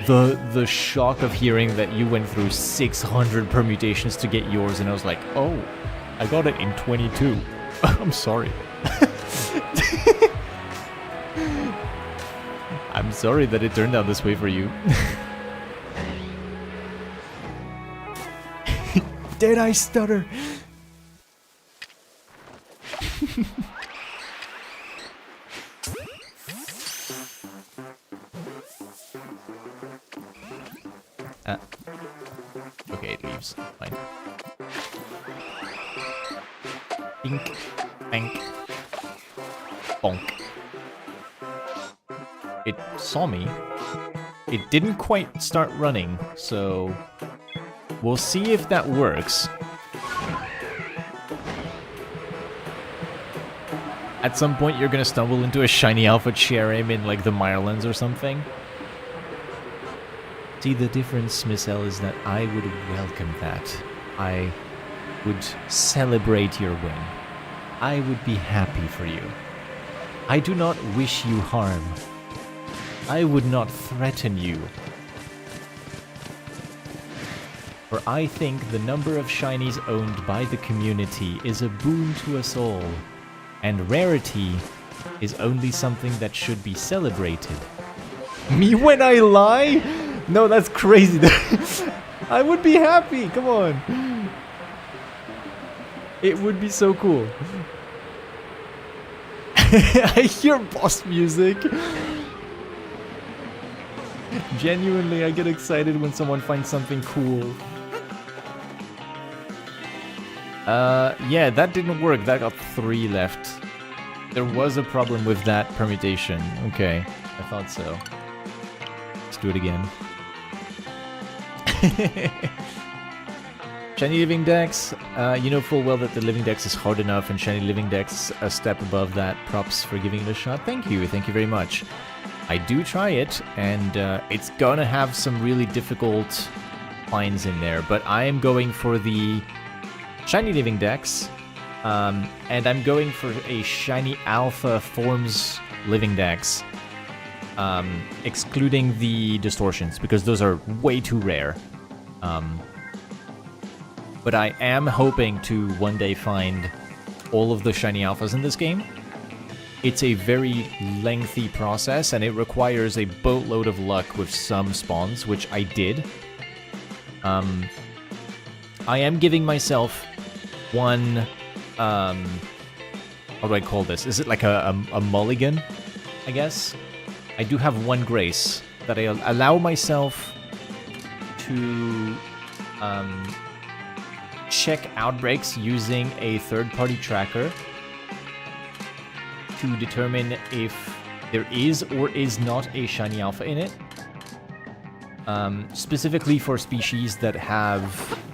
The shock of hearing that you went through 600 permutations to get yours, and I was like, oh, I got it in 22. I'm sorry. I'm sorry that it turned out this way for you. Did I stutter? Okay, it leaves. Fine. Bink, bank, bonk. It saw me. It didn't quite start running, so we'll see if that works. At some point, you're gonna stumble into a shiny alpha Cherim in like the Mirelands or something. See, the difference, Miss L, is that I would welcome that. I would celebrate your win. I would be happy for you. I do not wish you harm. I would not threaten you. For I think the number of shinies owned by the community is a boon to us all, and rarity is only something that should be celebrated. Me when I lie? No, that's crazy. I would be happy. Come on. It would be so cool. I hear boss music. Genuinely, I get excited when someone finds something cool. Yeah, that didn't work. That got 3 left. There was a problem with that permutation. Okay, I thought so. Let's do it again. Shiny Living Dex. You know full well that the Living Dex is hard enough, and Shiny Living Dex a step above that. Props for giving it a shot. Thank you very much. I do try it, and it's gonna have some really difficult finds in there, but I am going for the Shiny Living Dex, and I'm going for a Shiny Alpha Forms Living Dex, excluding the distortions, because those are way too rare. But I am hoping to one day find all of the Shiny Alphas in this game. It's a very lengthy process, and it requires a boatload of luck with some spawns, which I did. I am giving myself one, how do I call this? Is it like a mulligan, I guess? I do have one grace that I allow myself to check outbreaks using a third-party tracker to determine if there is or is not a Shiny Alpha in it. Specifically for species that have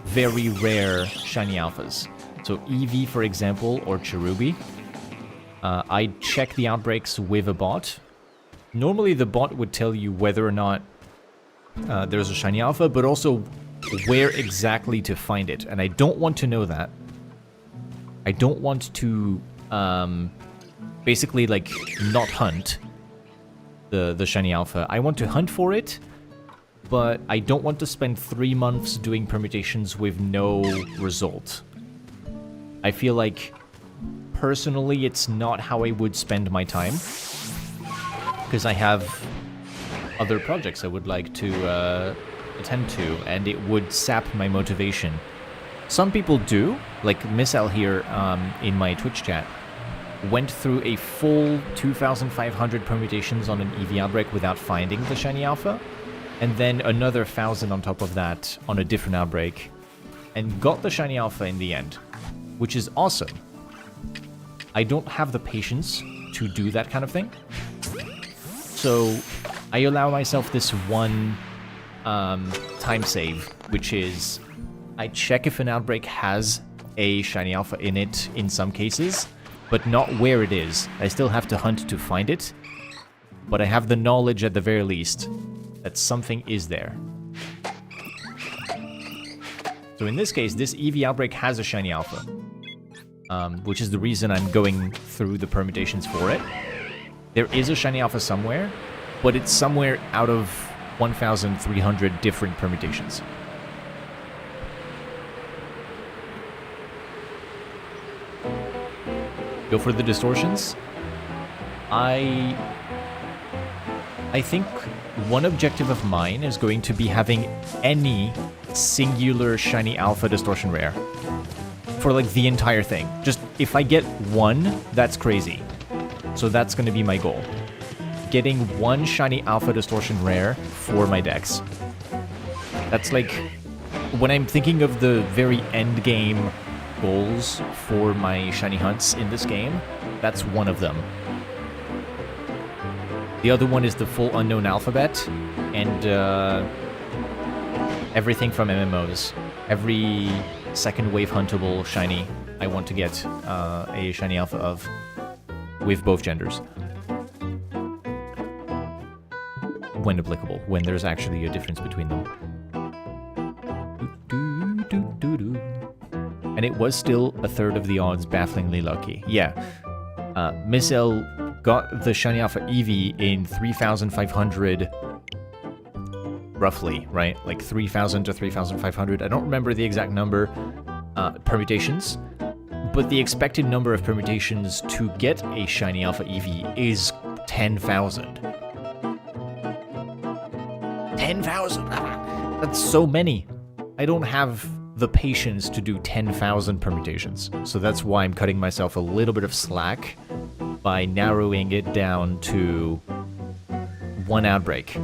very rare Shiny Alphas. So Eevee, for example, or Cherubi. I check the outbreaks with a bot. Normally the bot would tell you whether or not there's a Shiny Alpha, but also where exactly to find it. And I don't want to know that. I don't want to basically like not hunt the Shiny Alpha. I want to hunt for it, but I don't want to spend 3 months doing permutations with no result. I feel like, personally, it's not how I would spend my time, because I have other projects I would like to attend to, and it would sap my motivation. Some people do, like Miss L here in my Twitch chat, went through a full 2,500 permutations on an Eevee outbreak without finding the Shiny Alpha, and then another 1,000 on top of that on a different outbreak, and got the Shiny Alpha in the end, which is awesome. I don't have the patience to do that kind of thing, so I allow myself this one time save, which is I check if an outbreak has a Shiny Alpha in it in some cases, but not where it is. I still have to hunt to find it, but I have the knowledge at the very least that something is there. So in this case, this Eevee outbreak has a Shiny Alpha, which is the reason I'm going through the permutations for it. There is a Shiny Alpha somewhere, but it's somewhere out of 1,300 different permutations. Go for the distortions. I think one objective of mine is going to be having any singular Shiny Alpha distortion rare for like the entire thing. Just if I get one, that's crazy. So that's going to be my goal. Getting one Shiny Alpha distortion rare for my decks. That's like, when I'm thinking of the very end game goals for my shiny hunts in this game, that's one of them. The other one is the full unknown alphabet, and everything from MMOs. Every second wave huntable shiny I want to get a Shiny Alpha of, with both genders. When applicable, when there's actually a difference between them. And it was still a third of the odds, bafflingly lucky. Yeah. Miss L got the Shiny Alpha Eevee in 3,500, roughly, right? Like 3,000 to 3,500. I don't remember the exact number, permutations. but the expected number of permutations to get a shiny Alpha Eevee is 10,000. 10,000! That's so many. I don't have the patience to do 10,000 permutations. So that's why I'm cutting myself a little bit of slack by narrowing it down to one outbreak.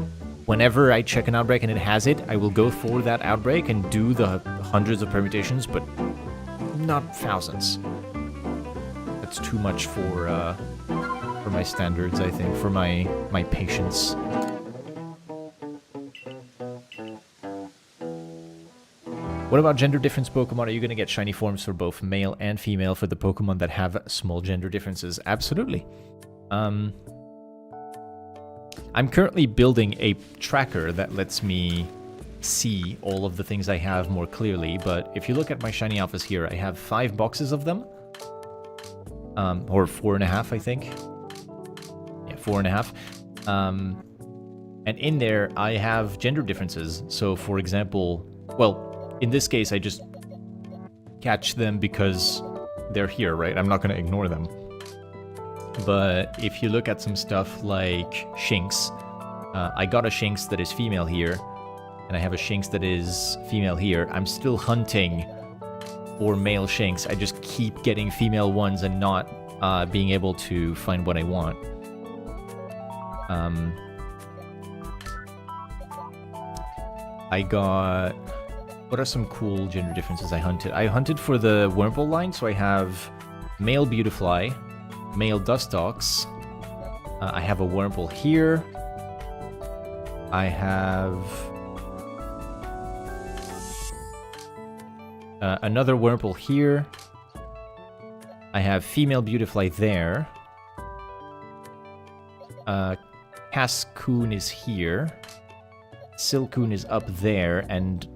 Whenever I check an outbreak and it has it, I will go for that outbreak and do the hundreds of permutations, but not thousands. That's too much for my standards, I think, for my patience. What about gender difference Pokemon? Are you going to get shiny forms for both male and female for the Pokemon that have small gender differences? Absolutely. I'm currently building a tracker that lets me see all of the things I have more clearly, but if you look at my shiny alphas here, I have 5 boxes of them. Or 4.5, I think. Yeah, 4.5. And in there, I have gender differences. So, for example, well, in this case, I just catch them because they're here, right? I'm not going to ignore them. But if you look at some stuff like Shinx, I got a Shinx that is female here, and I have a Shinx that is female here. I'm still hunting for male Shinx. I just keep getting female ones and not being able to find what I want. I got... What are some cool gender differences I hunted? I hunted for the Wurmple line, so I have male Beautifly, male Dustox. I have a Wurmple here. I have another Wurmple here. I have female Beautifly there. Cascoon is here. Silcoon is up there, and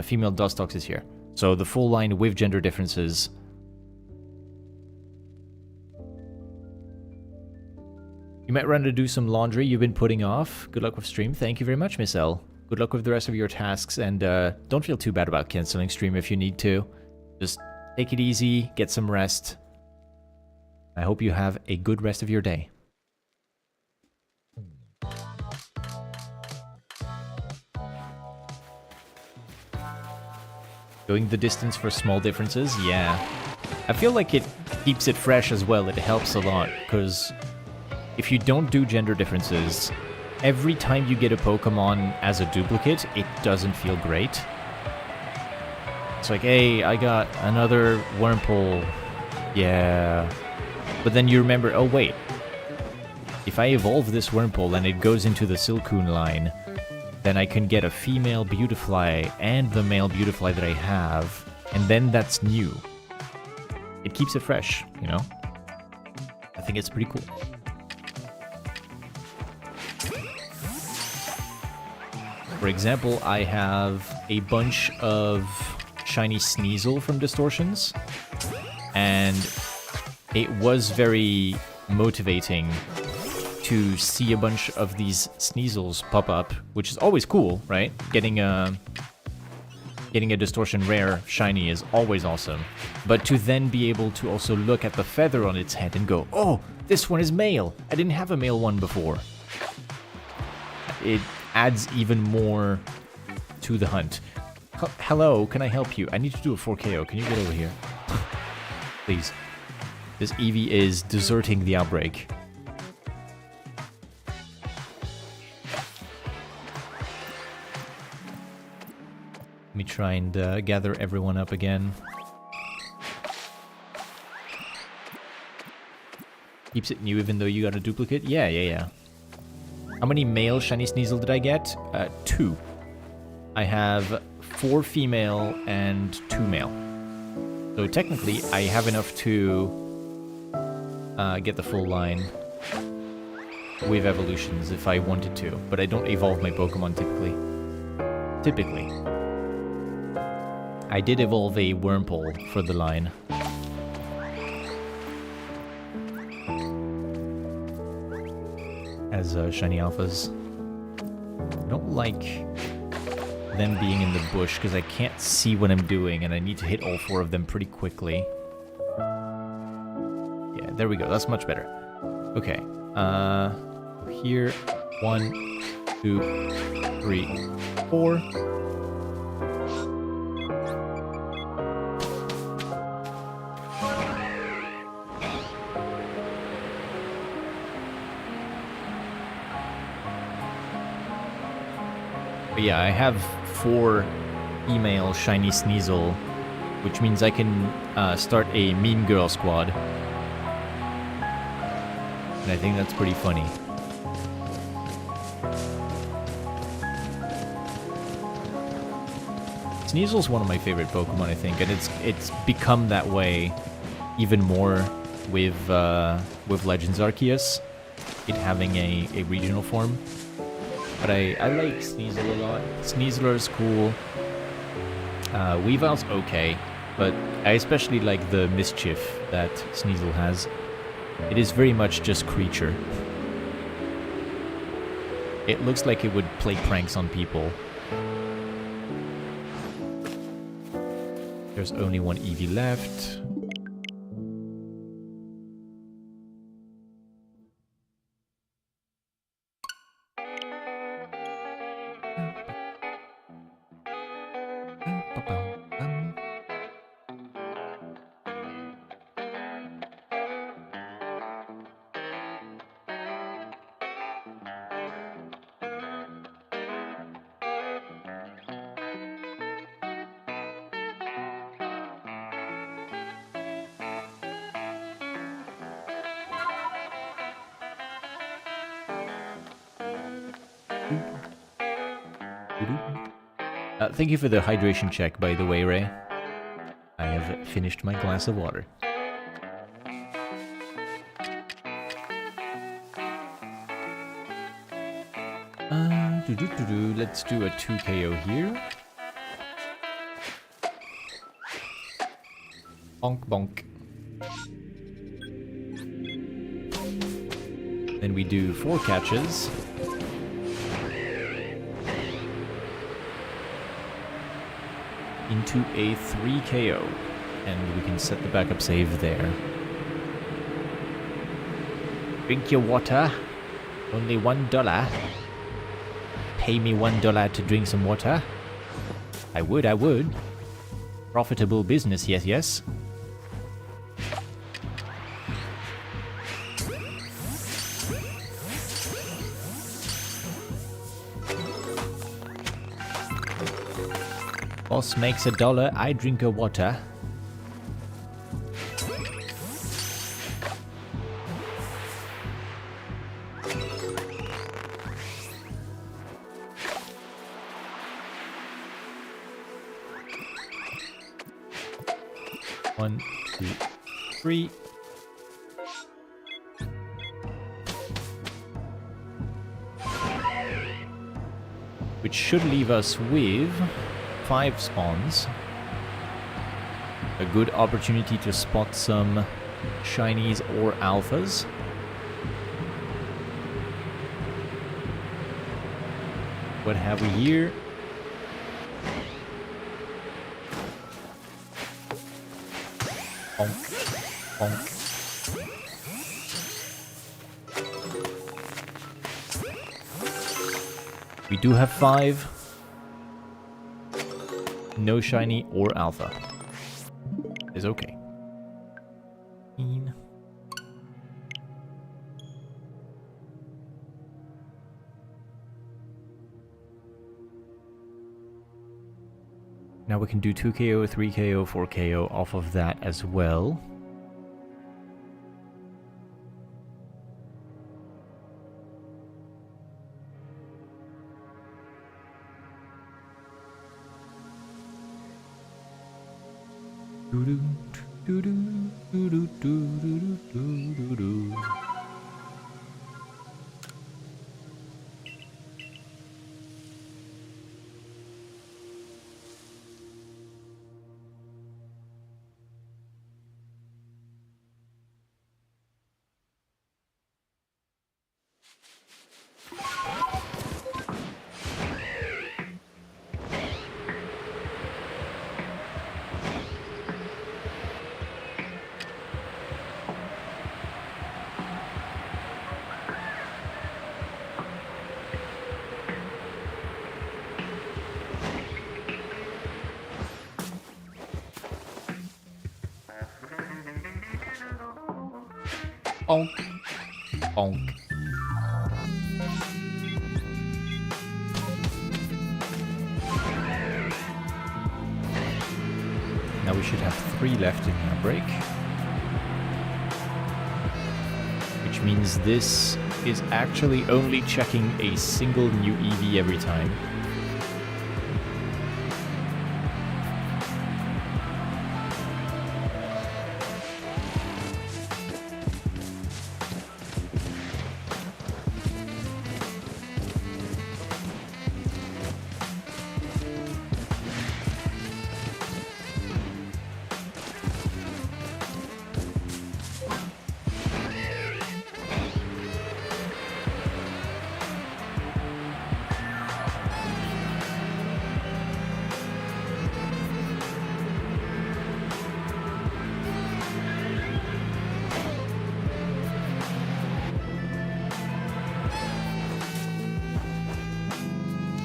female Dustox is here. So the full line with gender differences. You might run to do some laundry you've been putting off. Good luck with stream. Thank you very much, Miss L. Good luck with the rest of your tasks, and don't feel too bad about canceling stream if you need to. Just take it easy, get some rest. I hope you have a good rest of your day. Going the distance for small differences? Yeah. I feel like it keeps it fresh as well. It helps a lot, because if you don't do gender differences, every time you get a Pokemon as a duplicate, it doesn't feel great. It's like, hey, I got another Wurmple. Yeah. But then you remember, oh wait, if I evolve this Wurmple and it goes into the Silcoon line, then I can get a female Beautifly and the male Beautifly that I have, and then that's new. It keeps it fresh, you know? I think it's pretty cool. For example, I have a bunch of shiny Sneasel from Distortions, and it was very motivating to see a bunch of these Sneasels pop up, which is always cool, right? Getting a Distortion Rare shiny is always awesome. But to then be able to also look at the feather on its head and go, oh, this one is male. I didn't have a male one before. It adds even more to the hunt. Hello, can I help you? I need to do a 4KO. Can you get over here? Please. This Eevee is deserting the outbreak. Let me try and gather everyone up again. Keeps it new even though you got a duplicate? Yeah. How many male shiny Sneasel did I get? 2. I have 4 female and 2 male. So technically, I have enough to get the full line with evolutions if I wanted to, but I don't evolve my Pokemon typically. I did evolve a Wurmple for the line. As shiny alphas. I don't like them being in the bush because I can't see what I'm doing and I need to hit all 4 of them pretty quickly. there we go. That's much better. Okay. Here, 1, 2, 3, 4. But yeah, I have 4 email shiny Sneasel, which means I can start a Mean Girl squad. And I think that's pretty funny. Sneasel's one of my favorite Pokemon, I think, and it's become that way even more with Legends Arceus, it having a regional form. But I like Sneasel a lot. Sneasler's cool. Weavile's okay, but I especially like the mischief that Sneasel has. It is very much just creature. It looks like it would play pranks on people. There's only one Eevee left. Thank you for the hydration check, by the way, Ray. I have finished my glass of water. Let's do a 2 KO here. Bonk, bonk. Then we do 4 catches. Into a 3 KO. And we can set the backup save there. Drink your water. Only $1. Pay me $1 to drink some water. I would. Profitable business, yes, yes. Boss makes $1, I drink a water. One, 2, 3. Which should leave us with 5 spawns. A good opportunity to spot some shinies or alphas. What have we here? Bonk. Bonk. We do have 5. No shiny or alpha. Is okay. Now we can do 2 KO, 3 KO, 4 KO off of that as well. Bonk. Bonk. Now we should have 3 left in our break. Which means this is actually only checking a single new Eevee every time.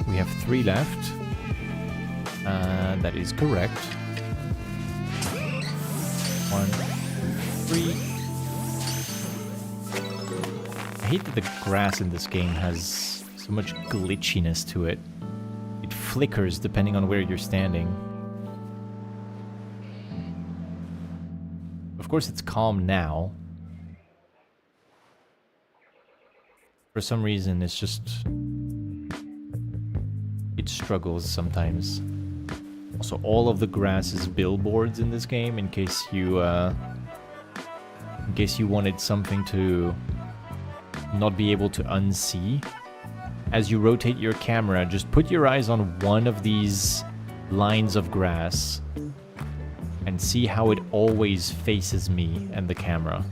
We have 3 left. That is correct. 1, 3. I hate that the grass in this game has so much glitchiness to it. It flickers depending on where you're standing. Of course, it's calm now. For some reason, it's just... it struggles sometimes. Also, all of the grass is billboards in this game, in case you wanted something to not be able to unsee. As you rotate your camera, just put your eyes on one of these lines of grass and see how it always faces me and the camera.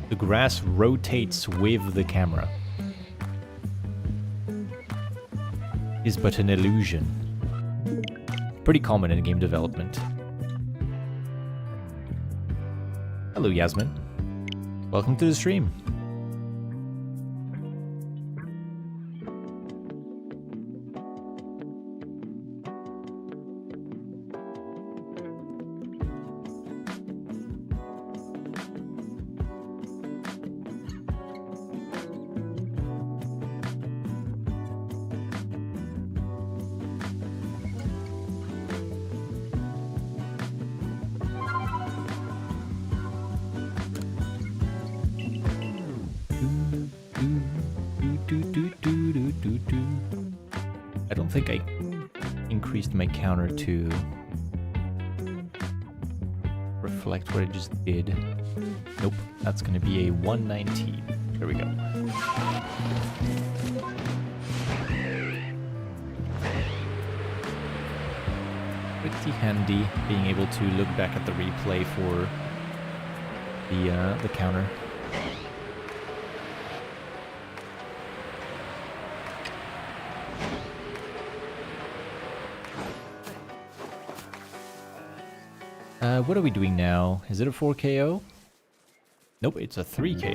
The grass rotates with the camera. Is but an illusion. Pretty common in game development. Hello, Yasmin. Welcome to the stream. I don't think I increased my counter to reflect what I just did. Nope, that's going to be a 119. There we go. Pretty handy being able to look back at the replay for the counter. What are we doing now? Is it a 4 KO? Nope, it's a 3 KO.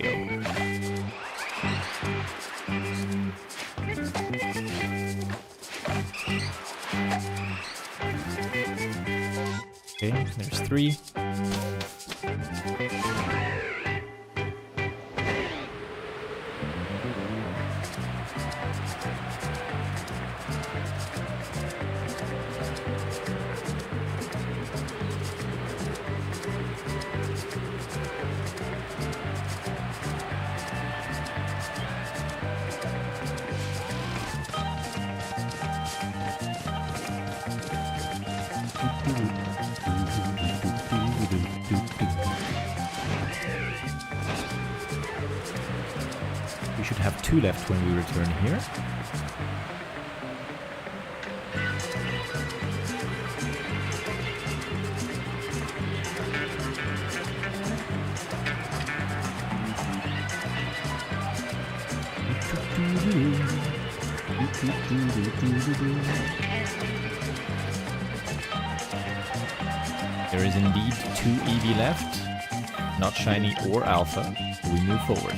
Okay, there's 3. We should have 2 left when we return here. There is indeed 2 Eevee left, not shiny or alpha, so we move forward.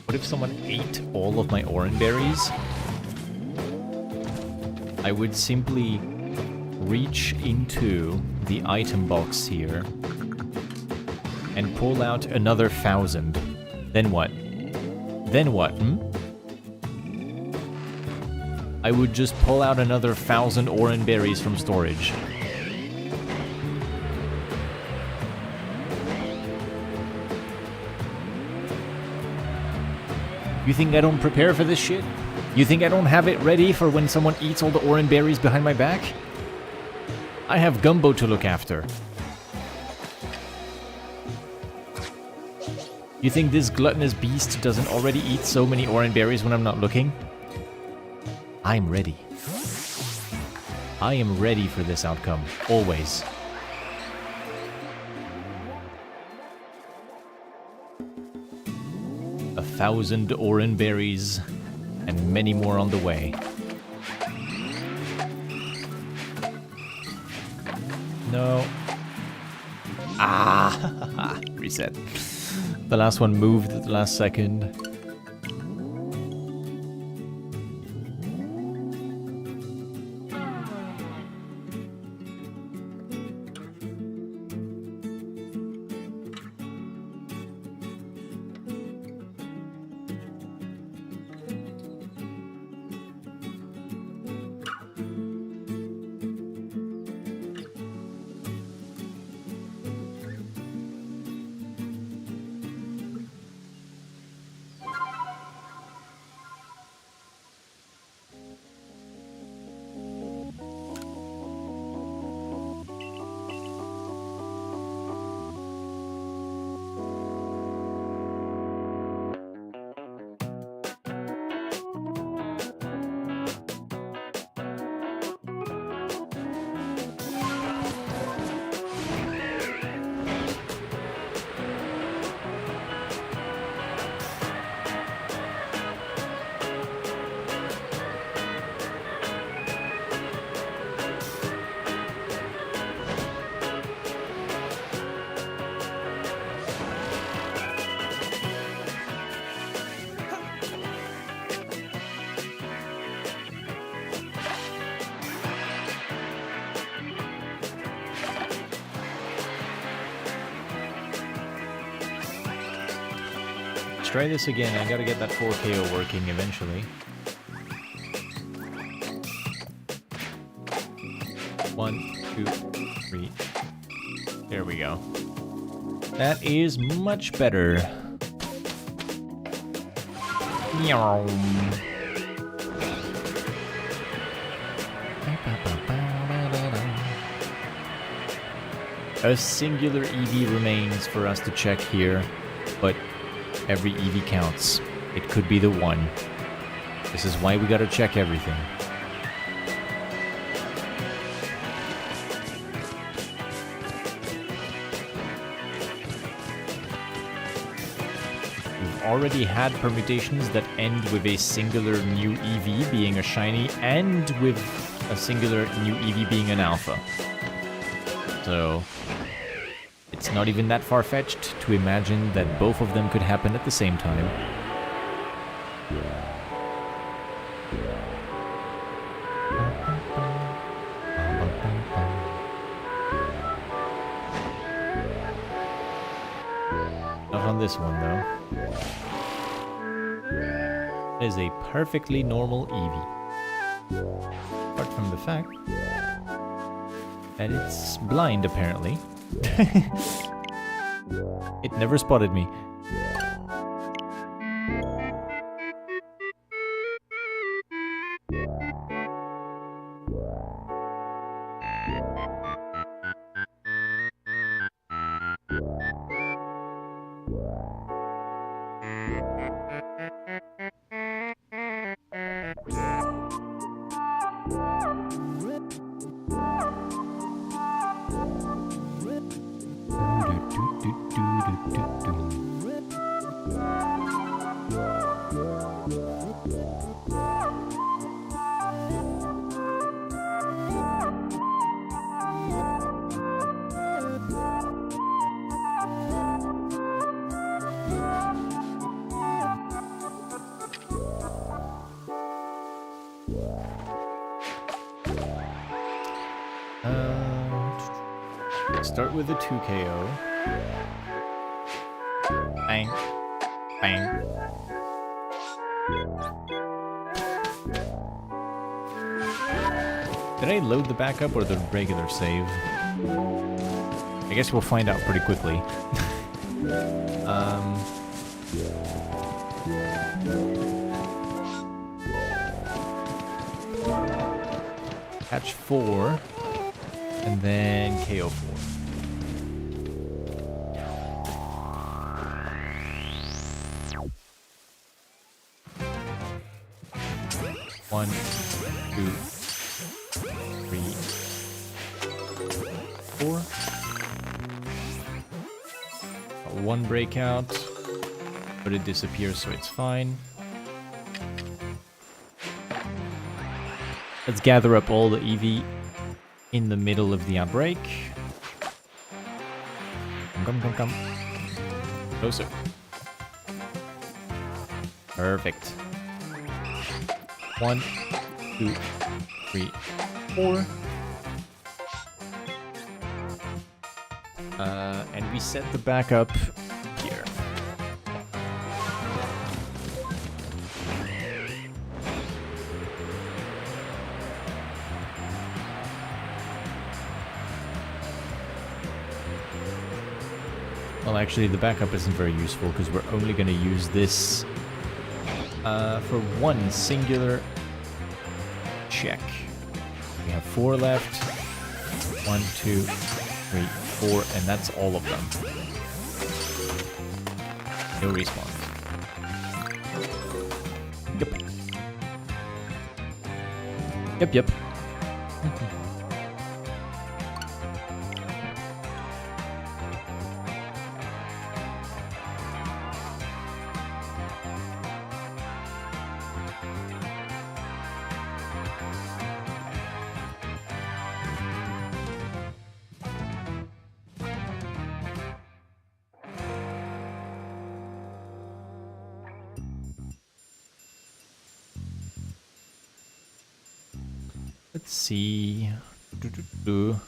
What if someone ate all of my orange berries? I would simply reach into the item box here and pull out another 1,000. Then what? Then what, I would just pull out another 1,000 orange berries from storage. You think I don't prepare for this shit? You think I don't have it ready for when someone eats all the orange berries behind my back? I have Gumbo to look after. You think this gluttonous beast doesn't already eat so many orange berries when I'm not looking? I'm ready. I am ready for this outcome, always. A 1,000 orange berries, and many more on the way. No. Ah! Reset. The last one moved at the last second. Let's try this again. I gotta get that 4KO working eventually. 1, 2, 3. There we go. That is much better. Meow. A singular Eevee remains for us to check here, but every Eevee counts. It could be the one. This is why we gotta check everything. We've already had permutations that end with a singular new Eevee being a shiny and with a singular new Eevee being an alpha. So it's not even that far-fetched to imagine that both of them could happen at the same time. Not on this one, though. It is a perfectly normal Eevee. Apart from the fact that it's blind, apparently. It never spotted me. Start with a 2 KO. Bang. Bang. Did I load the backup or the regular save? I guess we'll find out pretty quickly. Catch 4, and then KO 4. One, 2, 3, 4. One breakout, but it disappears, so it's fine. Let's gather up all the Eevee in the middle of the outbreak. Come. Closer. Perfect. 1, 2, 3, 4. And we set the backup here. Well, actually, the backup isn't very useful because we're only going to use this for one singular check. We have 4 left. 1, 2, 3, 4, and that's all of them. No respawn. Yep. Let's see. 2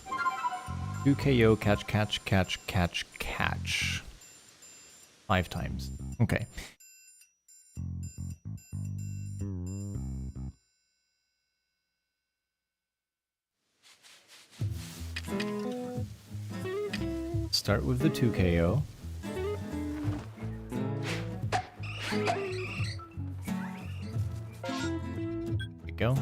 KO, catch. 5 times. Okay. Start with the 2 KO. There we go.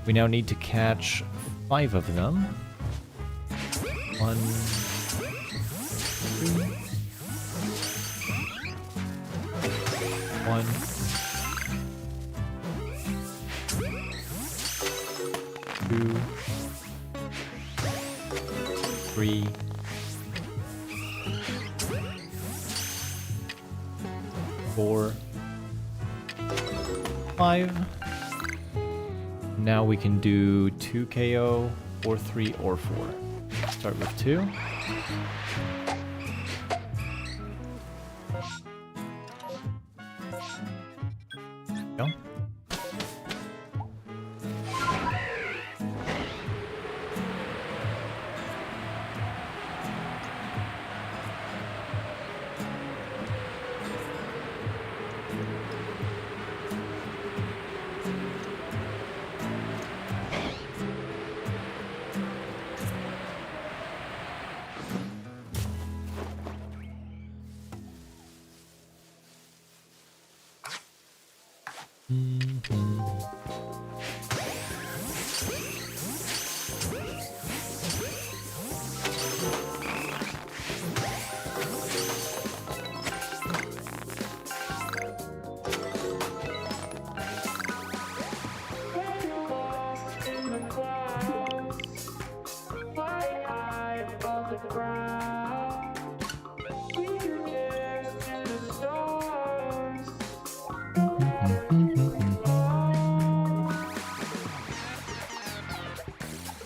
We now need to catch 5 of them. 1, 2, 1, 2, 3, 4, 5. Now we can do 2 KO, or 3, or 4. Start with 2. Go.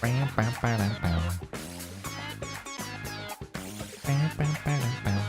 Bam, bam, bam, bam. Bam, bam, bam, bam.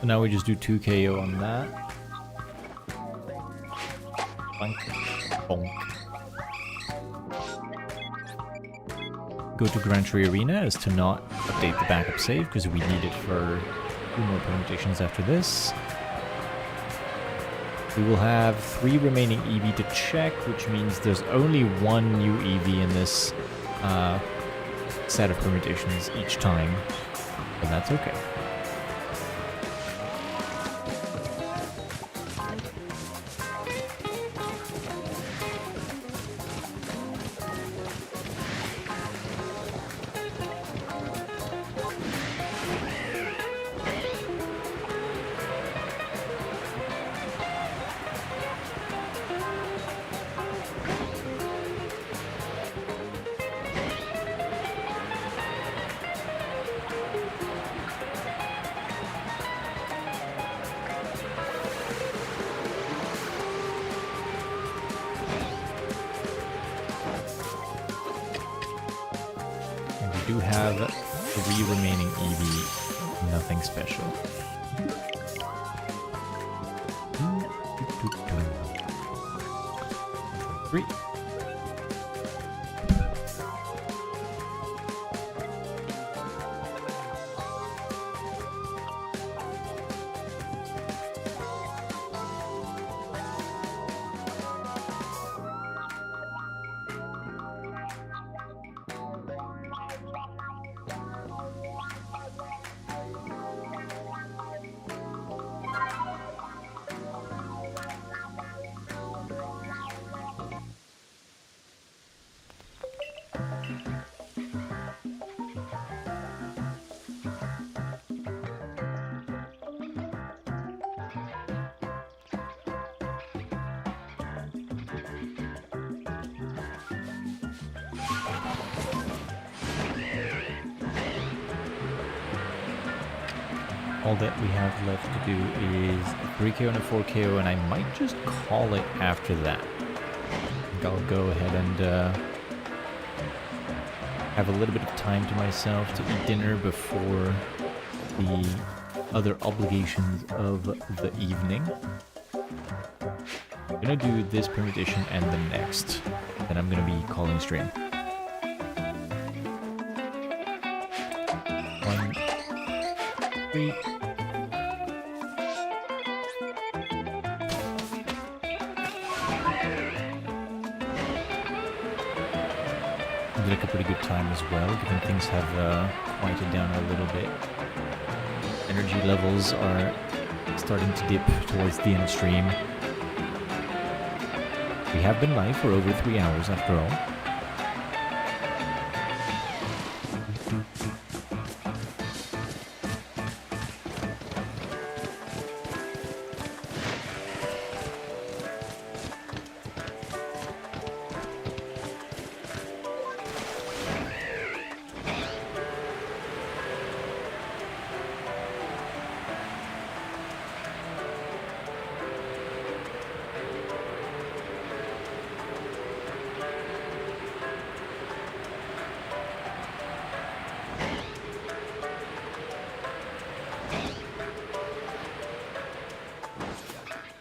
So now we just do 2 KO on that. Bonk. Bonk. Go to Grand Tree Arena as to not update the backup save because we need it for 2 more permutations after this. We will have 3 remaining Eevee to check, which means there's only 1 new Eevee in this set of permutations each time, but that's okay. We do have 3 remaining Eevee, nothing special. 3. All that we have left to do is a 3 KO and a 4 KO, and I might just call it after that. I think I'll go ahead and have a little bit of time to myself to eat dinner before the other obligations of the evening. I'm gonna do this permutation and the next, then I'm gonna be calling stream. 1, 3. Did like a pretty good time as well, given things have quieted down a little bit. Energy levels are starting to dip towards the end stream. We have been live for over 3 hours after all.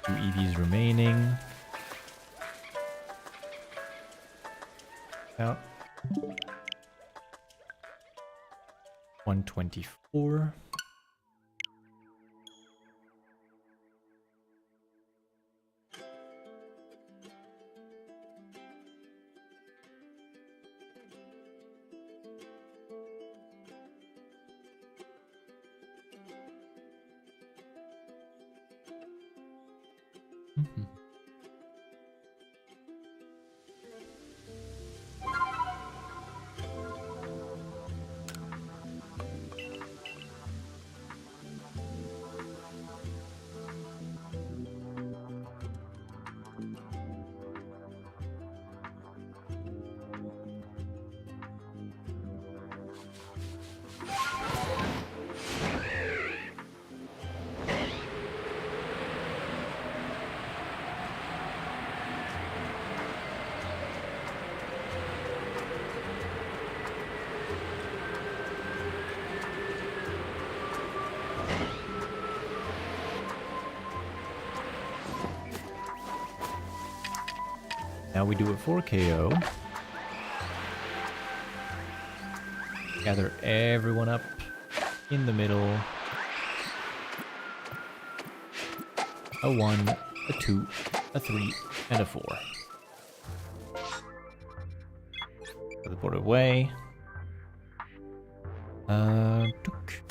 Eevees remaining. Out. 124. Mhm. Now we do a 4 KO. Gather everyone up in the middle. A 1, a 2, a 3, and a 4. Teleport away. Took.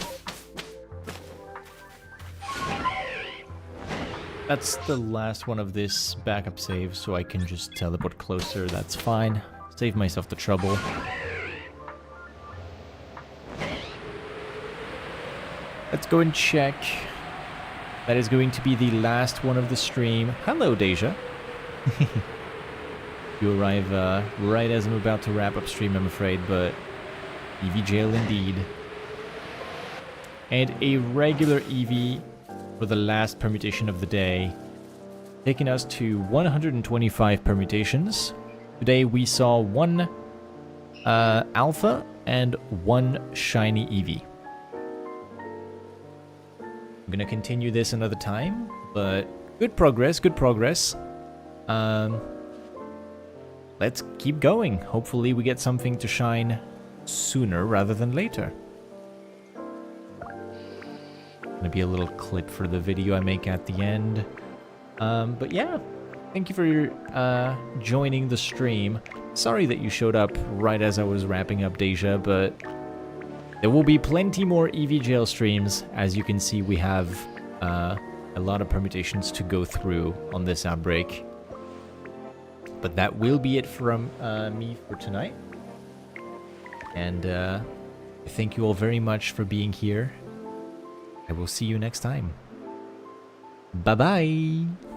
That's the last one of this backup save, so I can just teleport closer, that's fine. Save myself the trouble. Let's go and check. That is going to be the last one of the stream. Hello, Deja. You arrive right as I'm about to wrap up stream, I'm afraid, but Eevee jail indeed. And a regular Eevee for the last permutation of the day, taking us to 125 permutations. Today we saw one alpha and one shiny Eevee. I'm gonna continue this another time, but good progress, good progress. Let's keep going. Hopefully we get something to shine sooner rather than later. Gonna be a little clip for the video I make at the end. But yeah, thank you for joining the stream. Sorry that you showed up right as I was wrapping up Deja, but there will be plenty more Eevee jail streams. As you can see, we have a lot of permutations to go through on this outbreak. But that will be it from me for tonight. And thank you all very much for being here. I will see you next time. Bye-bye!